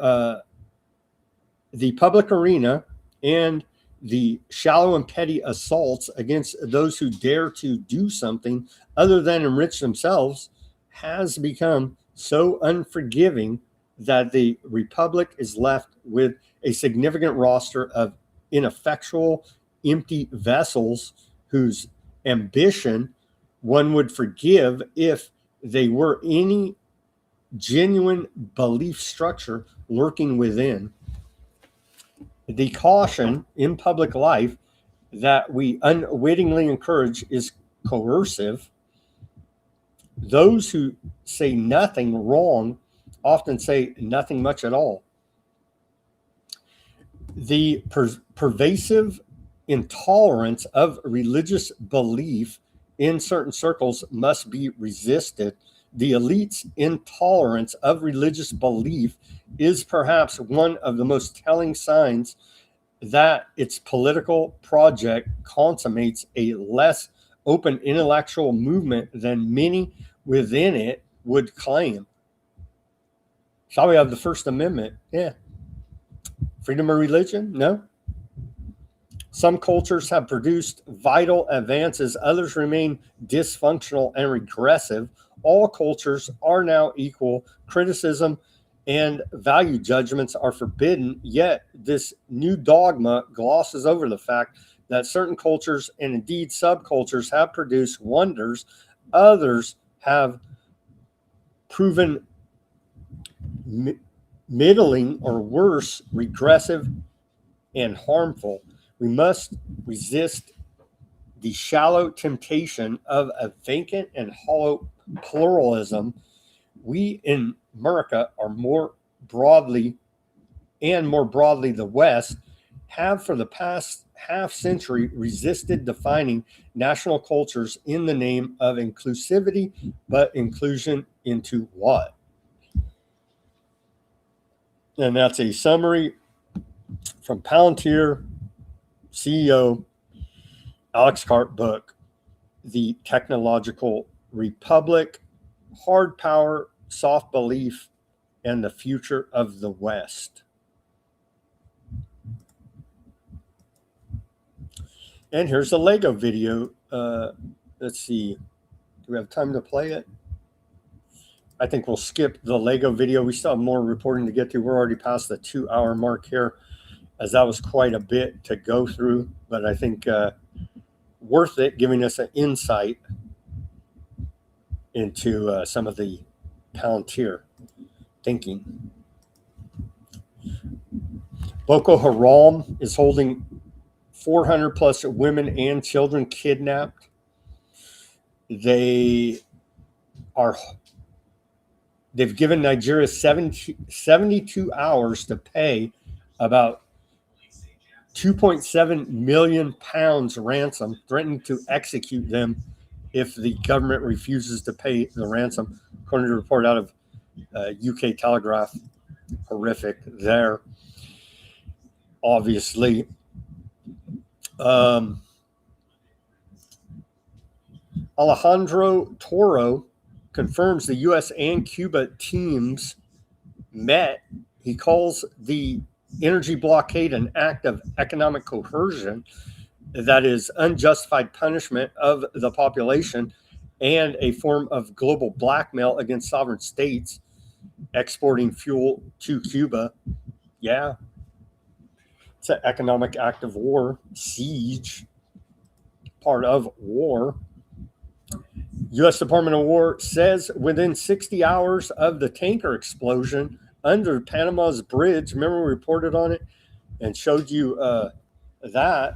the public arena and the shallow and petty assaults against those who dare to do something other than enrich themselves has become so unforgiving that the republic is left with a significant roster of ineffectual, empty vessels whose ambition one would forgive if they were any genuine belief structure lurking within. The caution in public life that we unwittingly encourage is coercive. Those who say nothing wrong often say nothing much at all. The pervasive intolerance of religious belief in certain circles must be resisted. The elite's intolerance of religious belief is perhaps one of the most telling signs that its political project consummates a less open intellectual movement than many within it would claim. Shall we have the First Amendment? Yeah. Freedom of religion? No. Some cultures have produced vital advances, others remain dysfunctional and regressive. All cultures are now equal. Criticism and value judgments are forbidden, yet this new dogma glosses over the fact that certain cultures and indeed subcultures have produced wonders. Others have proven middling or worse, regressive and harmful. We must resist the shallow temptation of a vacant and hollow pluralism. We in America are more broadly the West have for the past half century resisted defining national cultures in the name of inclusivity, but inclusion into what? And that's a summary from Palantir CEO Alex Karp book, The Technological Republic, Hard Power, Soft Belief, and the Future of the West. And here's a Lego video. Let's see. Do we have time to play it? I think we'll skip the Lego video. We still have more reporting to get to. We're already past the 2-hour mark here, as that was quite a bit to go through, but I think worth it, giving us an insight into some of the Palantir thinking. Boko Haram is holding 400 plus women and children kidnapped. They've given Nigeria 72 hours to pay about 2.7 million pounds ransom, threatening to execute them if the government refuses to pay the ransom, according to a report out of UK Telegraph. Horrific there, obviously. Alejandro Toro confirms the U.S. and Cuba teams met. He calls the energy blockade an act of economic coercion that is unjustified punishment of the population and a form of global blackmail against sovereign states exporting fuel to Cuba. Yeah. It's an economic act of war, siege, part of war. U.S. Department of War says within 60 hours of the tanker explosion under Panama's bridge, remember we reported on it and showed you that.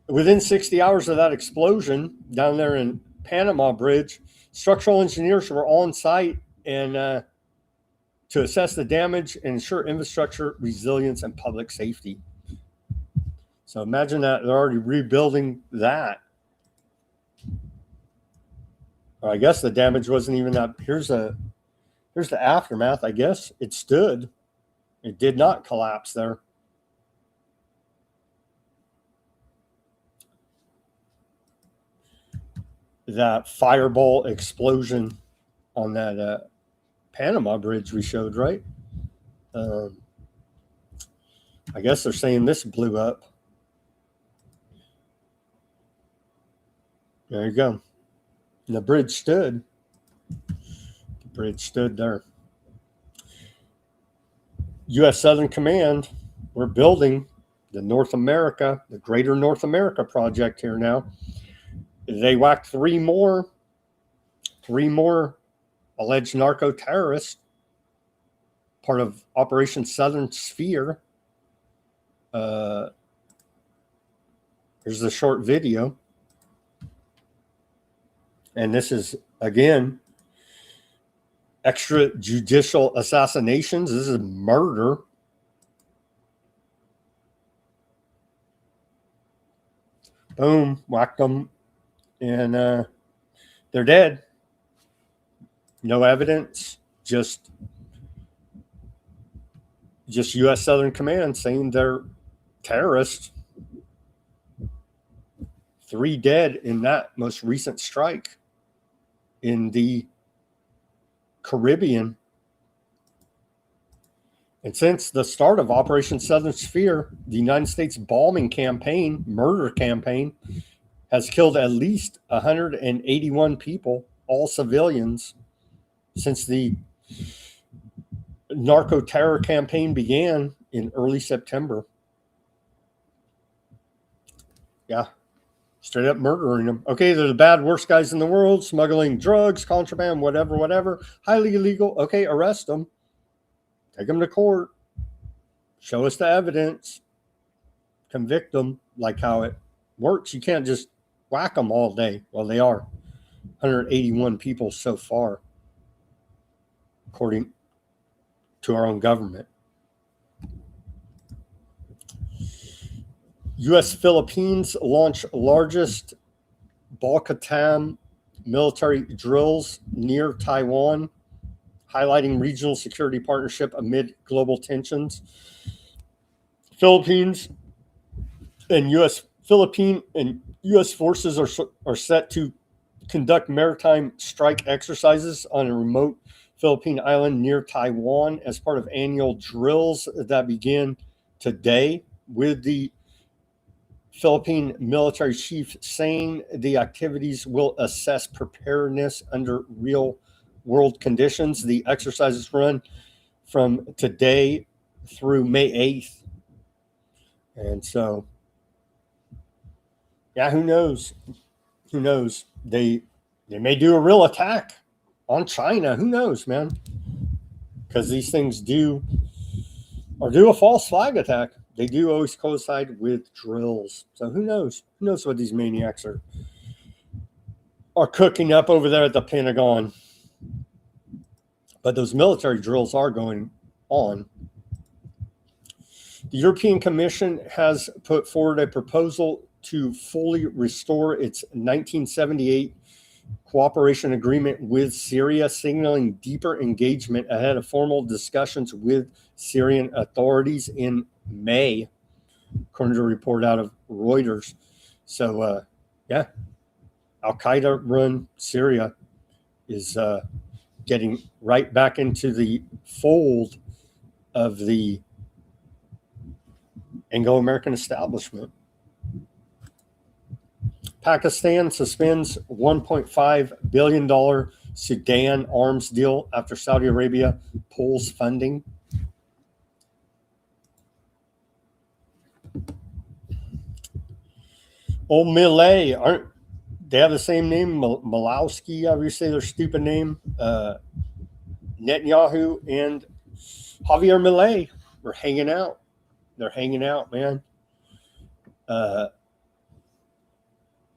Within 60 hours of that explosion down there in Panama Bridge, structural engineers were on site and to assess the damage and ensure infrastructure resilience and public safety. So imagine that they're already rebuilding that. I guess the damage wasn't even that. Here's the aftermath. I guess it stood. It did not collapse there. That fireball explosion on that Panama Bridge we showed, right? I guess they're saying this blew up. There you go. And the bridge stood. The bridge stood there. U.S. Southern Command, we're building the Greater North America project here now. They whacked three more alleged narco terrorists, part of Operation Southern Sphere. Here's the short video. And this is, again, extrajudicial assassinations. This is murder. Boom, whacked them. And they're dead. No evidence. Just U.S. Southern Command saying they're terrorists. 3 dead in that most recent strike in the Caribbean. And since the start of Operation Southern Sphere, the United States bombing campaign, murder campaign, has killed at least 181 people, all civilians, since the narco terror campaign began in early September. Yeah, straight up murdering them. Okay, they're the bad, worst guys in the world, smuggling drugs, contraband, whatever, highly illegal. Okay, arrest them. Take them to court. Show us the evidence. Convict them, like how it works. You can't just whack them all day. Well, they are 181 people so far, according to our own government. U.S. Philippines launch largest Balkatam military drills near Taiwan, highlighting regional security partnership amid global tensions. Philippines and Philippine and U.S. forces are set to conduct maritime strike exercises on a remote Philippine island near Taiwan as part of annual drills that begin today, with the Philippine military chief saying the activities will assess preparedness under real world conditions. The exercises run from today through May 8th. And so, yeah, who knows? Who knows? They may do a real attack on China. Who knows, man? Because these things do a false flag attack. They do always coincide with drills. So who knows? Who knows what these maniacs are cooking up over there at the Pentagon? But those military drills are going on. The European Commission has put forward a proposal to fully restore its 1978 cooperation agreement with Syria, signaling deeper engagement ahead of formal discussions with Syrian authorities in May, according to a report out of Reuters. So, yeah, Al-Qaeda-run Syria is getting right back into the fold of the Anglo-American establishment. Pakistan suspends $1.5 billion Sudan arms deal after Saudi Arabia pulls funding. Old Millet, aren't they have the same name? Malowski, however you say their stupid name. Netanyahu and Javier Millet are hanging out. They're hanging out, man.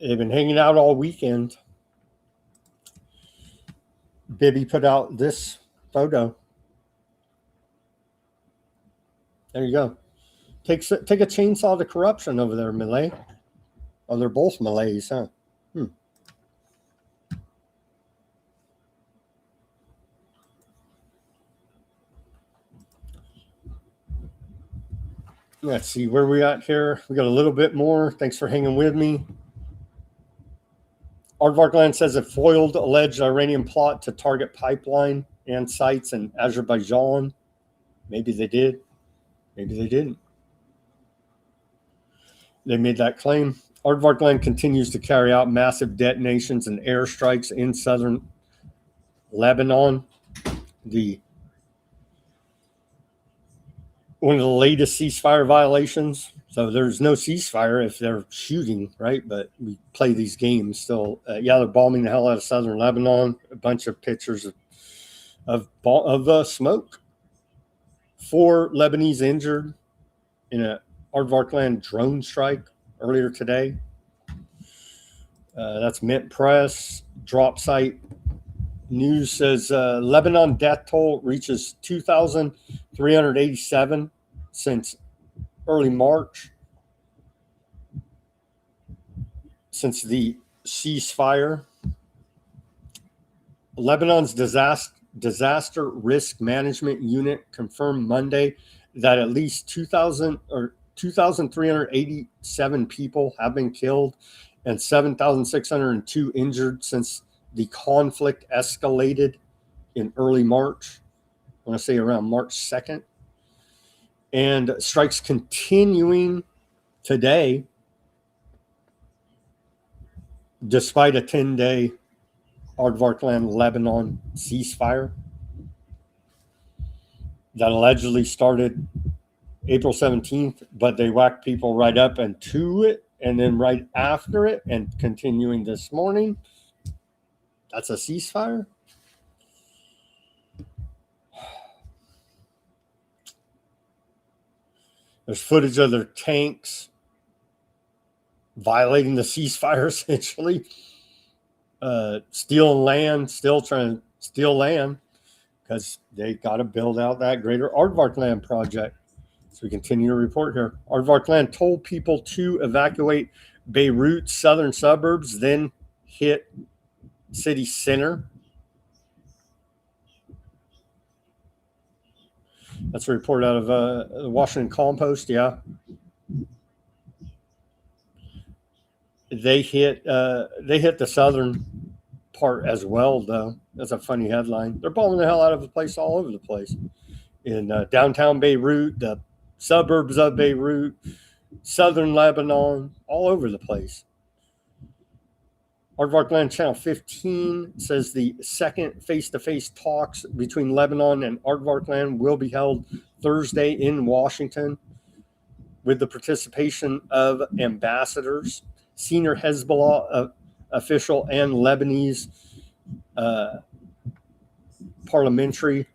They've been hanging out all weekend. Bibi put out this photo. There you go. Take a chainsaw to corruption over there, Millet. Oh, they're both Malays, huh? Let's see where we at here. We got a little bit more. Thanks for hanging with me. Aardvarkland says it foiled alleged Iranian plot to target pipeline and sites in Azerbaijan. Maybe they did. Maybe they didn't. They made that claim. Aardvarkland continues to carry out massive detonations and airstrikes in southern Lebanon. One of the latest ceasefire violations. So there's no ceasefire if they're shooting, right? But we play these games still. They're bombing the hell out of southern Lebanon. A bunch of pictures of smoke. 4 Lebanese injured in a Aardvarkland drone strike earlier today. That's Mint Press. Drop site news says Lebanon death toll reaches 2,387 since early March, since the ceasefire. Lebanon's disaster risk management unit confirmed Monday that at least 2,387 people have been killed and 7,602 injured since the conflict escalated in early March. I want to say around March 2nd. And strikes continuing today despite a 10-day Aardvarkland Lebanon ceasefire that allegedly started April 17th, but they whacked people right up into it and then right after it and continuing this morning. That's a ceasefire? There's footage of their tanks violating the ceasefire, essentially. Stealing land, still trying to steal land because they got to build out that greater Aardvarkland project. So we continue to report here. Aardvarkland told people to evacuate Beirut's southern suburbs, then hit city center. That's a report out of the Washington Compost. Yeah, they hit the southern part as well, though. That's a funny headline. They're bombing the hell out of the place all over the place. In downtown Beirut, the suburbs of Beirut, southern Lebanon, all over the place. Aardvarkland Channel 15 says the second face-to-face talks between Lebanon and Aardvarkland will be held Thursday in Washington with the participation of ambassadors, senior Hezbollah official, and Lebanese parliamentary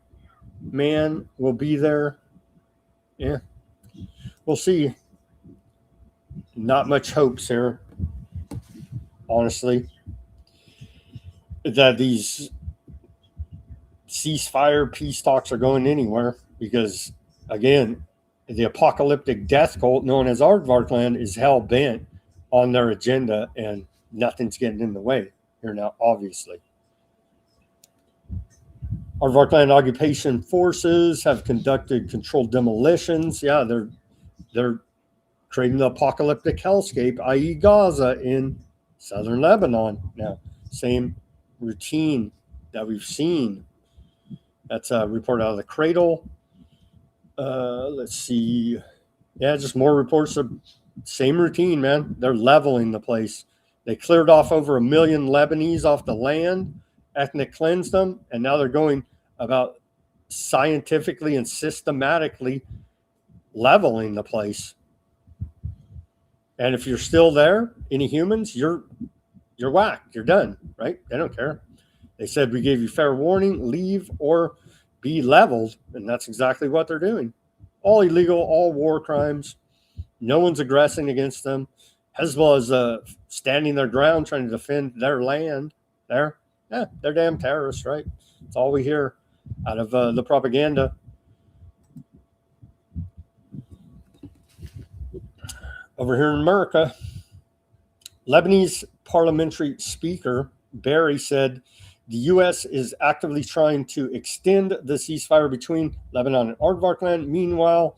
man will be there. Yeah, we'll see. Not much hopes here, honestly, that these ceasefire peace talks are going anywhere because, again, the apocalyptic death cult known as Aardvarkland is hell-bent on their agenda, and nothing's getting in the way here now, obviously. Aardvarkland occupation forces have conducted controlled demolitions. Yeah, they're creating the apocalyptic hellscape, i.e. Gaza in southern Lebanon. Now, same routine that we've seen. That's a report out of the Cradle. Let's see. Yeah, just more reports of same routine, man. They're leveling the place. They cleared off over 1 million Lebanese off the land, ethnic cleansed them, and now they're going about scientifically and systematically leveling the place. And if you're still there, any humans, you're whacked. You're done, right? They don't care. They said, we gave you fair warning, leave or be leveled. And that's exactly what they're doing. All illegal, all war crimes. No one's aggressing against them. Hezbollah is standing their ground, trying to defend their land there. Yeah, they're damn terrorists, right? That's all we hear out of the propaganda. Over here in America, Lebanese parliamentary speaker Barry said the U.S. is actively trying to extend the ceasefire between Lebanon and Aardvarkland. Meanwhile,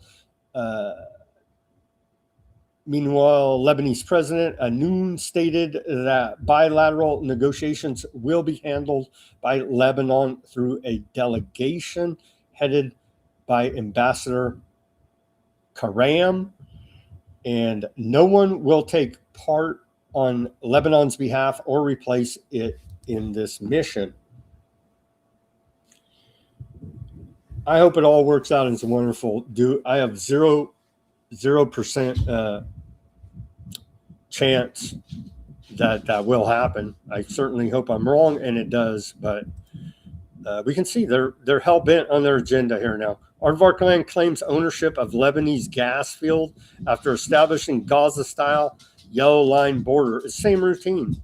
Lebanese President Anoun stated that bilateral negotiations will be handled by Lebanon through a delegation headed by Ambassador Karam, and no one will take part on Lebanon's behalf or replace it in this mission. I hope it all works out and it's wonderful. I have 0% chance that will happen. I certainly hope I'm wrong, and it does, but we can see they're hell-bent on their agenda here now. Aardvarkland claims ownership of Lebanese gas field after establishing Gaza-style yellow line border. It's same routine,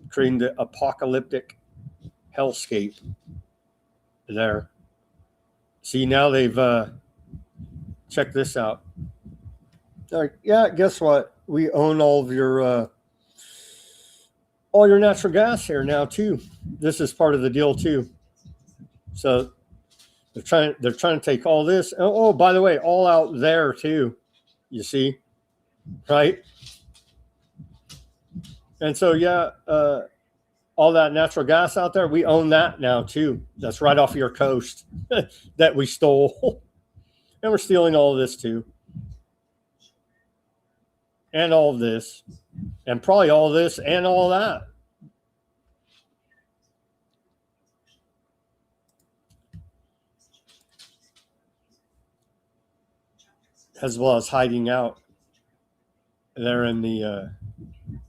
creating the apocalyptic hellscape there. See, now they've check this out. Yeah, guess what? We own all of your natural gas here now too. This is part of the deal too. So they're trying to take all this. Oh, by the way, all out there too. You see, right? And so yeah, all that natural gas out there, we own that now too. That's right off your coast that we stole, and we're stealing all of this too. And all of this, and probably all of this and all of that. Hezbollah is hiding out there in the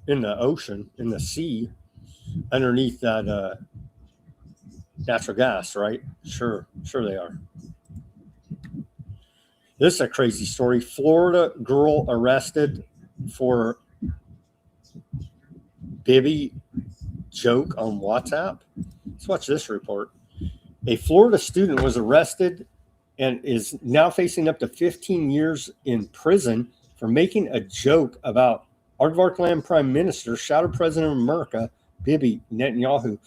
ocean, in the sea, underneath that natural gas, right? Sure they are. This is a crazy story. Florida girl arrested for Bibby joke on WhatsApp. Let's watch this report. A Florida student was arrested and is now facing up to 15 years in prison for making a joke about Aardvarkland Prime Minister, Shadow President of America, Bibi Netanyahu.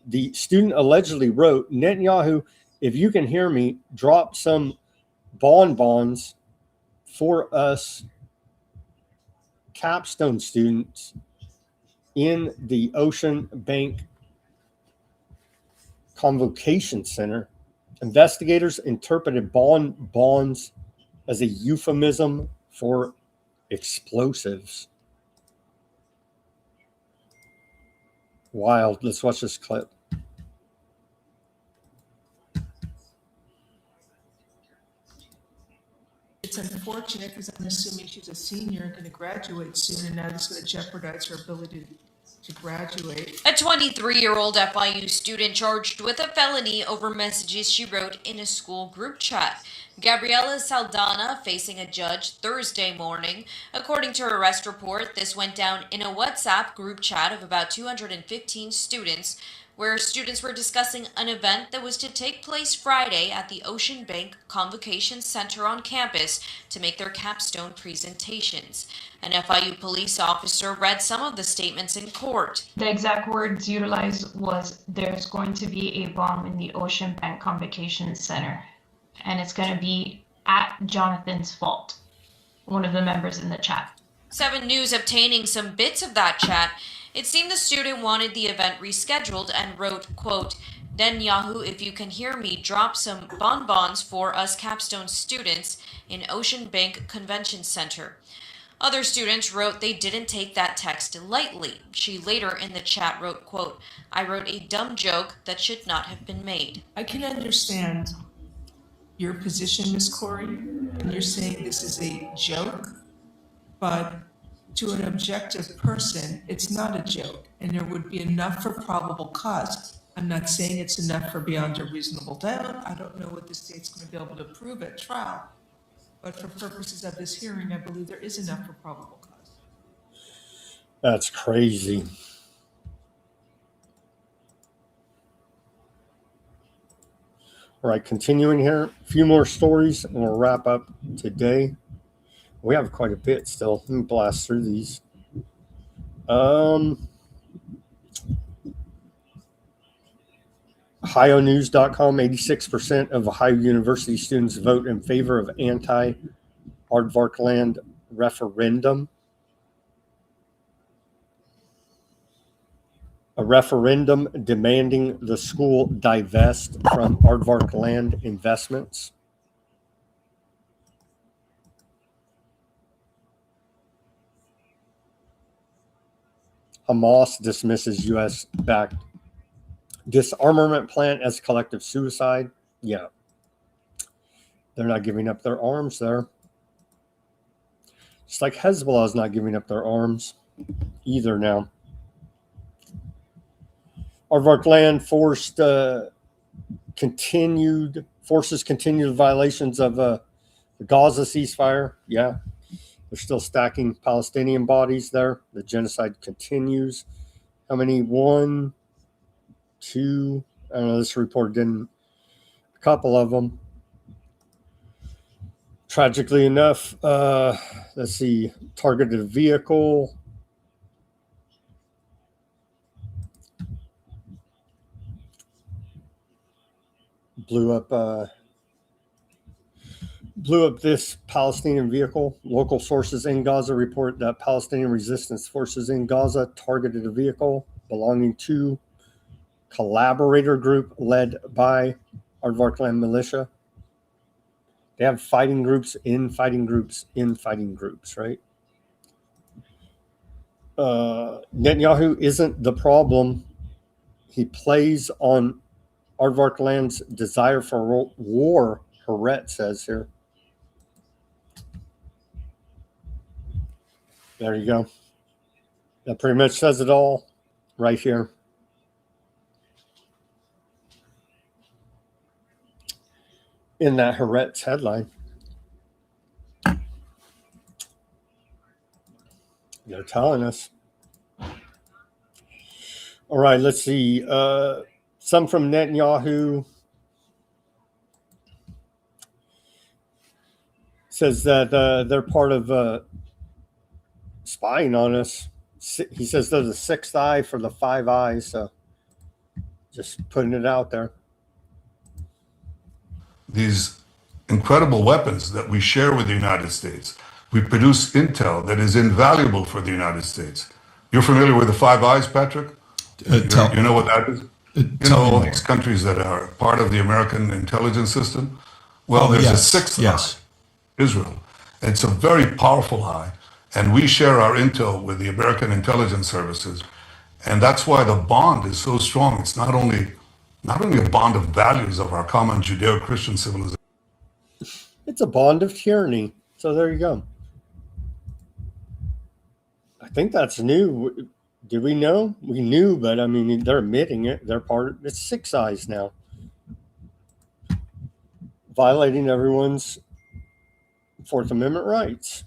The student allegedly wrote, "Netanyahu, if you can hear me, drop some bonbons for us capstone students in the Ocean Bank Convocation Center." Investigators interpreted bonds as a euphemism for explosives. Wild. Let's watch this clip. It's unfortunate because I'm assuming she's a senior and going to graduate soon, and now this is going to jeopardize her ability to graduate. A 23-year-old FIU student charged with a felony over messages she wrote in a school group chat. Gabriela Saldana facing a judge Thursday morning. According to her arrest report, this went down in a WhatsApp group chat of about 215 students, where students were discussing an event that was to take place Friday at the Ocean Bank Convocation Center on campus to make their capstone presentations. An FIU police officer read some of the statements in court. The exact words utilized was, "There's going to be a bomb in the Ocean Bank Convocation Center, and it's going to be at Jonathan's fault," one of the members in the chat. 7 News obtaining some bits of that chat. It seemed the student wanted the event rescheduled and wrote, quote, Netanyahu, if you can hear me, drop some bonbons for us Capstone students in Ocean Bank Convention Center. Other students wrote they didn't take that text lightly. She later in the chat wrote, quote, I wrote a dumb joke that should not have been made. I can understand your position, Ms. Corey, and you're saying this is a joke, but to an objective person, it's not a joke, and there would be enough for probable cause. I'm not saying it's enough for beyond a reasonable doubt. I don't know what the state's going to be able to prove at trial, but for purposes of this hearing, I believe there is enough for probable cause. That's crazy. All right, continuing here, a few more stories, and we'll wrap up today. We have quite a bit still. Let me blast through these. OhioNews.com, 86% of Ohio University students vote in favor of anti-aardvark land referendum. A referendum demanding the school divest from aardvark land investments. Hamas dismisses U.S.-backed disarmament plan as collective suicide. Yeah. They're not giving up their arms there. Just like Hezbollah is not giving up their arms either now. Aardvark land forces continued violations of the Gaza ceasefire. Yeah. They're still stacking Palestinian bodies there. The genocide continues. How many? 1, 2, I don't know, this report didn't, a couple of them. Tragically enough, let's see, targeted a vehicle. Blew up this Palestinian vehicle. Local sources in Gaza report that Palestinian resistance forces in Gaza targeted a vehicle belonging to collaborator group led by Aardvark land militia. They have fighting groups in fighting groups in fighting groups, right? Netanyahu isn't the problem. He plays on Aardvark land's desire for war, Haaretz says here. There you go. That pretty much says it all right here. In that Haaretz headline. They're telling us. All right, let's see. Some from Netanyahu says that they're part of spying on us. He says there's a sixth eye for the five eyes. So just putting it out there. These incredible weapons that we share with the United States. We produce intel that is invaluable for the United States. You're familiar with the Five Eyes, Patrick? You know what that is? You know all these countries that are part of the American intelligence system? Well, there's a sixth eye, Israel. It's a very powerful eye, and we share our intel with the American intelligence services, and that's why the bond is so strong. It's not only a bond of values of our common Judeo-Christian civilization. It's a bond of tyranny. So there you go. I think that's new. Did we know? We knew, but I mean, they're admitting it. They're part of it's six eyes now. Violating everyone's Fourth Amendment rights.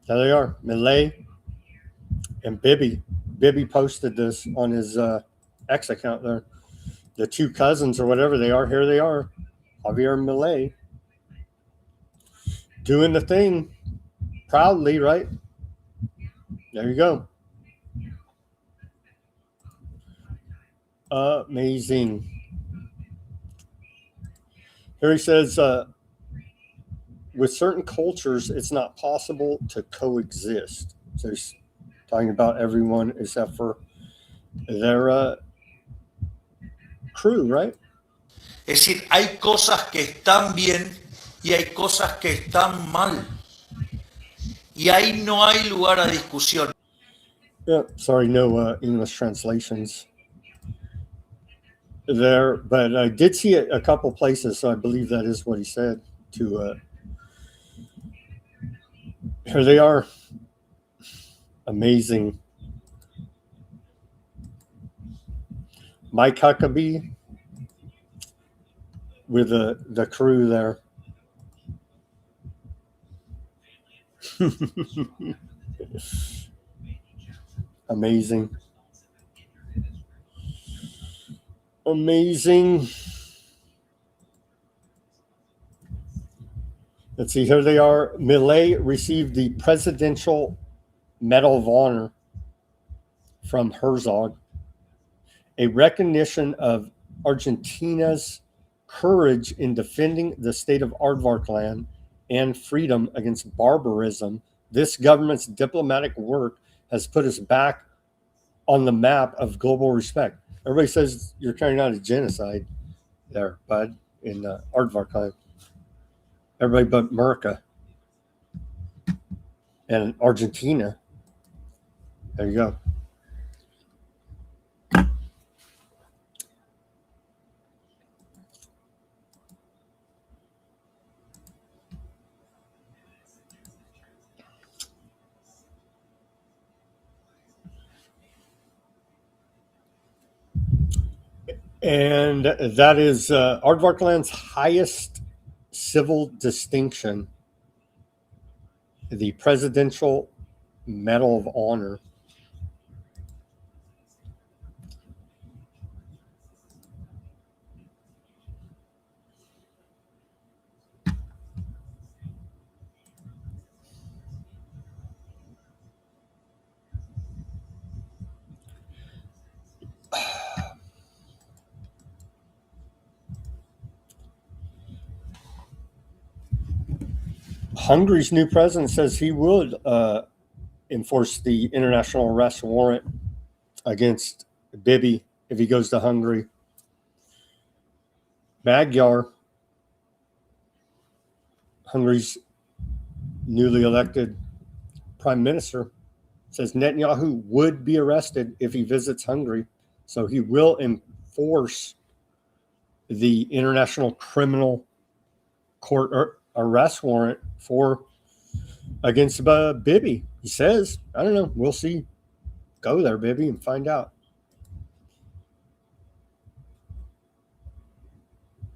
There they are. Millet and Bibi. Bibi posted this on his X account there. The two cousins or whatever they are, here they are. Javier and Millet. Doing the thing proudly, right? There you go. Amazing. Here he says, with certain cultures, it's not possible to coexist. So he's talking about everyone except for their crew, right? Es decir, hay cosas que están bien y hay cosas que están mal. Y ahí no hay lugar a discusión. Yeah, sorry, no English translations there, but I did see it a couple places, so I believe that is what he said. Here they are, amazing. Mike Huckabee with the crew there. Amazing. Amazing. Let's see, here they are. Milei received the Presidential Medal of Honor from Herzog, a recognition of Argentina's courage in defending the state of Aardvarkland and freedom against barbarism. This government's diplomatic work has put us back on the map of global respect. Everybody says you're carrying out a genocide there, bud, in Aardvarkland. Everybody but America and Argentina. There you go. And that is Aardvarkland's highest civil distinction, the Presidential Medal of Honor. Hungary's new president says he would enforce the international arrest warrant against Bibi if he goes to Hungary. Magyar, Hungary's newly elected prime minister, says Netanyahu would be arrested if he visits Hungary. So he will enforce the International Criminal Court arrest warrant against Bibi. He says, I don't know. We'll see. Go there, Bibi, and find out.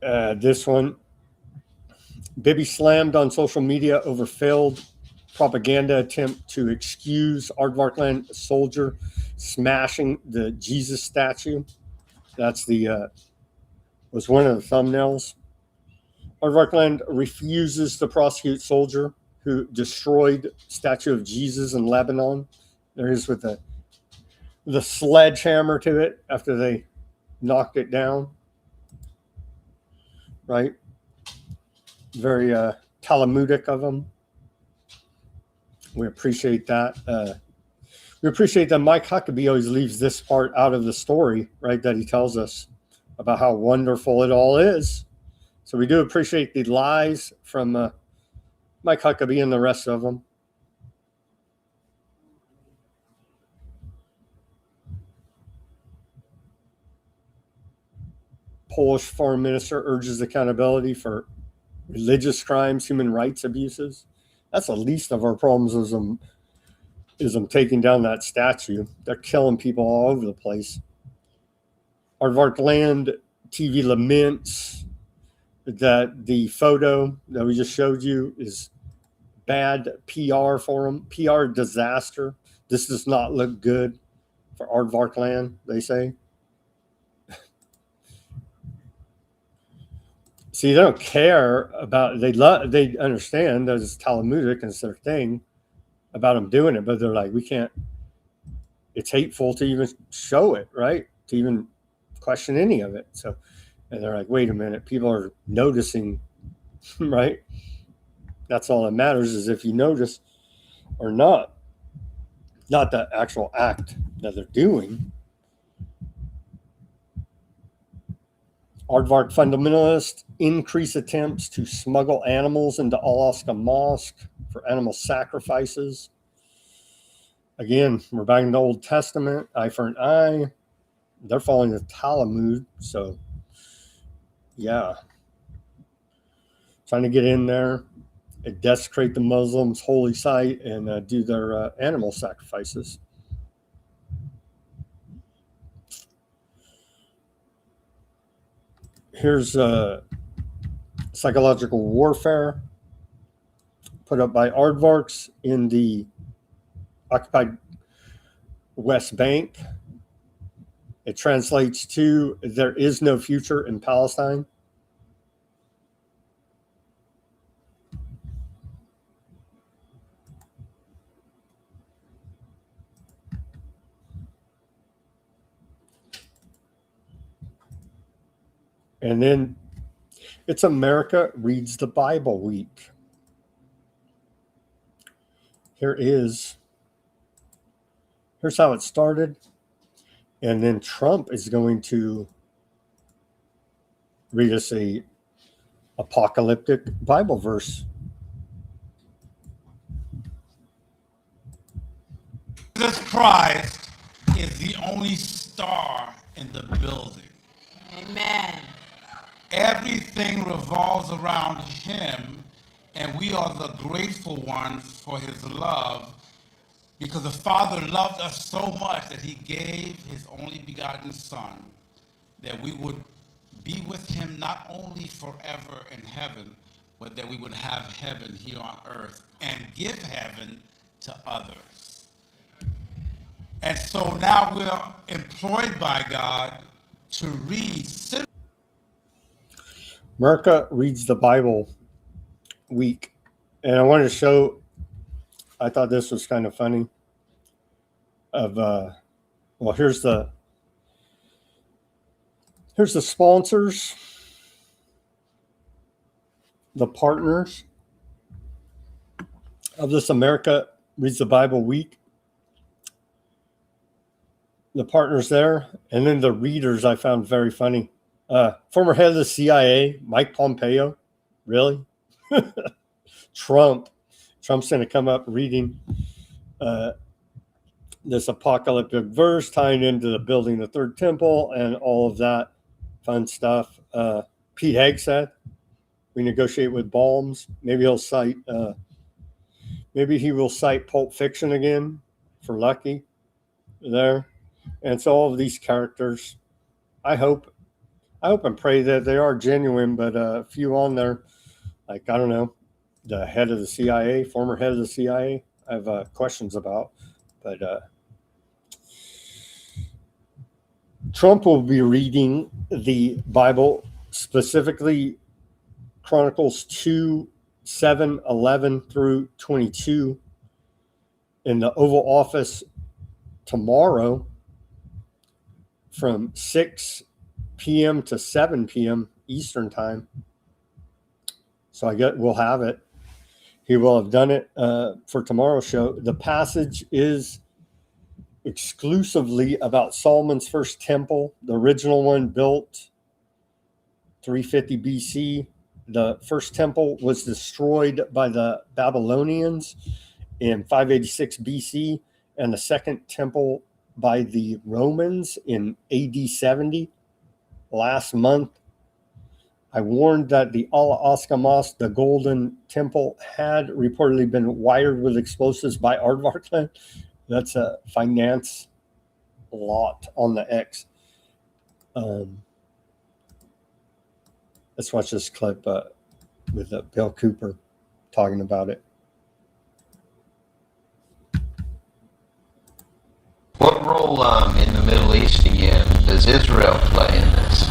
This one, Bibi slammed on social media over failed propaganda attempt to excuse Aardvarkland soldier smashing the Jesus statue. That's was one of the thumbnails. Aardvarkland refuses to prosecute soldier who destroyed statue of Jesus in Lebanon. There he is with the sledgehammer to it after they knocked it down. Right? Very Talmudic of them. We appreciate that. We appreciate that Mike Huckabee always leaves this part out of the story, right? That he tells us about how wonderful it all is. So we do appreciate the lies from Mike Huckabee and the rest of them. Polish foreign minister urges accountability for religious crimes, human rights abuses. That's the least of our problems is them taking down that statue. They're killing people all over the place. Aardvarkland TV laments that the photo that we just showed you is bad PR for them, PR disaster. This does not look good for Aardvarkland, they say. See, they don't care about, they understand that it's Talmudic and it's their thing about them doing it, but they're like, we can't, it's hateful to even show it, right? To even question any of it. So, and they're like, wait a minute, people are noticing, right? That's all that matters is if you notice or not the actual act that they're doing. Aardvark fundamentalists increase attempts to smuggle animals into Alaska Mosque for animal sacrifices. Again, we're back in the Old Testament, eye for an eye. They're following the Talmud, so yeah. Trying to get in there and desecrate the Muslims' holy site and do their animal sacrifices. Here's psychological warfare put up by aardvarks in the occupied West Bank. It translates to, there is no future in Palestine. And then it's America Reads the Bible Week. Here's how it started. And then Trump is going to read us a apocalyptic Bible verse. Jesus Christ is the only star in the building. Amen. Everything revolves around him, and we are the grateful ones for his love, because the Father loved us so much that he gave his only begotten Son, that we would be with him not only forever in heaven, but that we would have heaven here on earth and give heaven to others. And so now we're employed by God to read. America Reads the Bible Week. And I wanted to show, I thought this was kind of funny. Well, here's the sponsors, the partners of this America Reads the Bible Week. The partners there, and then the readers I found very funny. Former head of the CIA, Mike Pompeo. Really? Trump's going to come up reading this apocalyptic verse, tying into the building the third temple and all of that fun stuff. Pete Hegseth, we negotiate with bombs. Maybe he'll cite, maybe he will cite Pulp Fiction again for Lucky there. And so all of these characters, I hope and pray that they are genuine, but a few on there, like, I don't know, the head of the CIA, former head of the CIA, I have questions about. But Trump will be reading the Bible, specifically Chronicles 2:7-11 through 22 in the Oval Office tomorrow from 6 p.m. to 7 p.m. Eastern time. So we'll have it. He will have done it for tomorrow's show. The passage is exclusively about Solomon's first temple, the original one built 350 BC. The first temple was destroyed by the Babylonians in 586 BC, and the second temple by the Romans in AD 70. Last month, I warned that the Alaska Mosque, the Golden Temple, had reportedly been wired with explosives by aardvark. That's a finance lot on the X. Let's watch this clip with Bill Cooper talking about it. What role in the Middle East again does Israel play in this?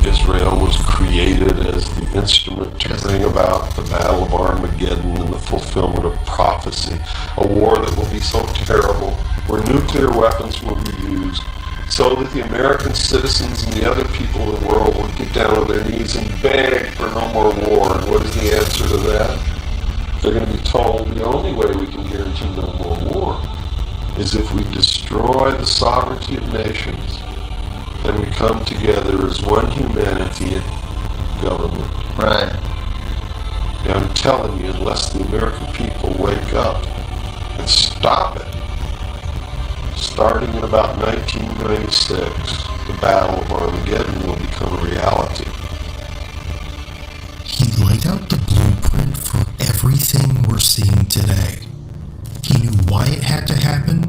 Israel was created as the instrument to bring about the Battle of Armageddon and the fulfillment of prophecy, a war that will be so terrible, where nuclear weapons will be used, so that the American citizens and the other people of the world will get down on their knees and beg for no more war. And what is the answer to that? They're going to be told the only way we can guarantee no more war is if we destroy the sovereignty of nations and we come together as one humanity and government. Right. And I'm telling you, unless the American people wake up and stop it, starting in about 1996, the Battle of Armageddon will become a reality. He laid out the blueprint for everything we're seeing today. He knew why it had to happen,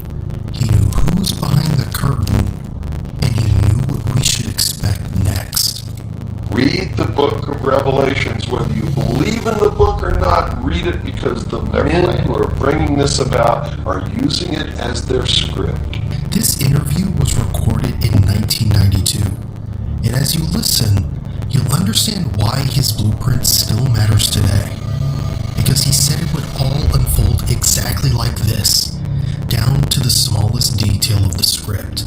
he knew who was behind the curtain, and he knew what we should expect next. Read the book of Revelations, whether you believe in the book or not, read it, because the men who are bringing this about are using it as their script. This interview was recorded in 1992, and as you listen, you'll understand why his blueprint still matters today. Because he said it would all unfold exactly like this, down to the smallest detail of the script.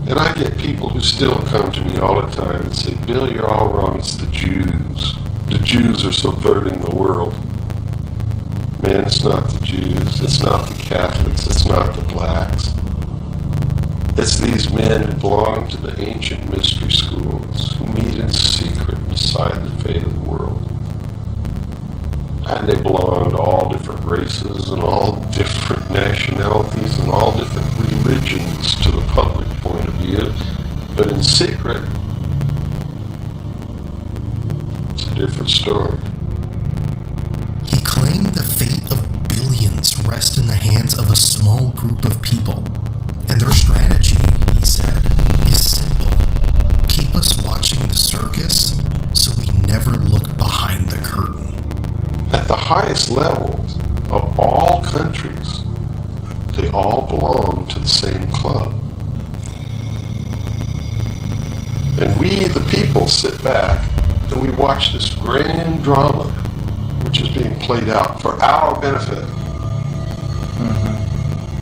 And I get people who still come to me all the time and say, Bill, you're all wrong, it's the Jews. The Jews are subverting the world. Man, it's not the Jews, it's not the Catholics, it's not the blacks. It's these men who belong to the ancient mystery schools, who meet in secret beside the fate of the world. And they belong to all different races and all different nationalities and all different religions to the public point of view. But in secret, it's a different story. He claimed the fate of billions rests in the hands of a small group of people. And their strategy, he said, is simple. Keep us watching the circus so we never look behind the curtain. At the highest levels of all countries, they all belong to the same club. And we, the people, sit back and we watch this grand drama, which is being played out for our benefit,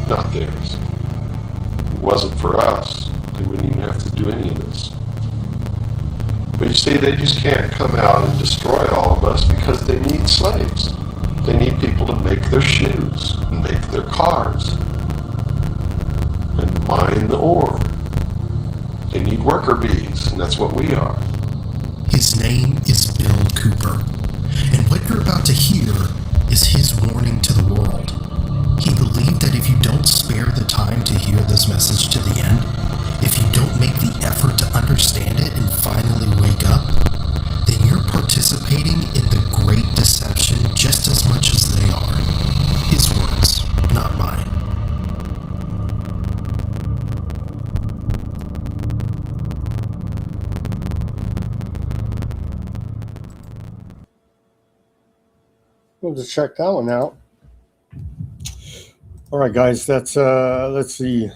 not theirs. If it wasn't for us, they wouldn't even have to do any of this. But you see, they just can't come out and destroy all of us because they need slaves. They need people to make their shoes, and make their cars, and mine the ore. They need worker bees, and that's what we are. His name is Bill Cooper, and what you're about to hear is his warning to the world. He believed that if you don't spare the time to hear this message to the end, if you don't make the effort to understand it and finally wake up, then you're participating in the great deception just as much as they are. His words, not mine. We'll just check that one out. All right, guys, that's let's see.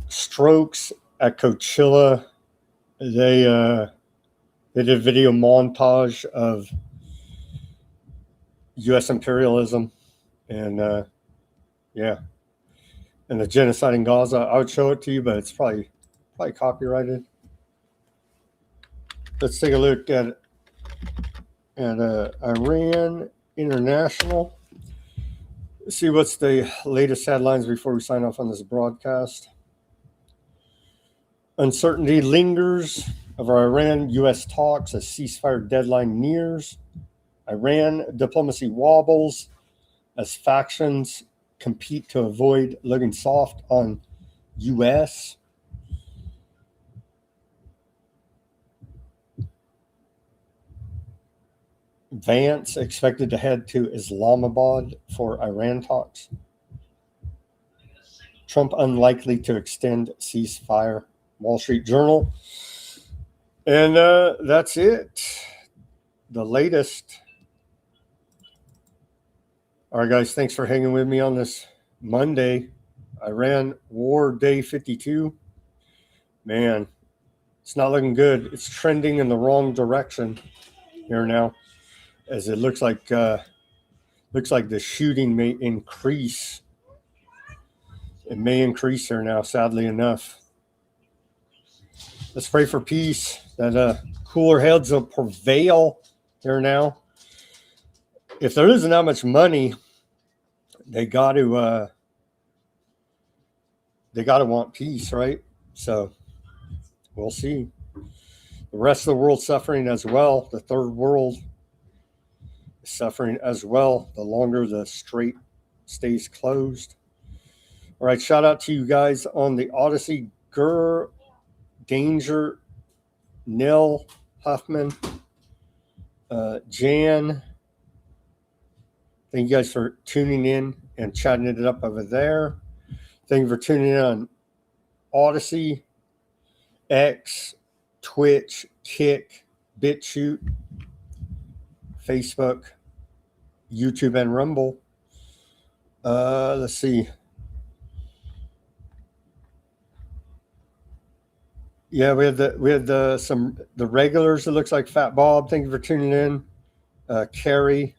Strokes at Coachella. They did a video montage of U.S. imperialism and yeah, and the genocide in Gaza. I would show it to you, but it's probably copyrighted. Let's take a look at Iran International. Let's see what's the latest headlines before we sign off on this broadcast. Uncertainty lingers over Iran-U.S. talks as ceasefire deadline nears. Iran diplomacy wobbles as factions compete to avoid looking soft on U.S. Vance expected to head to Islamabad for Iran talks. Trump unlikely to extend ceasefire. Wall Street Journal. And that's it. The latest. All right, guys, thanks for hanging with me on this Monday. Iran War Day 52. Man, it's not looking good. It's trending in the wrong direction here now, as it looks like the shooting may increase. It may increase here now, sadly enough. Let's pray for peace, that cooler heads will prevail here now. If there isn't that much money, they got to they got to want peace, right? So we'll see. The rest of the world suffering as well. The third world is suffering as well. The longer the strait stays closed. All right, shout out to you guys on the Odysee. Gur, Danger, Nil, Huffman, Jan. Thank you guys for tuning in and chatting it up over there. Thank you for tuning in on Odysee, X, Twitch, Kick, Bitchute, Facebook, YouTube, and Rumble. Let's see. Yeah, we had the regulars. It looks like Fat Bob. Thank you for tuning in. Carrie.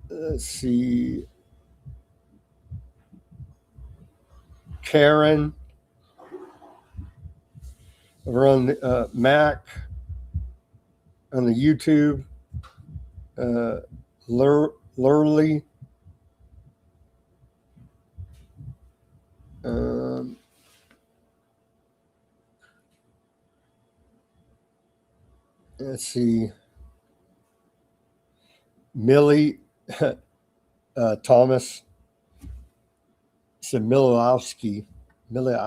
Let's see. Karen. Over on the Mac. On the YouTube. Lurley. Let's see. Millie Thomas. It's a Milowski. They're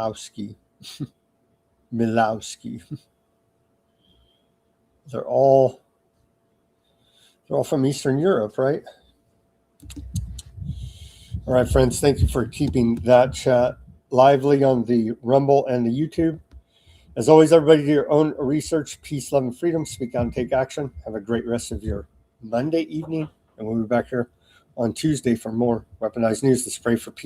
all from Eastern Europe, right? All right, friends, thank you for keeping that chat lively on the Rumble and the YouTube. As always, everybody do your own research. Peace, love, and freedom. Speak out and take action. Have a great rest of your Monday evening. And we'll be back here on Tuesday for more Weaponized News. Let's pray for peace.